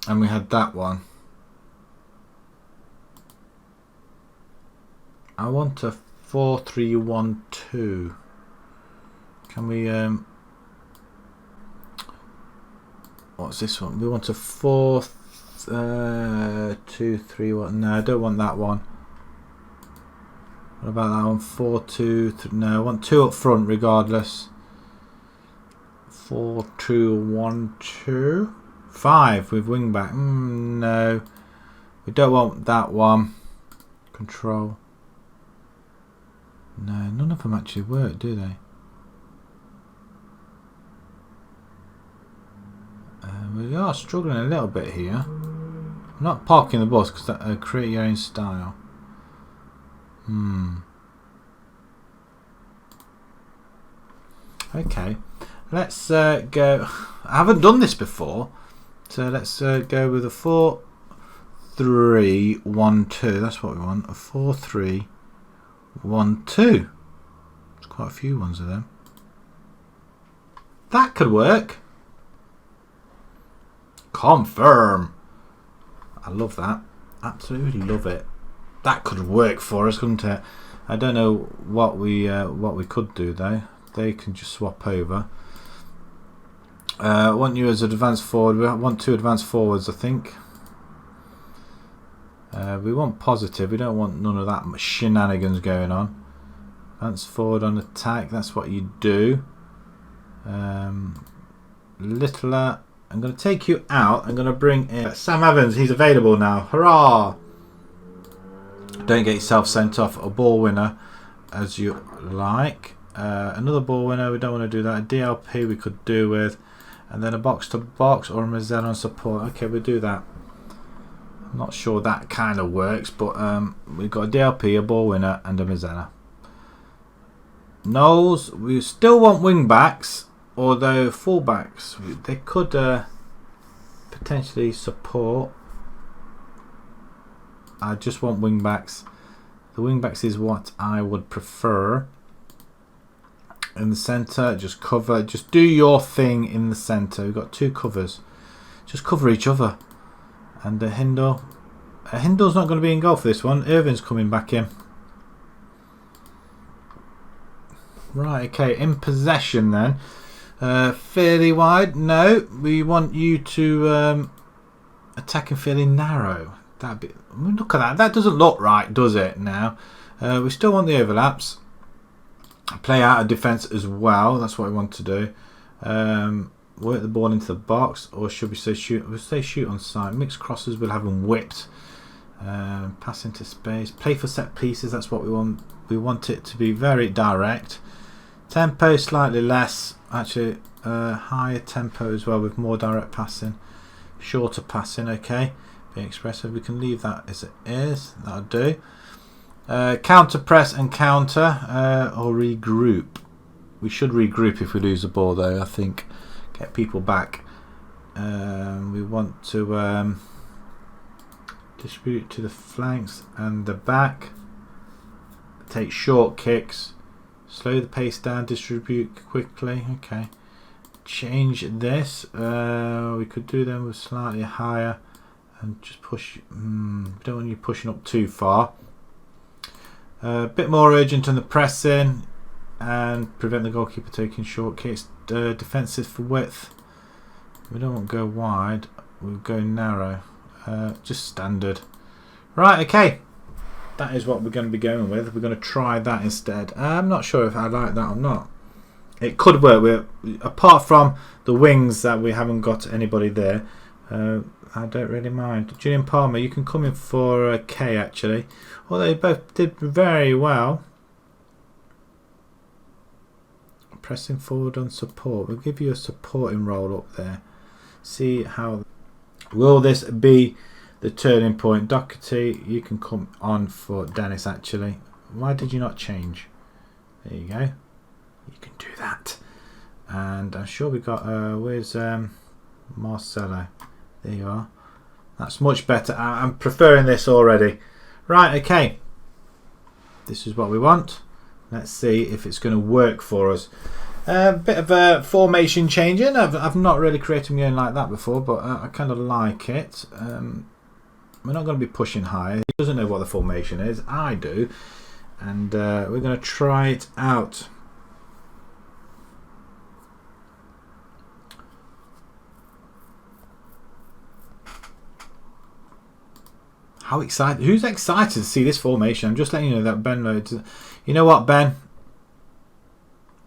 And we had that one. I want a 4-3-1-2. Can we what's this one? We want a 4-2-3-1. No, I don't want that one. What about that one? 4-2-3. No, I want 2 up front regardless. 4-2-1-2. 5 with wing back. No, we don't want that one. Control. No, none of them actually work, do they? We are struggling a little bit here. I'm not parking the bus because that create your own style. Okay, let's go. I haven't done this before, so let's go with a 4-3-1-2. That's what we want. A 4-3-1-2. There's quite a few ones of them. That could work. Confirm. I love that. Absolutely love it. That could work for us, couldn't it? I don't know what we could do though. They can just swap over. Want you as an advanced forward. We want 2 advanced forwards, I think. We want positive. We don't want none of that shenanigans going on. Advance forward on attack. That's what you do. Littler. I'm going to take you out. I'm going to bring in Sam Evans. He's available now. Hurrah! Don't get yourself sent off. A ball winner as you like. Another ball winner. We don't want to do that. A DLP we could do with. And then a box to box or a Mazzella on support. Okay, we'll do that. I'm not sure that kind of works, but we've got a DLP, a ball winner, and a Mazzella. Knowles, we still want wing backs, although full backs they could potentially support. I just want wing backs. The wing backs is what I would prefer. In the centre, just cover, just do your thing in the centre. We've got 2 covers, just cover each other. And Hindle, Hindle's not going to be in goal for this one. Irvin's coming back in. Right, okay, in possession then. Fairly wide. No, we want you to attacking fairly narrow. That'd be, look at that. That doesn't look right, does it? Now we still want the overlaps. Play out of defence as well. That's what we want to do. Work the ball into the box, or should we say shoot? We'll say shoot on sight. Mixed crosses. We'll have them whipped. Pass into space. Play for set pieces. That's what we want. We want it to be very direct. Tempo slightly less. Actually, higher tempo as well with more direct passing, shorter passing. Okay, be expressive. We can leave that as it is. That'll do. Counter press and counter or regroup. We should regroup if we lose the ball though. I think get people back. We want to distribute to the flanks and the back. Take short kicks. Slow the pace down. Distribute quickly. Okay. Change this. We could do them with slightly higher and just push. We don't want you pushing up too far. A bit more urgent on the pressing and prevent the goalkeeper taking short kicks. Defensive for width. We don't want to go wide. We'll go narrow. Just standard. Right, okay. That is what we're going to be going with. We're going to try that instead. I'm not sure if I like that or not. It could work. Apart from the wings that we haven't got anybody there, I don't really mind. Julian Palmer, you can come in for K actually. Well, they both did very well. Pressing forward on support. We'll give you a supporting role up there. See how. Will this be the turning point? Doherty, you can come on for Dennis actually. Why did you not change? There you go. You can do that. And I'm sure we got. Where's Marcelo? There you are. That's much better. I'm preferring this already. Right, okay. This is what we want. Let's see if it's going to work for us. A bit of a formation changing. I've not really created a game like that before, but I kind of like it. We're not going to be pushing high. He doesn't know what the formation is. I do. And we're going to try it out. How excited? Who's excited to see this formation? I'm just letting you know that Ben knows. You know what, Ben?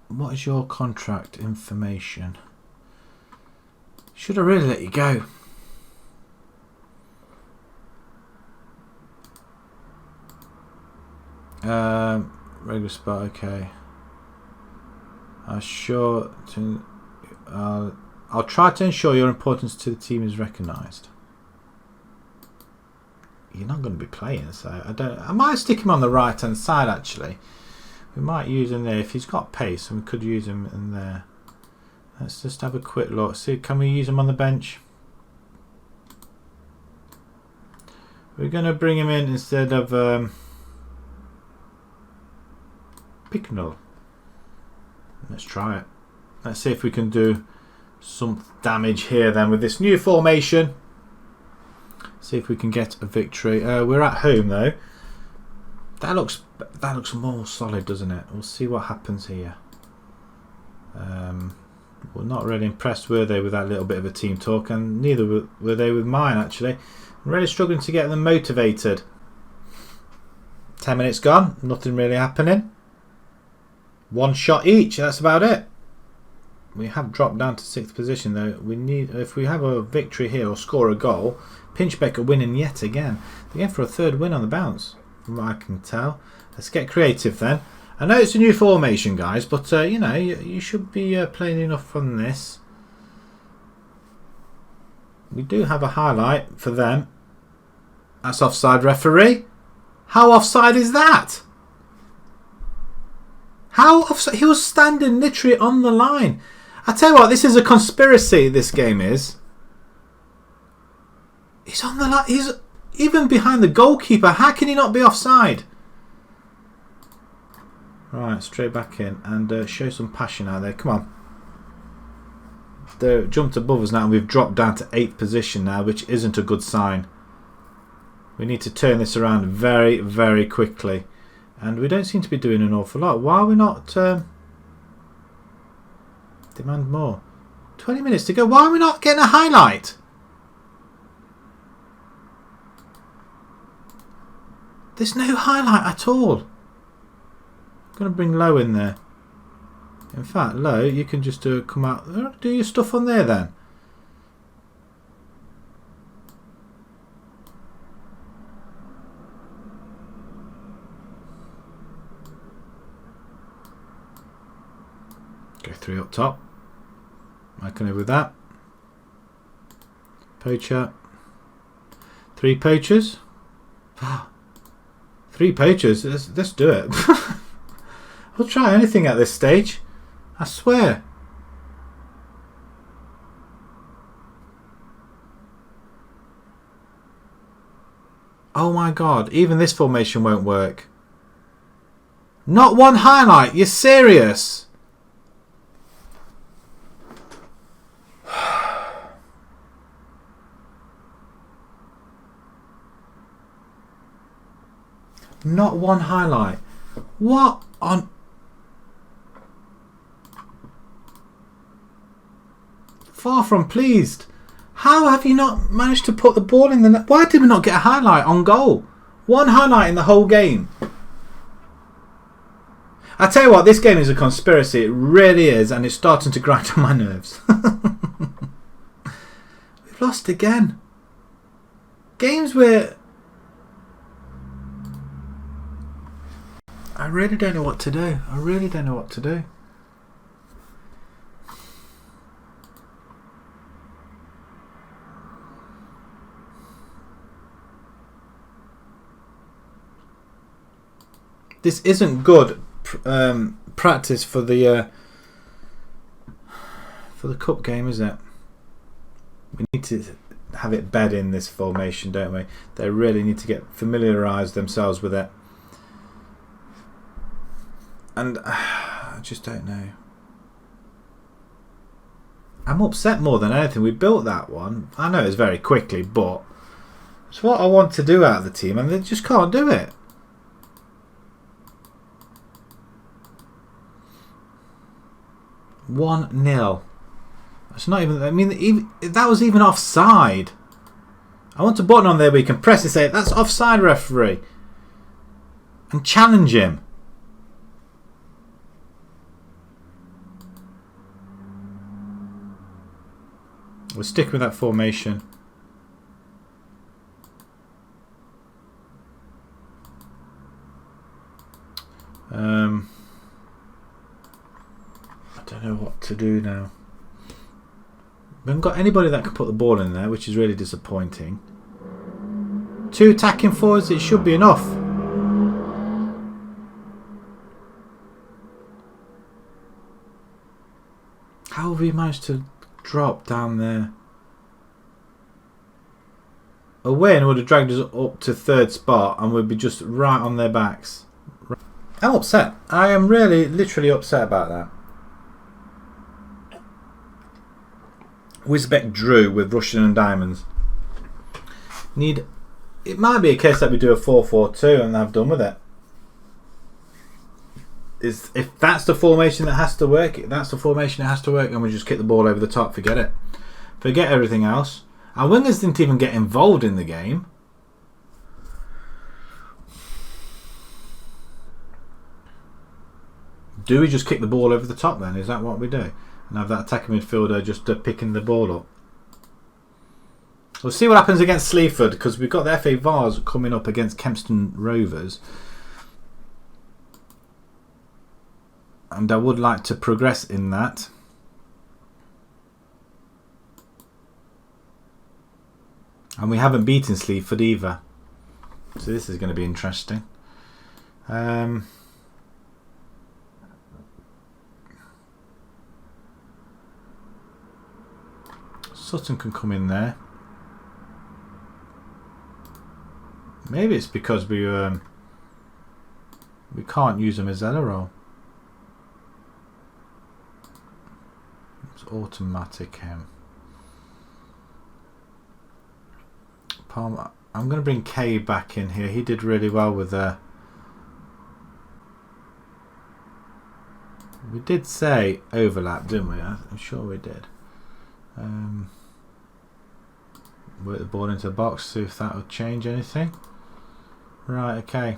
What is your contract information? Should I really let you go? Regular spot, okay. I'll try to ensure your importance to the team is recognised. You're not going to be playing, so I might stick him on the right hand side actually. We might use him there if he's got pace, and we could use him in there. Let's just have a quick look. See, can we use him on the bench? We're going to bring him in instead of Picknell. Let's try it. Let's see if we can do some damage here then with this new formation. See if we can get a victory. We're at home though. That looks more solid, doesn't it? We'll see what happens here. We're not really impressed, were they, with that little bit of a team talk, and neither were they with mine actually. I'm really struggling to get them motivated. 10 minutes gone, nothing really happening. One shot each, that's about it. We have dropped down to 6th position though. We need, if we have a victory here or score a goal, Pinchbeck are winning yet again. They're going for a 3rd win on the bounce, from what I can tell. Let's get creative then. I know it's a new formation, guys, but you know, you should be playing enough from this. We do have a highlight for them. That's offside, referee. How offside is that? How offside? He was standing literally on the line. I tell you what, this is a conspiracy, this game is. He's on the line. He's even behind the goalkeeper. How can he not be offside? Right, straight back in and show some passion out there. Come on. They've jumped above us now and we've dropped down to 8th position now, which isn't a good sign. We need to turn this around very, very quickly. And we don't seem to be doing an awful lot. Why are we not... demand more. 20 minutes to go. Why are we not getting a highlight? There's no highlight at all. I'm going to bring Low in there. In fact, Low, you can just come out. Do your stuff on there then. Go 3 up top. I can live with that. Poacher. 3 poachers. 3 poachers. Let's do it. We'll try anything at this stage. I swear. Oh my god. Even this formation won't work. Not one highlight. You're serious? Not one highlight. What on... Far from pleased. How have you not managed to put the ball in the net? Why did we not get a highlight on goal? One highlight in the whole game. I tell you what, this game is a conspiracy. It really is, and it's starting to grind on my nerves. We've lost again. Games where... I really don't know what to do. I really don't know what to do. This isn't good practice for the cup game, is it? We need to have it bed in this formation, don't we? They really need to get familiarised themselves with it. And I just don't know. I'm upset more than anything. We built that one. I know it's very quickly, but it's what I want to do out of the team, and they just can't do it. One 0. It's not even. I mean, even, that was even offside. I want a button on there where you can press and say that's offside, referee, and challenge him. We'll stick with that formation. I don't know what to do now. We haven't got anybody that can put the ball in there, which is really disappointing. 2 attacking forwards, it should be enough. How have we managed to drop down there? A win would have dragged us up to 3rd spot and we'd be just right on their backs. I'm upset. I am really, literally upset about that. Wisbeck drew with Russian and Diamonds. It might be a case that we do a 4-4-2 and have done with it. If that's the formation that has to work, that's the formation that has to work, and we just kick the ball over the top. Forget it. Forget everything else. Our wingers didn't even get involved in the game. Do we just kick the ball over the top then? Is that what we do? And have that attacking midfielder just picking the ball up? We'll see what happens against Sleaford, because we've got the FA Vars coming up against Kempston Rovers. And I would like to progress in that. And we haven't beaten Sleaford either. So this is going to be interesting. Sutton can come in there. Maybe it's because we can't use him as Ellerol. It's automatic him. Palmer. I'm going to bring Kay back in here. He did really well with we did say overlap, didn't we? I'm sure we did. Work the ball into the box, see if that would change anything. Right, okay.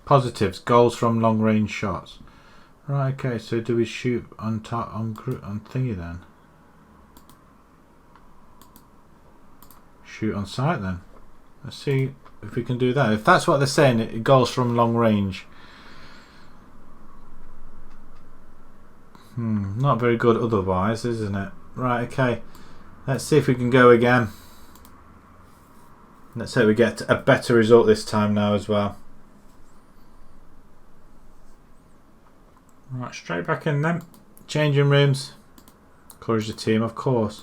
Positives, goals from long range shots. Right, okay, so do we shoot on thingy then? Shoot on sight then. Let's see if we can do that. If that's what they're saying, it goals from long range. Not very good otherwise, isn't it? Right, okay. Let's see if we can go again. Let's hope we get a better result this time now as well. Right, straight back in then. Changing rooms. Encourage the team, of course.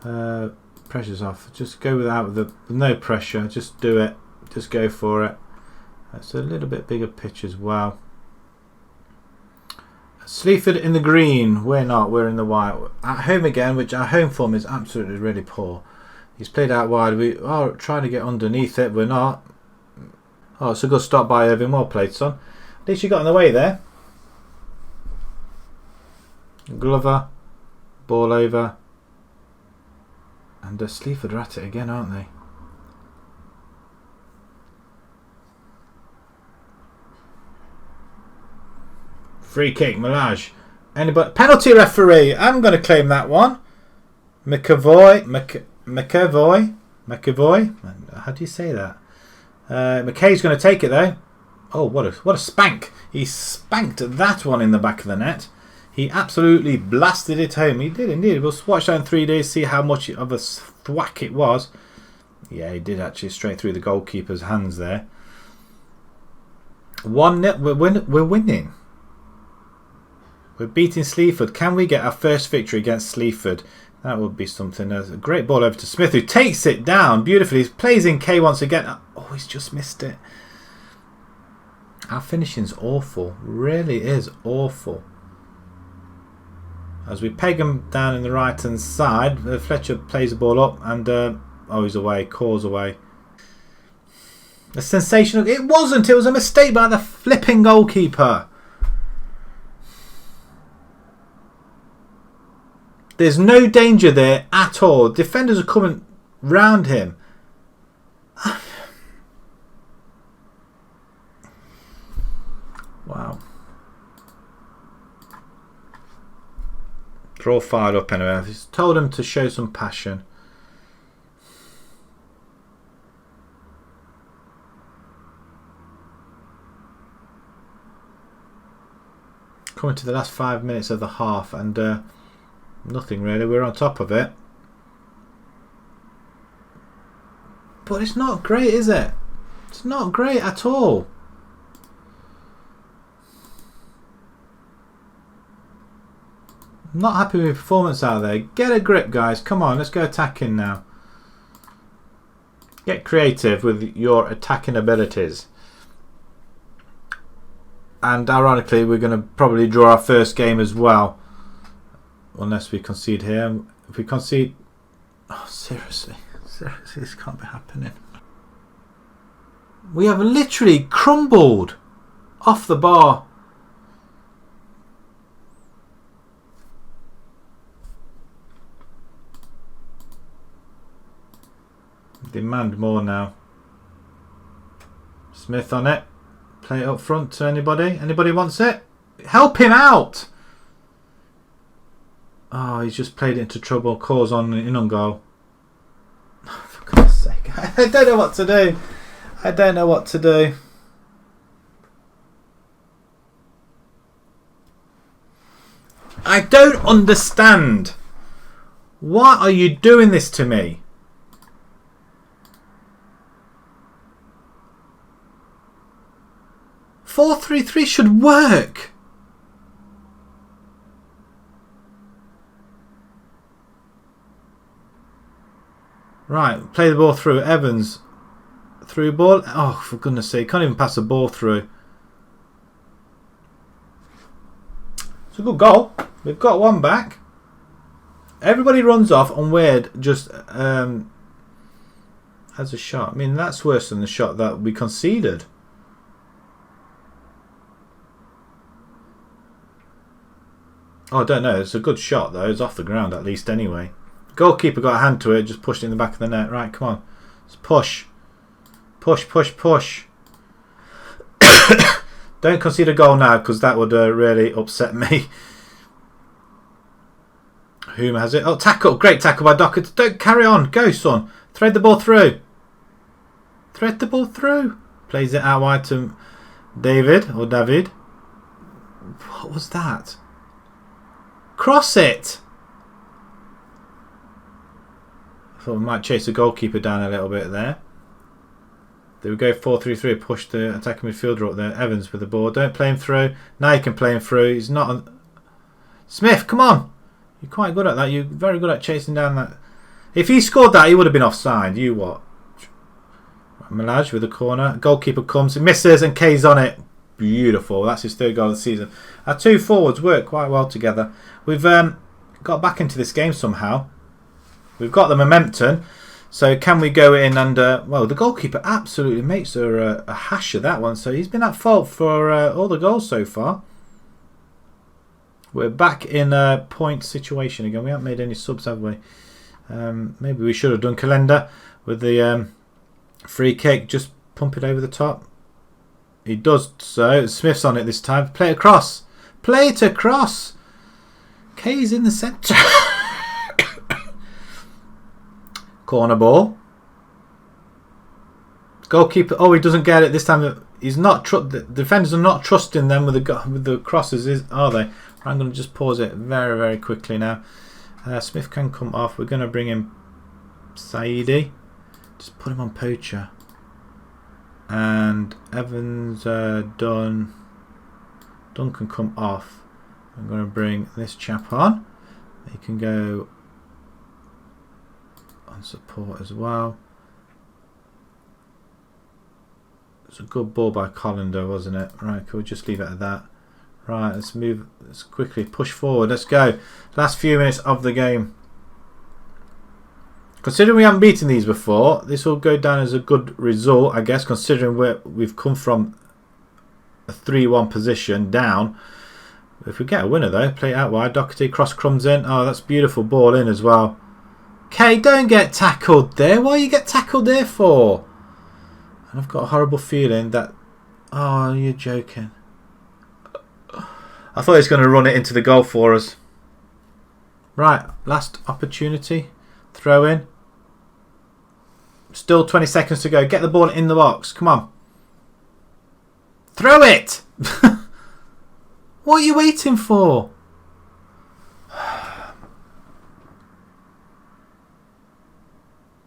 Pressure's off. Just go with no pressure. Just do it. Just go for it. That's a little bit bigger pitch as well. Sleaford in the green. We're not. We're in the white. At home again, which our home form is absolutely really poor. He's played out wide. We are trying to get underneath it. We're not. Oh, it's a good stop by Irving. Well played, son. At least you got in the way there. Glover. Ball over. And Sleaford are at it again, aren't they? Free kick, Malage. Anybody? Penalty referee. I'm going to claim that one. McAvoy. How do you say that? McKay's going to take it though. Oh, what a spank! He spanked that one in the back of the net. He absolutely blasted it home. He did indeed. We'll watch that in 3 days, see how much of a thwack it was. Yeah, he did actually straight through the goalkeeper's hands there. 1-0. We're winning. We're beating Sleaford. Can we get our first victory against Sleaford? That would be something. There's a great ball over to Smith, who takes it down beautifully. He plays in K once again. Oh, he's just missed it. Our finishing's awful. Really is awful. As we peg him down in the right hand side, Fletcher plays the ball up and oh, he's away. Cause away. A sensational. It wasn't. It was a mistake by the flipping goalkeeper. There's no danger there at all. Defenders are coming round him. Wow. They're all fired up anyway. I've just told him to show some passion. Coming to the last 5 minutes of the half and nothing really. We're on top of it. But it's not great, is it? It's not great at all. I'm not happy with performance out there. Get a grip, guys. Come on, let's go attacking now. Get creative with your attacking abilities. And ironically, we're going to probably draw our first game as well. Unless we concede here. If we concede... Oh, seriously. Seriously, this can't be happening. We have literally crumbled off the bar. Demand more now. Smith on it. Play it up front to anybody. Anybody wants it? Help him out! Oh, he's just played it into trouble. Cause in on goal. Oh, for God's sake. I don't know what to do. I don't know what to do. I don't understand. Why are you doing this to me? 4-3-3 should work. Right, play the ball through. Evans. Through ball. Oh, for goodness sake. Can't even pass the ball through. It's a good goal. We've got one back. Everybody runs off and Wade just has a shot. I mean, that's worse than the shot that we conceded. Oh, I don't know. It's a good shot, though. It's off the ground, at least, anyway. Goalkeeper got a hand to it, just pushed it in the back of the net. Right, come on. Let's push. Push, push, push. Don't concede a goal now, because that would really upset me. Whom has it? Oh, tackle. Great tackle by Dockett. Don't carry on. Go, son. Thread the ball through. Thread the ball through. Plays it out wide to David. Or David. What was that? Cross it. I thought we might chase the goalkeeper down a little bit there. There we go, 4-3-3. Push the attacking midfielder up there. Evans with the ball. Don't play him through. Now you can play him through. He's not... Smith, come on. You're quite good at that. You're very good at chasing down that. If he scored that, he would have been offside. You what? Malaj with the corner. Goalkeeper comes, misses, and Kay's on it. Beautiful. That's his third goal of the season. Our two forwards work quite well together. We've got back into this game somehow. We've got the momentum. So can we go in and... well, the goalkeeper absolutely makes a hash of that one. So he's been at fault for all the goals so far. We're back in a point situation again. We haven't made any subs, have we? Maybe we should have done Calendar with the free kick. Just pump it over the top. He does so. Smith's on it this time. Play it across. Play it across. Kay's in the centre. Corner ball. Goalkeeper. Oh, he doesn't get it this time. He's not. The defenders are not trusting them with the crosses, are they? I'm going to just pause it very, very quickly now. Smith can come off. We're going to bring in Saidi. Just put him on poacher. And Evans done. Duncan come off. I'm going to bring this chap on. He can go on support as well. was a good ball by Collender, wasn't it? Right, can we just leave it at that? Right, let's move. Let's quickly push forward. Let's go. Last few minutes of the game. Considering we haven't beaten these before, this will go down as a good result, I guess, considering where we've come from a 3-1 position down. If we get a winner, though, play it out wide. Doherty, cross crumbs in. Oh, that's beautiful. Ball in as well. Okay, don't get tackled there. Why you get tackled there for? And I've got a horrible feeling that... Oh, you're joking. I thought he was going to run it into the goal for us. Right, last opportunity. Throw in. Still 20 seconds to go. Get the ball in the box. Come on. Throw it! What are you waiting for?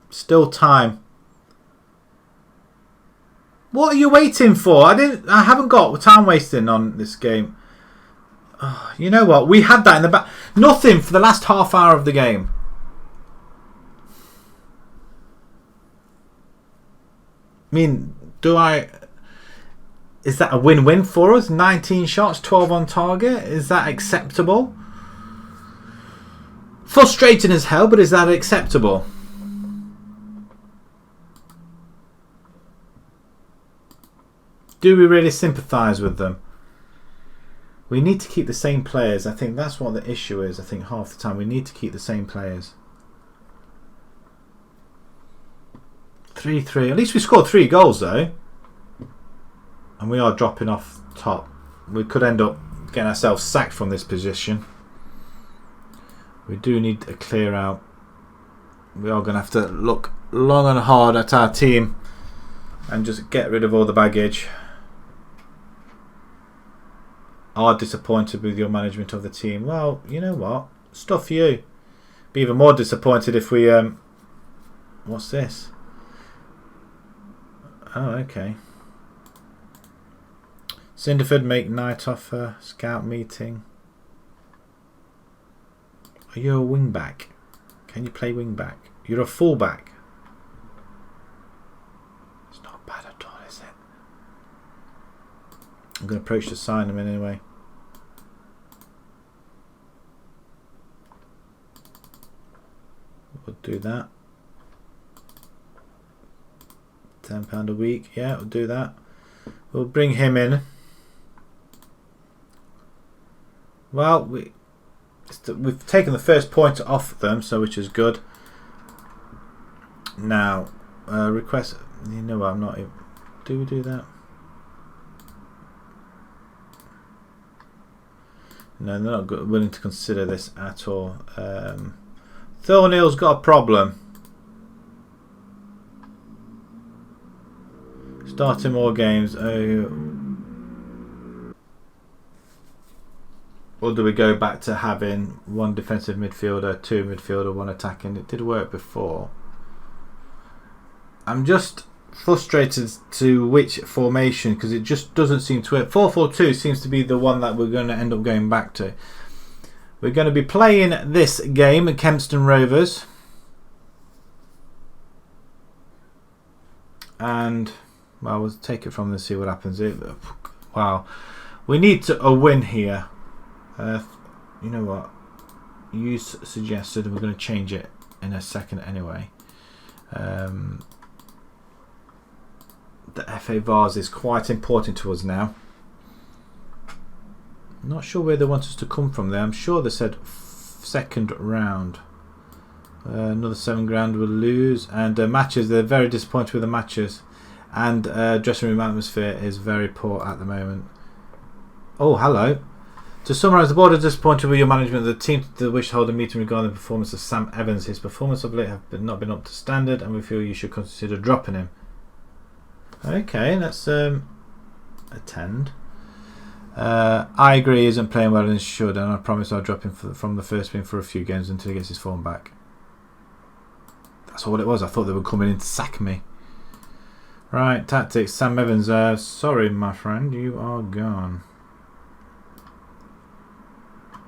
Still time. What are you waiting for? I haven't got time wasting on this game. Oh, you know what? We had that in the back. Nothing for the last half hour of the game. I mean, is that a win-win for us? 19 shots, 12 on target. Is that acceptable? Frustrating as hell, but is that acceptable? Do we really sympathise with them? We need to keep the same players. I think that's what the issue is. I think half the time we need to keep the same players. 3-3. At least we scored 3 goals though. And we are dropping off top. We could end up getting ourselves sacked from this position. We do need a clear out. We are going to have to look long and hard at our team and just get rid of all the baggage. Are disappointed with your management of the team. Well, you know what? Stuff you. Be even more disappointed if we... what's this? Oh, okay. Cinderford make night offer. Scout meeting. Are you a wing back? Can you play wing back? You're a full back. It's not bad at all, is it? I'm going to approach to sign him anyway. We'll do that. £10 a week. Yeah, we'll do that. We'll bring him in. Well, we've taken the first point off them, so which is good. Now, request. You know what? I'm not. Do we do that? No, they're not willing to consider this at all. Thornhill's got a problem. Starting more games. Or do we go back to having 1 defensive midfielder, 2 midfielder, 1 attacking? It did work before. I'm just frustrated to which formation, because it just doesn't seem to work. 4-4-2 seems to be the one that we're going to end up going back to. We're going to be playing this game at Kempston Rovers. And, well, we'll take it from there and see what happens. Wow. We need a win here. You know what? You suggested, and we're going to change it in a second anyway. The FA Vars is quite important to us now. Not sure where they want us to come from there. I'm sure they said second round. Another £7,000 we'll lose. And matches, they're very disappointed with the matches. And dressing room atmosphere is very poor at the moment. Oh, hello. To summarise, the board is disappointed with your management of the team. They wish to hold a meeting regarding the performance of Sam Evans. His performance of late have not been up to standard, and we feel you should consider dropping him. Okay, let's attend. I agree he isn't playing well and should, and I promise I'll drop him from the first team for a few games until he gets his form back. That's all it was. I thought they were coming in to sack me. Right, tactics. Sam Evans. Sorry, my friend, you are gone.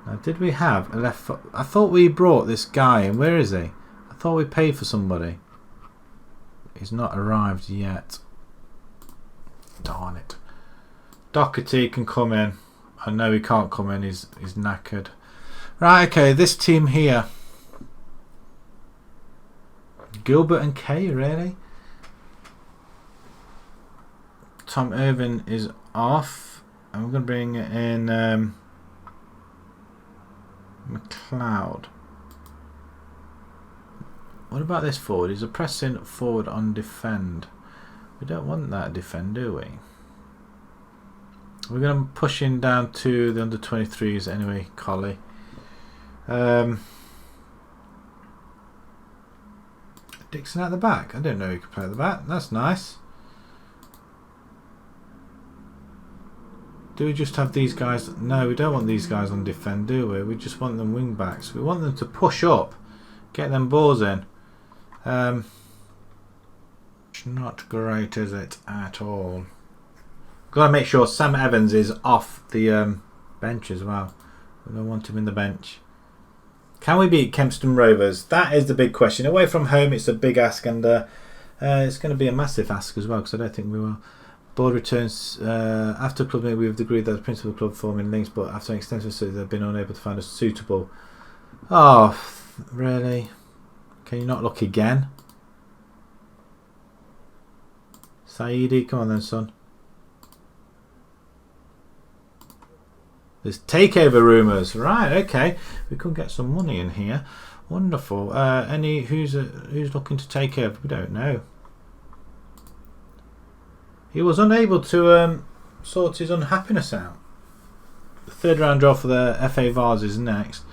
Now, did we have a left foot? I thought we brought this guy in. Where is he? I thought we paid for somebody. He's not arrived yet. Darn it. Doherty can come in. I know he can't come in, he's knackered. Right, okay, this team here. Gilbert and Kay, really? Tom Irvin is off. And we're going to bring in McLeod. What about this forward? He's a pressing forward on defend. We don't want that defend, do we? We're going to push him down to the under 23s anyway, Collie. Dixon at the back. I didn't know he could play at the back. That's nice. Do we just have these guys? No, we don't want these guys on defend, do we? We just want them wing backs. We want them to push up, get them balls in. It's not great, is it, at all? Got to make sure Sam Evans is off the bench as well. We don't want him in the bench. Can we beat Kempston Rovers? That is the big question. Away from home, it's a big ask, and it's going to be a massive ask as well, because I don't think we will. Board returns after club meeting. We have agreed that the principal club forming links, but after an extensive study, they've been unable to find a suitable. Oh, really? Can you not look again? Saidi, come on then, son. There's takeover rumours, right? Okay, we could get some money in here. Wonderful. Who's looking to take over? We don't know. He was unable to sort his unhappiness out. The third round draw for the FA Vars is next.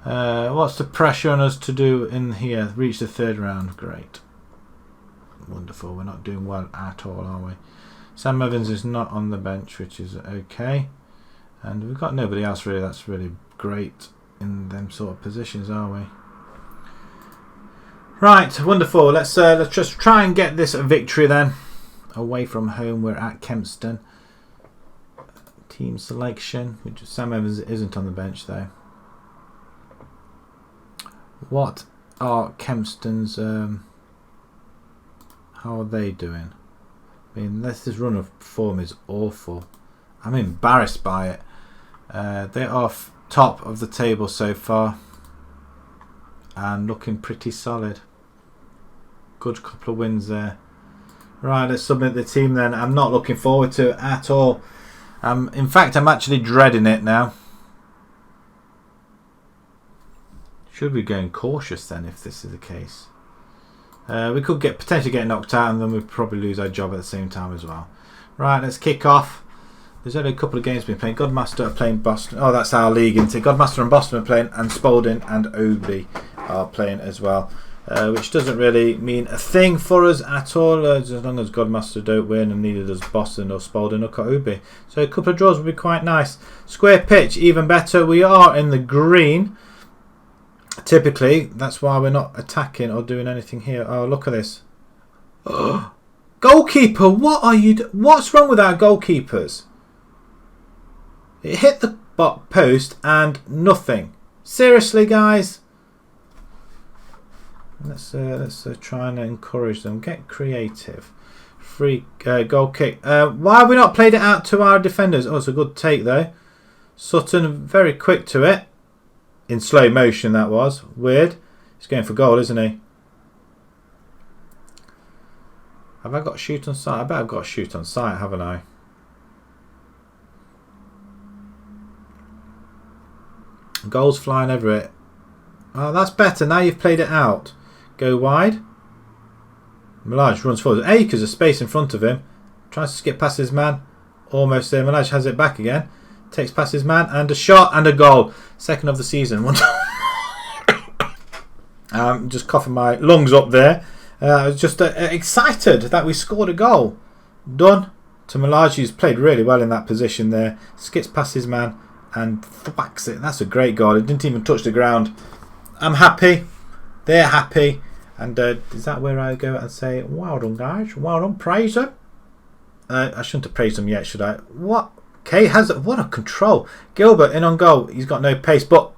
What's the pressure on us to do in here? Reach the third round. Great. Wonderful. We're not doing well at all, are we? Sam Evans is not on the bench, which is okay. And we've got nobody else really that's really great in them sort of positions, are we? Right, wonderful. Let's just try and get this victory then. Away from home, we're at Kempston. Team selection, which Sam Evans isn't on the bench though. What are Kempston's? How are they doing? I mean, this run of form is awful. I'm embarrassed by it. They are top of the table so far and looking pretty solid. Good couple of wins there. Right, let's submit the team then. I'm not looking forward to it at all. In fact, I'm actually dreading it now. Should be going cautious then if this is the case. We could potentially get knocked out and then we'd probably lose our job at the same time as well. Right, let's kick off. There's only a couple of games been playing. Godmaster are playing Boston. Oh, that's our league, isn't it? Godmaster and Boston are playing, and Spalding and Oadby are playing as well. Which doesn't really mean a thing for us at all, as long as Godmaster don't win, and neither does Boston or Spalding or Oadby. So a couple of draws would be quite nice. Square pitch, even better. We are in the green. Typically, that's why we're not attacking or doing anything here. Oh, look at this. Goalkeeper, what are you? What's wrong with our goalkeepers? It hit the post and nothing. Seriously, guys. Let's try and encourage them. Get creative. Free goal kick. Why have we not played it out to our defenders? Oh, it's a good take though. Sutton very quick to it. In slow motion that was. Weird. He's going for goal, isn't he? Have I got shoot on sight? I bet I've got shoot on sight, haven't I? Goals flying over it. Oh, that's better. Now you've played it out. Go wide. Malaj runs forward. Acres of space in front of him. Tries to skip past his man. Almost there. Malaj has it back again. Takes past his man. And a shot and a goal. Second of the season. Just coughing my lungs up there. I was just excited that we scored a goal. Done. To Malaj, who's played really well in that position there. Skips past his man and thwacks it. That's a great goal. It didn't even touch the ground. I'm happy. They're happy. And is that where I go and say, well done, guys. Well done. Praise them. I shouldn't have praised them yet, should I? What? Kay has what a control. Gilbert in on goal. He's got no pace, but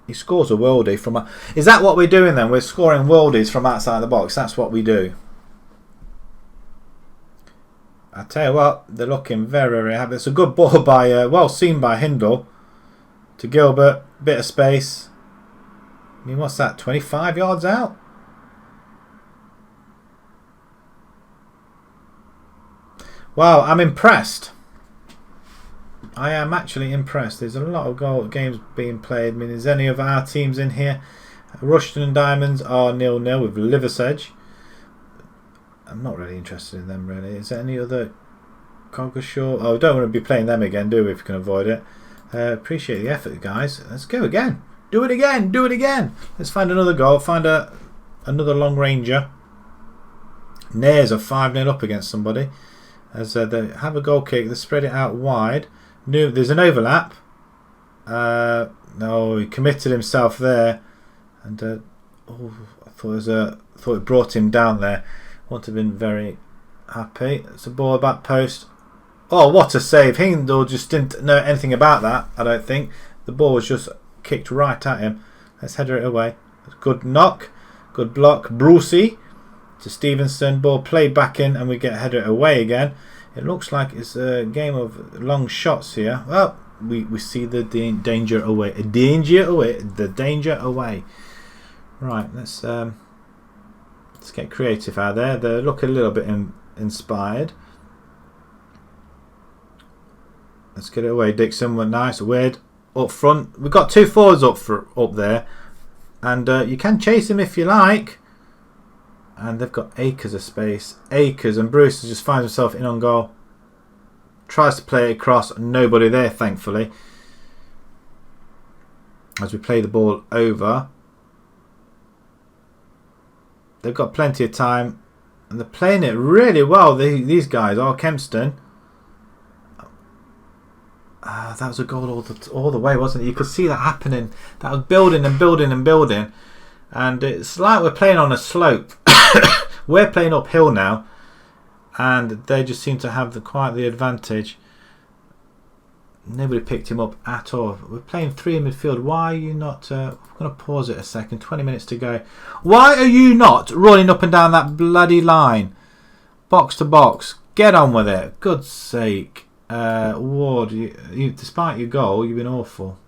he scores a worldie from. Is that what we're doing then? We're scoring worldies from outside the box. That's what we do. I tell you what, they're looking very, very happy. It's a good ball by, well seen by Hindle to Gilbert. Bit of space. I mean, what's that? 25 yards out. Wow, I'm impressed. I am actually impressed. There's a lot of games being played. I mean, is any of our teams in here? Rushton and Diamonds are 0-0 with Liversedge. I'm not really interested in them, really. Is there any other? Coggeshall? Oh, we don't want to be playing them again, do we, if we can avoid it? Appreciate the effort, guys. Let's go again. Do it again. Do it again. Let's find another goal. Find another long ranger. Nares are 5-0 up against somebody. As they have a goal kick, they spread it out wide. There's an overlap. No, he committed himself there, and I thought it brought him down there. Wouldn't have been very happy. It's a ball back post. Oh, what a save! Hindle just didn't know anything about that. I don't think the ball was just kicked right at him. Let's header it away. Good knock, good block. Brucey to Stevenson. Ball played back in, and we get header it away again. It looks like it's a game of long shots here. Well, we see the danger away. The danger away. Right, let's get creative out there. They look a little bit inspired. Let's get it away. Dixon went nice. Weird up front. We've got two forwards up there, and you can chase him if you like. And they've got acres of space. Acres, and Bruce just finds himself in on goal. Tries to play it across. Nobody there, thankfully. As we play the ball over. They've got plenty of time. And they're playing it really well, these guys are. Kempston. That was a goal all the way, wasn't it? You could see that happening. That was building and building and building. And it's like we're playing on a slope. We're playing uphill now, and they just seem to have quite the advantage. Nobody picked him up at all. We're playing three in midfield. Why are you not? I'm going to pause it a second. 20 minutes to go. Why are you not running up and down that bloody line? Box to box. Get on with it. God's sake. Ward, despite your goal, you've been awful.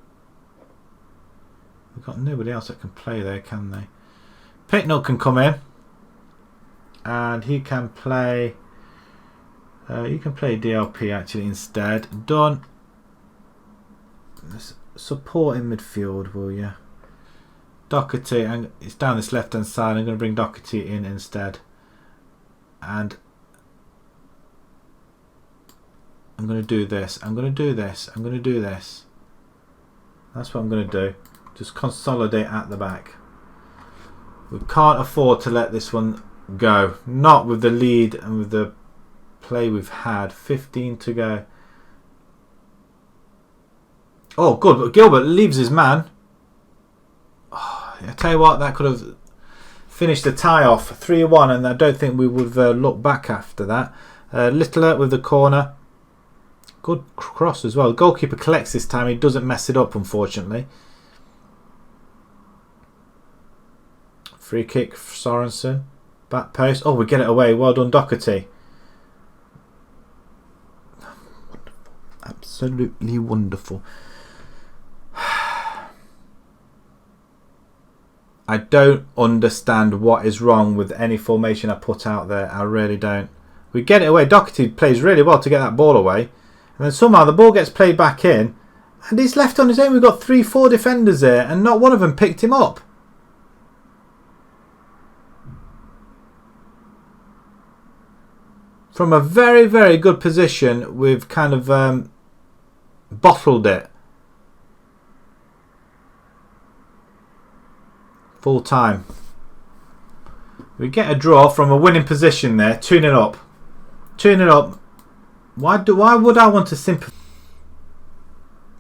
We've got nobody else that can play there, can they? Picknell can come in, and he can play. You can play DLP actually instead. Done. Let's support in midfield, will you? Doherty, and it's down this left hand side. I'm going to bring Doherty in instead, and I'm going to do this. I'm going to do this. I'm going to do this. That's what I'm going to do. Just consolidate at the back. We can't afford to let this one go. Not with the lead and with the play we've had. 15 to go. Oh, good. But Gilbert leaves his man. Oh, I tell you what, that could have finished the tie off. 3-1, and I don't think we would have looked back after that. Littler with the corner. Good cross as well. The goalkeeper collects this time. He doesn't mess it up, unfortunately. Free kick for Sorensen. Back post. Oh, we get it away. Well done, Doherty. Absolutely wonderful. I don't understand what is wrong with any formation I put out there. I really don't. We get it away. Doherty plays really well to get that ball away. And then somehow the ball gets played back in. And he's left on his own. We've got 3-4 defenders there. And not one of them picked him up. From a very, very good position, we've kind of bottled it. Full time. We get a draw from a winning position there. 2-0 up. 2-0 up. Why would I want to sympathise?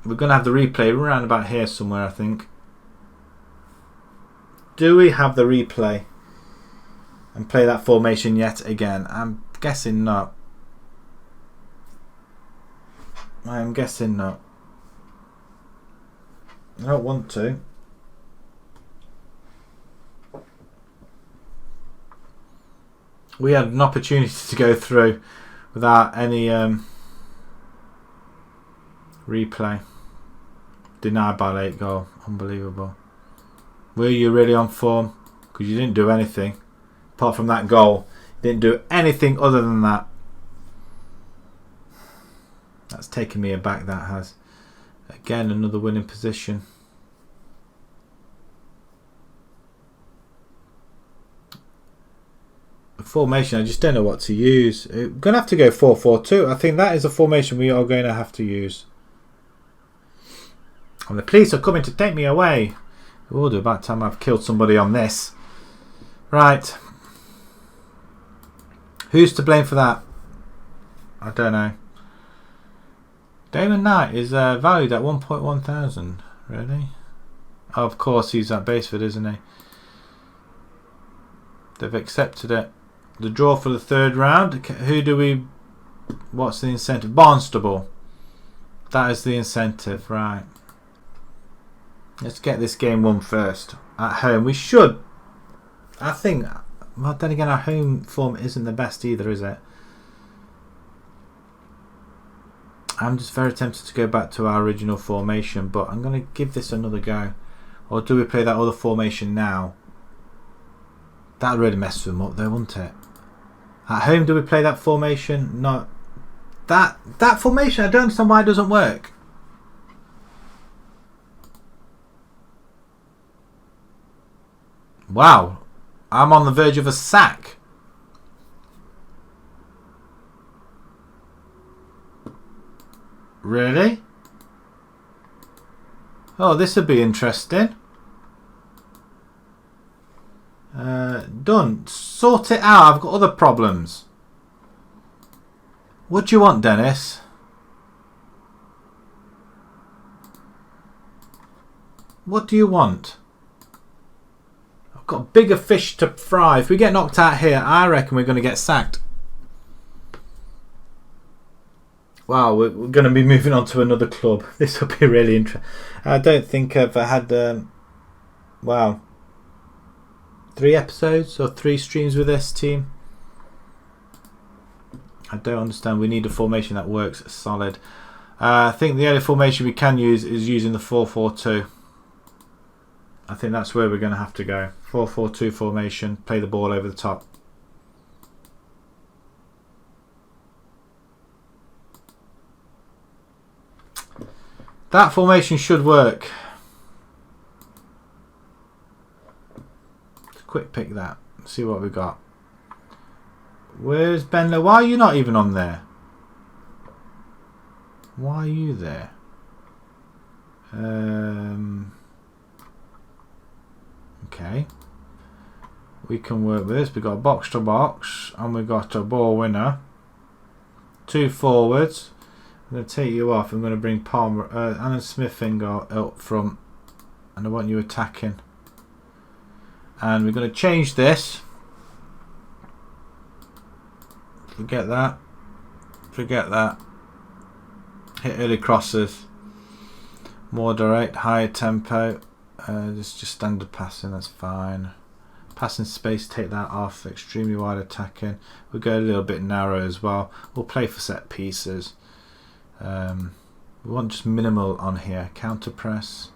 We're going to have the replay around about here somewhere, I think. Do we have the replay and play that formation yet again? I'm guessing not. I am guessing not. I don't want to. We had an opportunity to go through. without any replay. Denied by late goal. Unbelievable. Were you really on form? Because you didn't do anything apart from that goal. You didn't do anything other than that. That's taken me aback, that has. Again, another winning position. A formation, I just don't know what to use. We're going to have to go 4-4-2. I think that is a formation we are going to have to use. And the police are coming to take me away. Oh, about time I've killed somebody on this. Right. Who's to blame for that? I don't know. Damon Knight is valued at 1.1 thousand. Really? Oh, of course he's at Baseford, isn't he? They've accepted it. The draw for the third round. Who do we... What's the incentive? Barnstable. That is the incentive, right. Let's get this game won first. At home. We should. I think... Well, then again, our home form isn't the best either, is it? I'm just very tempted to go back to our original formation, but I'm going to give this another go. Or do we play that other formation now? That really messed them up though, wouldn't it? At home, do we play that formation? No. That formation, I don't understand why it doesn't work. Wow. I'm on the verge of a sack. Really? Oh, this would be interesting. Done. Sort it out. I've got other problems. What do you want, Dennis? What do you want? I've got bigger fish to fry. If we get knocked out here, I reckon we're going to get sacked. Wow, we're going to be moving on to another club. This will be really interesting. I don't think I've had... wow. 3 episodes or 3 streams with this team. I don't understand. We need a formation that works solid. I think the only formation we can use is using the 4-4-2. I think that's where we're going to have to go. 4-4-2 formation. Play the ball over the top. That formation should work. Quick pick that. See what we got. Where's Ben? Why are you not even on there? Why are you there? Okay. We can work with this. We've got a box to box and we've got a ball winner. 2 forwards. I'm going to take you off. I'm going to bring Palmer, Alan Smith finger up front, and I want you attacking. And we're going to change this. Forget that. Forget that. Hit early crosses. More direct, higher tempo. Just standard passing. That's fine. Passing space. Take that off. Extremely wide attacking. We'll go a little bit narrow as well. We'll play for set pieces. We want just minimal on here. Counter press.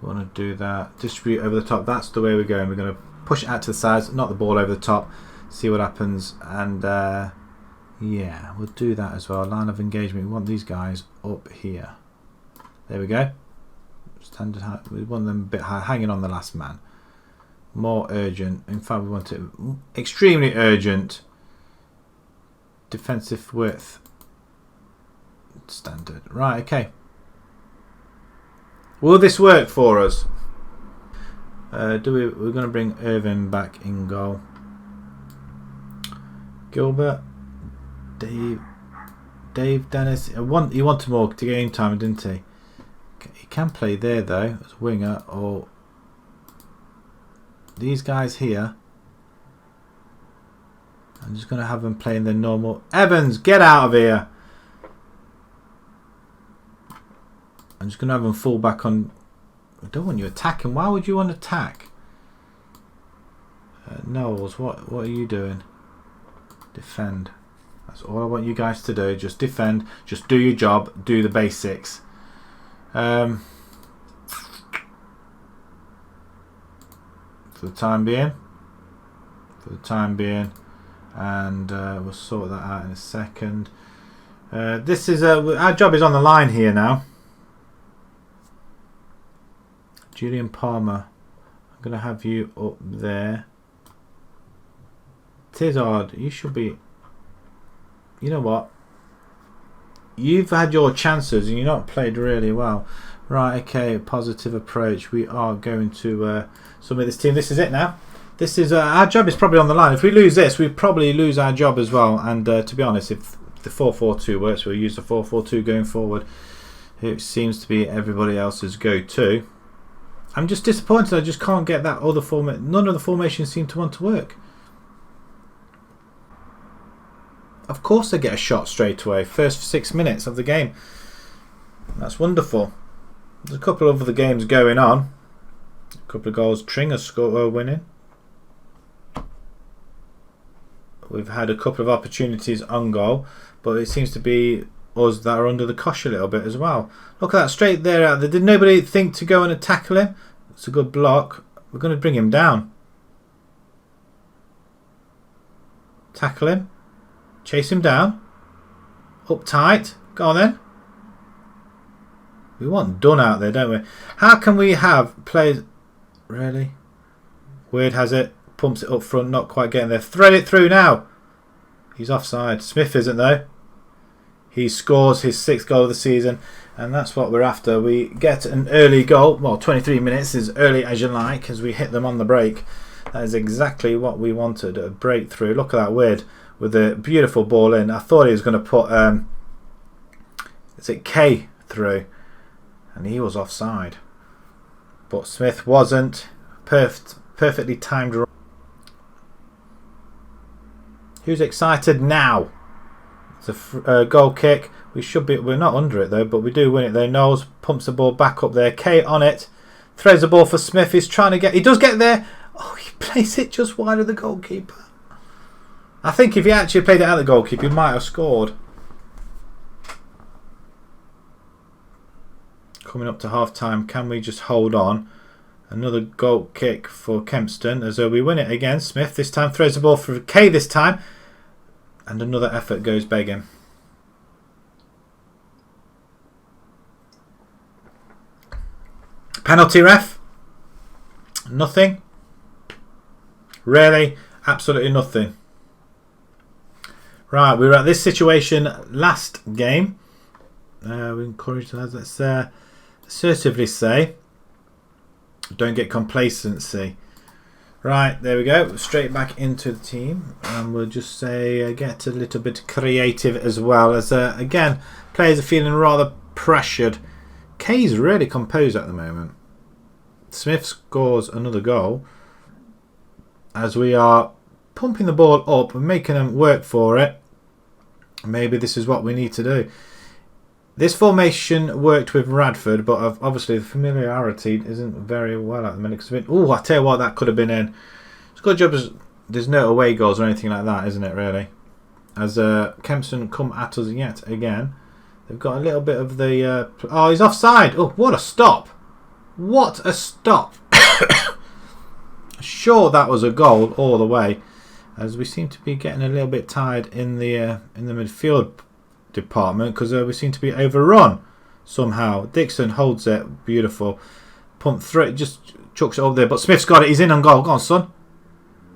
We want to do that. Distribute over the top. That's the way we're going. We're going to push it out to the sides, knock the ball over the top, see what happens, and yeah, we'll do that as well. Line of engagement. We want these guys up here. There we go. Standard height. We want them a bit high, hanging on the last man. More urgent. In fact, we want it extremely urgent. Defensive width. Standard. Right, okay. Will this work for us? We're going to bring Irvin back in goal. Gilbert, Dave, Dennis. He wanted more to game time, didn't he? He can play there though as a winger, or these guys here. I'm just going to have them playing their normal. Evans, get out of here! I'm just going to have them fall back on. I don't want you attacking. Why would you want to attack? Knowles, what are you doing? Defend. That's all I want you guys to do. Just defend. Just do your job. Do the basics. For the time being. And we'll sort that out in a second. This is our job is on the line here now. Julian Palmer, I'm going to have you up there. Tizard, you should be. You know what? You've had your chances and you've not played really well. Right, okay, positive approach. We are going to submit this team. This is it now. This is our job is probably on the line. If we lose this, we probably lose our job as well. And to be honest, if the 4-4-2 works, we'll use the 4-4-2 going forward. It seems to be everybody else's go-to. I'm just disappointed I just can't get that other format. None of the formations seem to want to work. Of course they get a shot straight away. First 6 minutes of the game. That's wonderful. There's a couple of other games going on. A couple of goals. Tringa winning. We've had a couple of opportunities on goal. But it seems to be us that are under the cosh a little bit as well. Look at that straight there out there. Did nobody think to go and tackle him? It's a good block. We're going to bring him down. Tackle him. Chase him down. Up tight. Go on then. We want done out there, don't we? How can we have players... Really? Weird has it. Pumps it up front. Not quite getting there. Thread it through now. He's offside. Smith isn't though. He scores his 6th goal of the season, and that's what we're after. We get an early goal. Well, 23 minutes, as early as you like, as we hit them on the break. That is exactly what we wanted, a breakthrough. Look at that Weird with a beautiful ball in. I thought he was going to put, is it K through? And he was offside. But Smith wasn't. Perfectly timed. Who's excited now? It's a goal kick. We're not under it though, but we do win it there. Knowles pumps the ball back up there. Kate on it. Throws the ball for Smith. He's trying to get... He does get there. Oh, he plays it just wide of the goalkeeper. I think if he actually played it out the goalkeeper, he might have scored. Coming up to half time. Can we just hold on? Another goal kick for Kempston as we win it again. Smith this time throws the ball for Kay this time. And another effort goes begging. Penalty ref? Nothing? Really? Absolutely nothing. Right, we were at this situation last game. We encourage the lads, let's assertively say. Don't get complacency. Right, there we go. Straight back into the team. And we'll just say get a little bit creative as well. As again, players are feeling rather pressured. Kay's really composed at the moment. Smith scores another goal. As we are pumping the ball up and making them work for it. Maybe this is what we need to do. This formation worked with Radford, but obviously the familiarity isn't very well at the minute. Oh, I tell you what, that could have been in. It's a good job there's no away goals or anything like that, isn't it, really? As Kempston come at us yet again. They've got a little bit of the... oh, he's offside. Oh, what a stop. What a stop. Sure, that was a goal all the way. As we seem to be getting a little bit tired in the midfield department because we seem to be overrun somehow. Dixon holds it, beautiful. Pump through it, just chucks it over there. But Smith's got it, he's in on goal. Go on, son.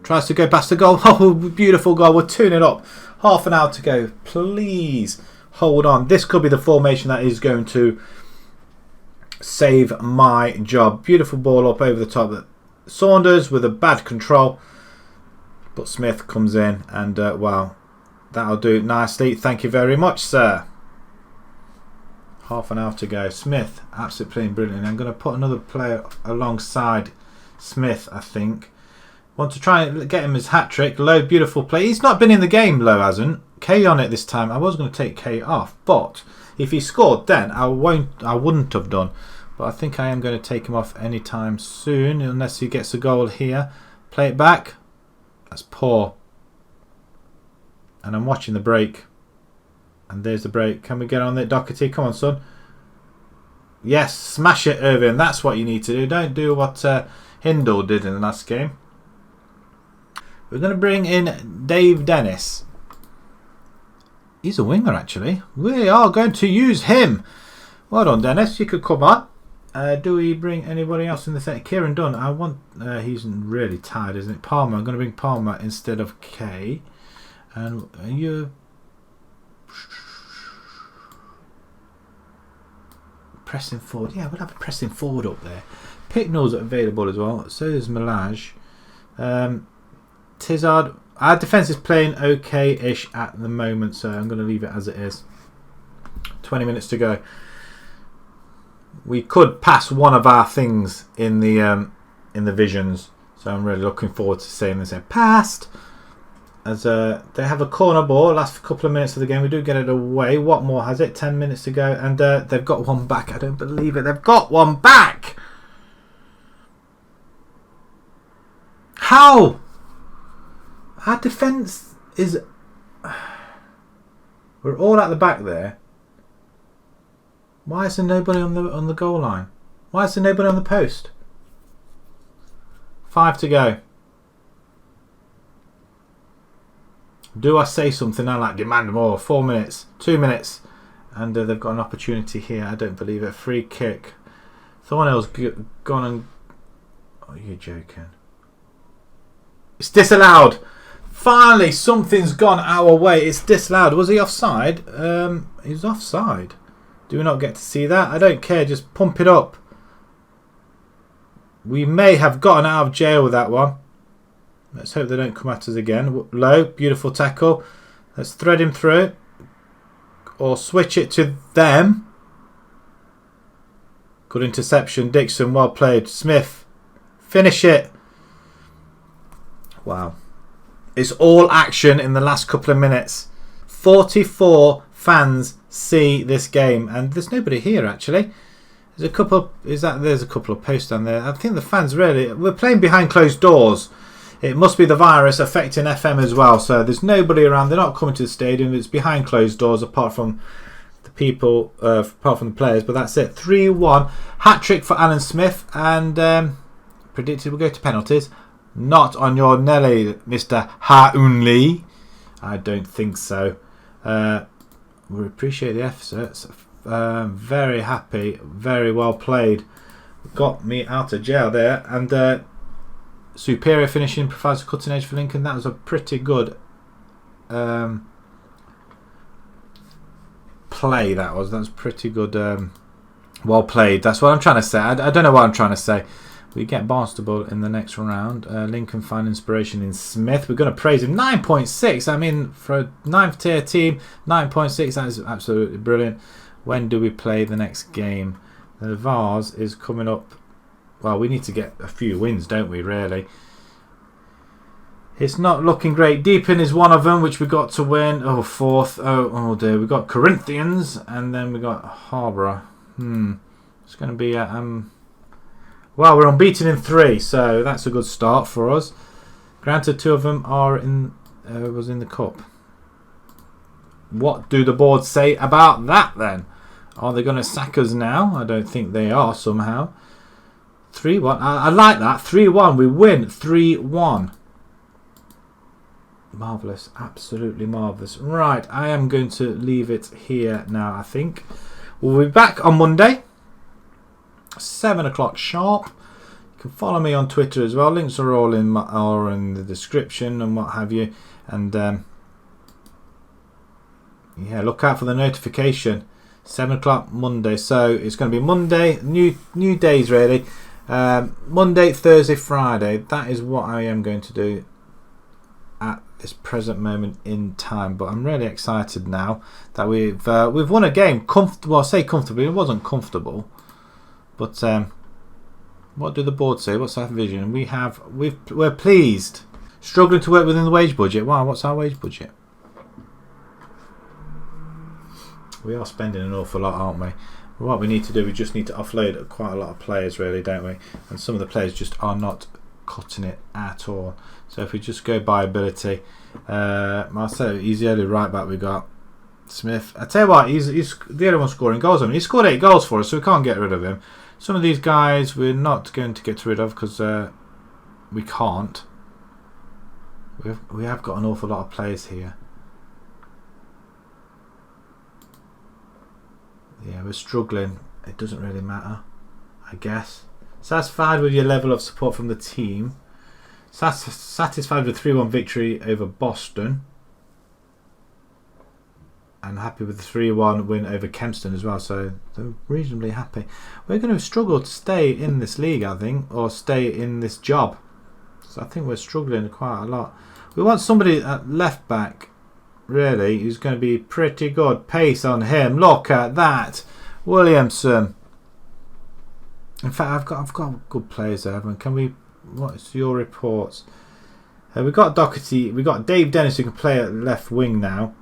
Tries to go past the goal. Oh, beautiful goal. We're 2-0 up. Half an hour to go. Please hold on. This could be the formation that is going to save my job. Beautiful ball up over the top. Saunders with a bad control. But Smith comes in and wow, that'll do it nicely. Thank you very much, sir. Half an hour to go. Smith, absolutely playing brilliant. I'm going to put another player alongside Smith, I think. Want to try and get him his hat-trick. Low, beautiful play. He's not been in the game, Low hasn't. K on it this time. I was going to take K off, but if he scored then, I wouldn't have done. But I think I am going to take him off anytime soon, unless he gets a goal here. Play it back. That's poor. and I'm watching the break. And there's the break. Can we get on it, Doherty? Come on, son. Yes, smash it, Irvin. That's what you need to do. Don't do what Hindle did in the last game. We're going to bring in Dave Dennis. He's a winger, actually. We are going to use him. Well done, Dennis. You could come on. Do we bring anybody else in the set? Kieran Dunn. I want. He's really tired, isn't it? Palmer. I'm going to bring Palmer instead of Kay. And you. Pressing forward. Yeah, we'll have a pressing forward up there. Picknell's available as well. So is Malage. Tizard. Our defence is playing okay-ish at the moment, so I'm going to leave it as it is. 20 minutes to go. We could pass one of our things in the visions, so I'm really looking forward to seeing this passed. As they have a corner ball, last couple of minutes of the game, we do get it away. Watmore has it, 10 minutes to go, and they've got one back. I don't believe it. They've got one back. How? Our defence is. We're all at the back there. Why is there nobody on the goal line? Why is there nobody on the post? 5 to go. Do I say something? I like demand more. 4 minutes, 2 minutes, and they've got an opportunity here. I don't believe it. Free kick. Thornhill's gone and. Oh, you're joking. It's disallowed. Finally, something's gone our way. It's disallowed. Was he offside? He's offside. Do we not get to see that? I don't care. Just pump it up. We may have gotten out of jail with that one. Let's hope they don't come at us again. Low, beautiful tackle. Let's thread him through. Or switch it to them. Good interception. Dixon, well played. Smith, finish it. Wow. It's all action in the last couple of minutes. 44 fans see this game, and there's nobody here actually. There's a couple. There's a couple of posts down there. I think the fans really. We're playing behind closed doors. It must be the virus affecting FM as well. So there's nobody around. They're not coming to the stadium. It's behind closed doors, apart from the people, apart from the players. But that's it. 3-1 hat trick for Alan Smith, and predicted we'll go to penalties. Not on your Nelly, Mr. Haunley. I don't think so. We appreciate the efforts. Very happy. Very well played. Got me out of jail there. And superior finishing provides a cutting edge for Lincoln. That was a pretty good play. That was pretty good. Well played. That's what I'm trying to say. I don't know what I'm trying to say. We get Barnstable in the next round. Lincoln find inspiration in Smith. We're going to praise him. 9.6. I mean, for a 9th tier team, 9.6. That is absolutely brilliant. When do we play the next game? The Vars is coming up. Well, we need to get a few wins, don't we, really? It's not looking great. Deepin is one of them, which we got to win. Oh, 4th. Oh dear. We got Corinthians, and then we got Harborough. It's going to be well, we're unbeaten in 3, so that's a good start for us. Granted, 2 of them are was in the cup. What do the boards say about that then? Are they going to sack us now? I don't think they are somehow. 3-1. I like that. 3-1. We win 3-1. Marvellous. Absolutely marvellous. Right, I am going to leave it here now, I think. We'll be back on Monday. 7 o'clock sharp. You can follow me on Twitter as well. Links are all in the description and what have you. And yeah, look out for the notification. 7 o'clock Monday. So it's going to be Monday. New days really. Monday, Thursday, Friday. That is what I am going to do at this present moment in time. But I'm really excited now that we've won a game. Well, I say comfortably. It wasn't comfortable. But what do the board say? What's our vision? We're pleased. Struggling to work within the wage budget. Wow, what's our wage budget? We are spending an awful lot, aren't we? What we need to do, we just need to offload quite a lot of players, really, don't we? And some of the players just are not cutting it at all. So if we just go by ability, Marcelo, he's the only right back we got. Smith, I tell you what, he's the only one scoring goals. I mean, he scored 8 goals for us, so we can't get rid of him. Some of these guys we're not going to get rid of because we can't. We have got an awful lot of players here. Yeah, we're struggling. It doesn't really matter, I guess. Satisfied with your level of support from the team. Satisfied with 3-1 victory over Boston. And happy with the 3-1 win over Kempston as well. So they're reasonably happy. We're going to struggle to stay in this league, I think. Or stay in this job. So I think we're struggling quite a lot. We want somebody at left back, really, who's going to be pretty good. Pace on him. Look at that. Williamson. In fact, I've got good players there. Can we? What's your reports? We've got Doherty. We've got Dave Dennis who can play at left wing now.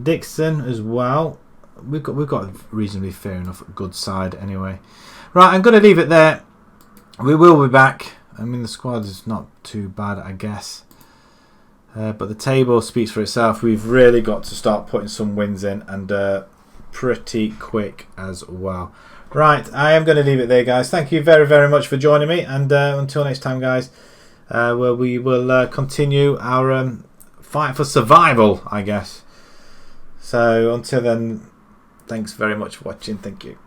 Dixon as well. We've got a reasonably fair enough good side anyway. Right, I'm going to leave it there. We will be back. I mean, the squad is not too bad, I guess. But the table speaks for itself. We've really got to start putting some wins in, and pretty quick as well. Right, I am going to leave it there, guys. Thank you very, very much for joining me. And until next time, guys, where we will continue our fight for survival, I guess. So until then, thanks very much for watching. Thank you.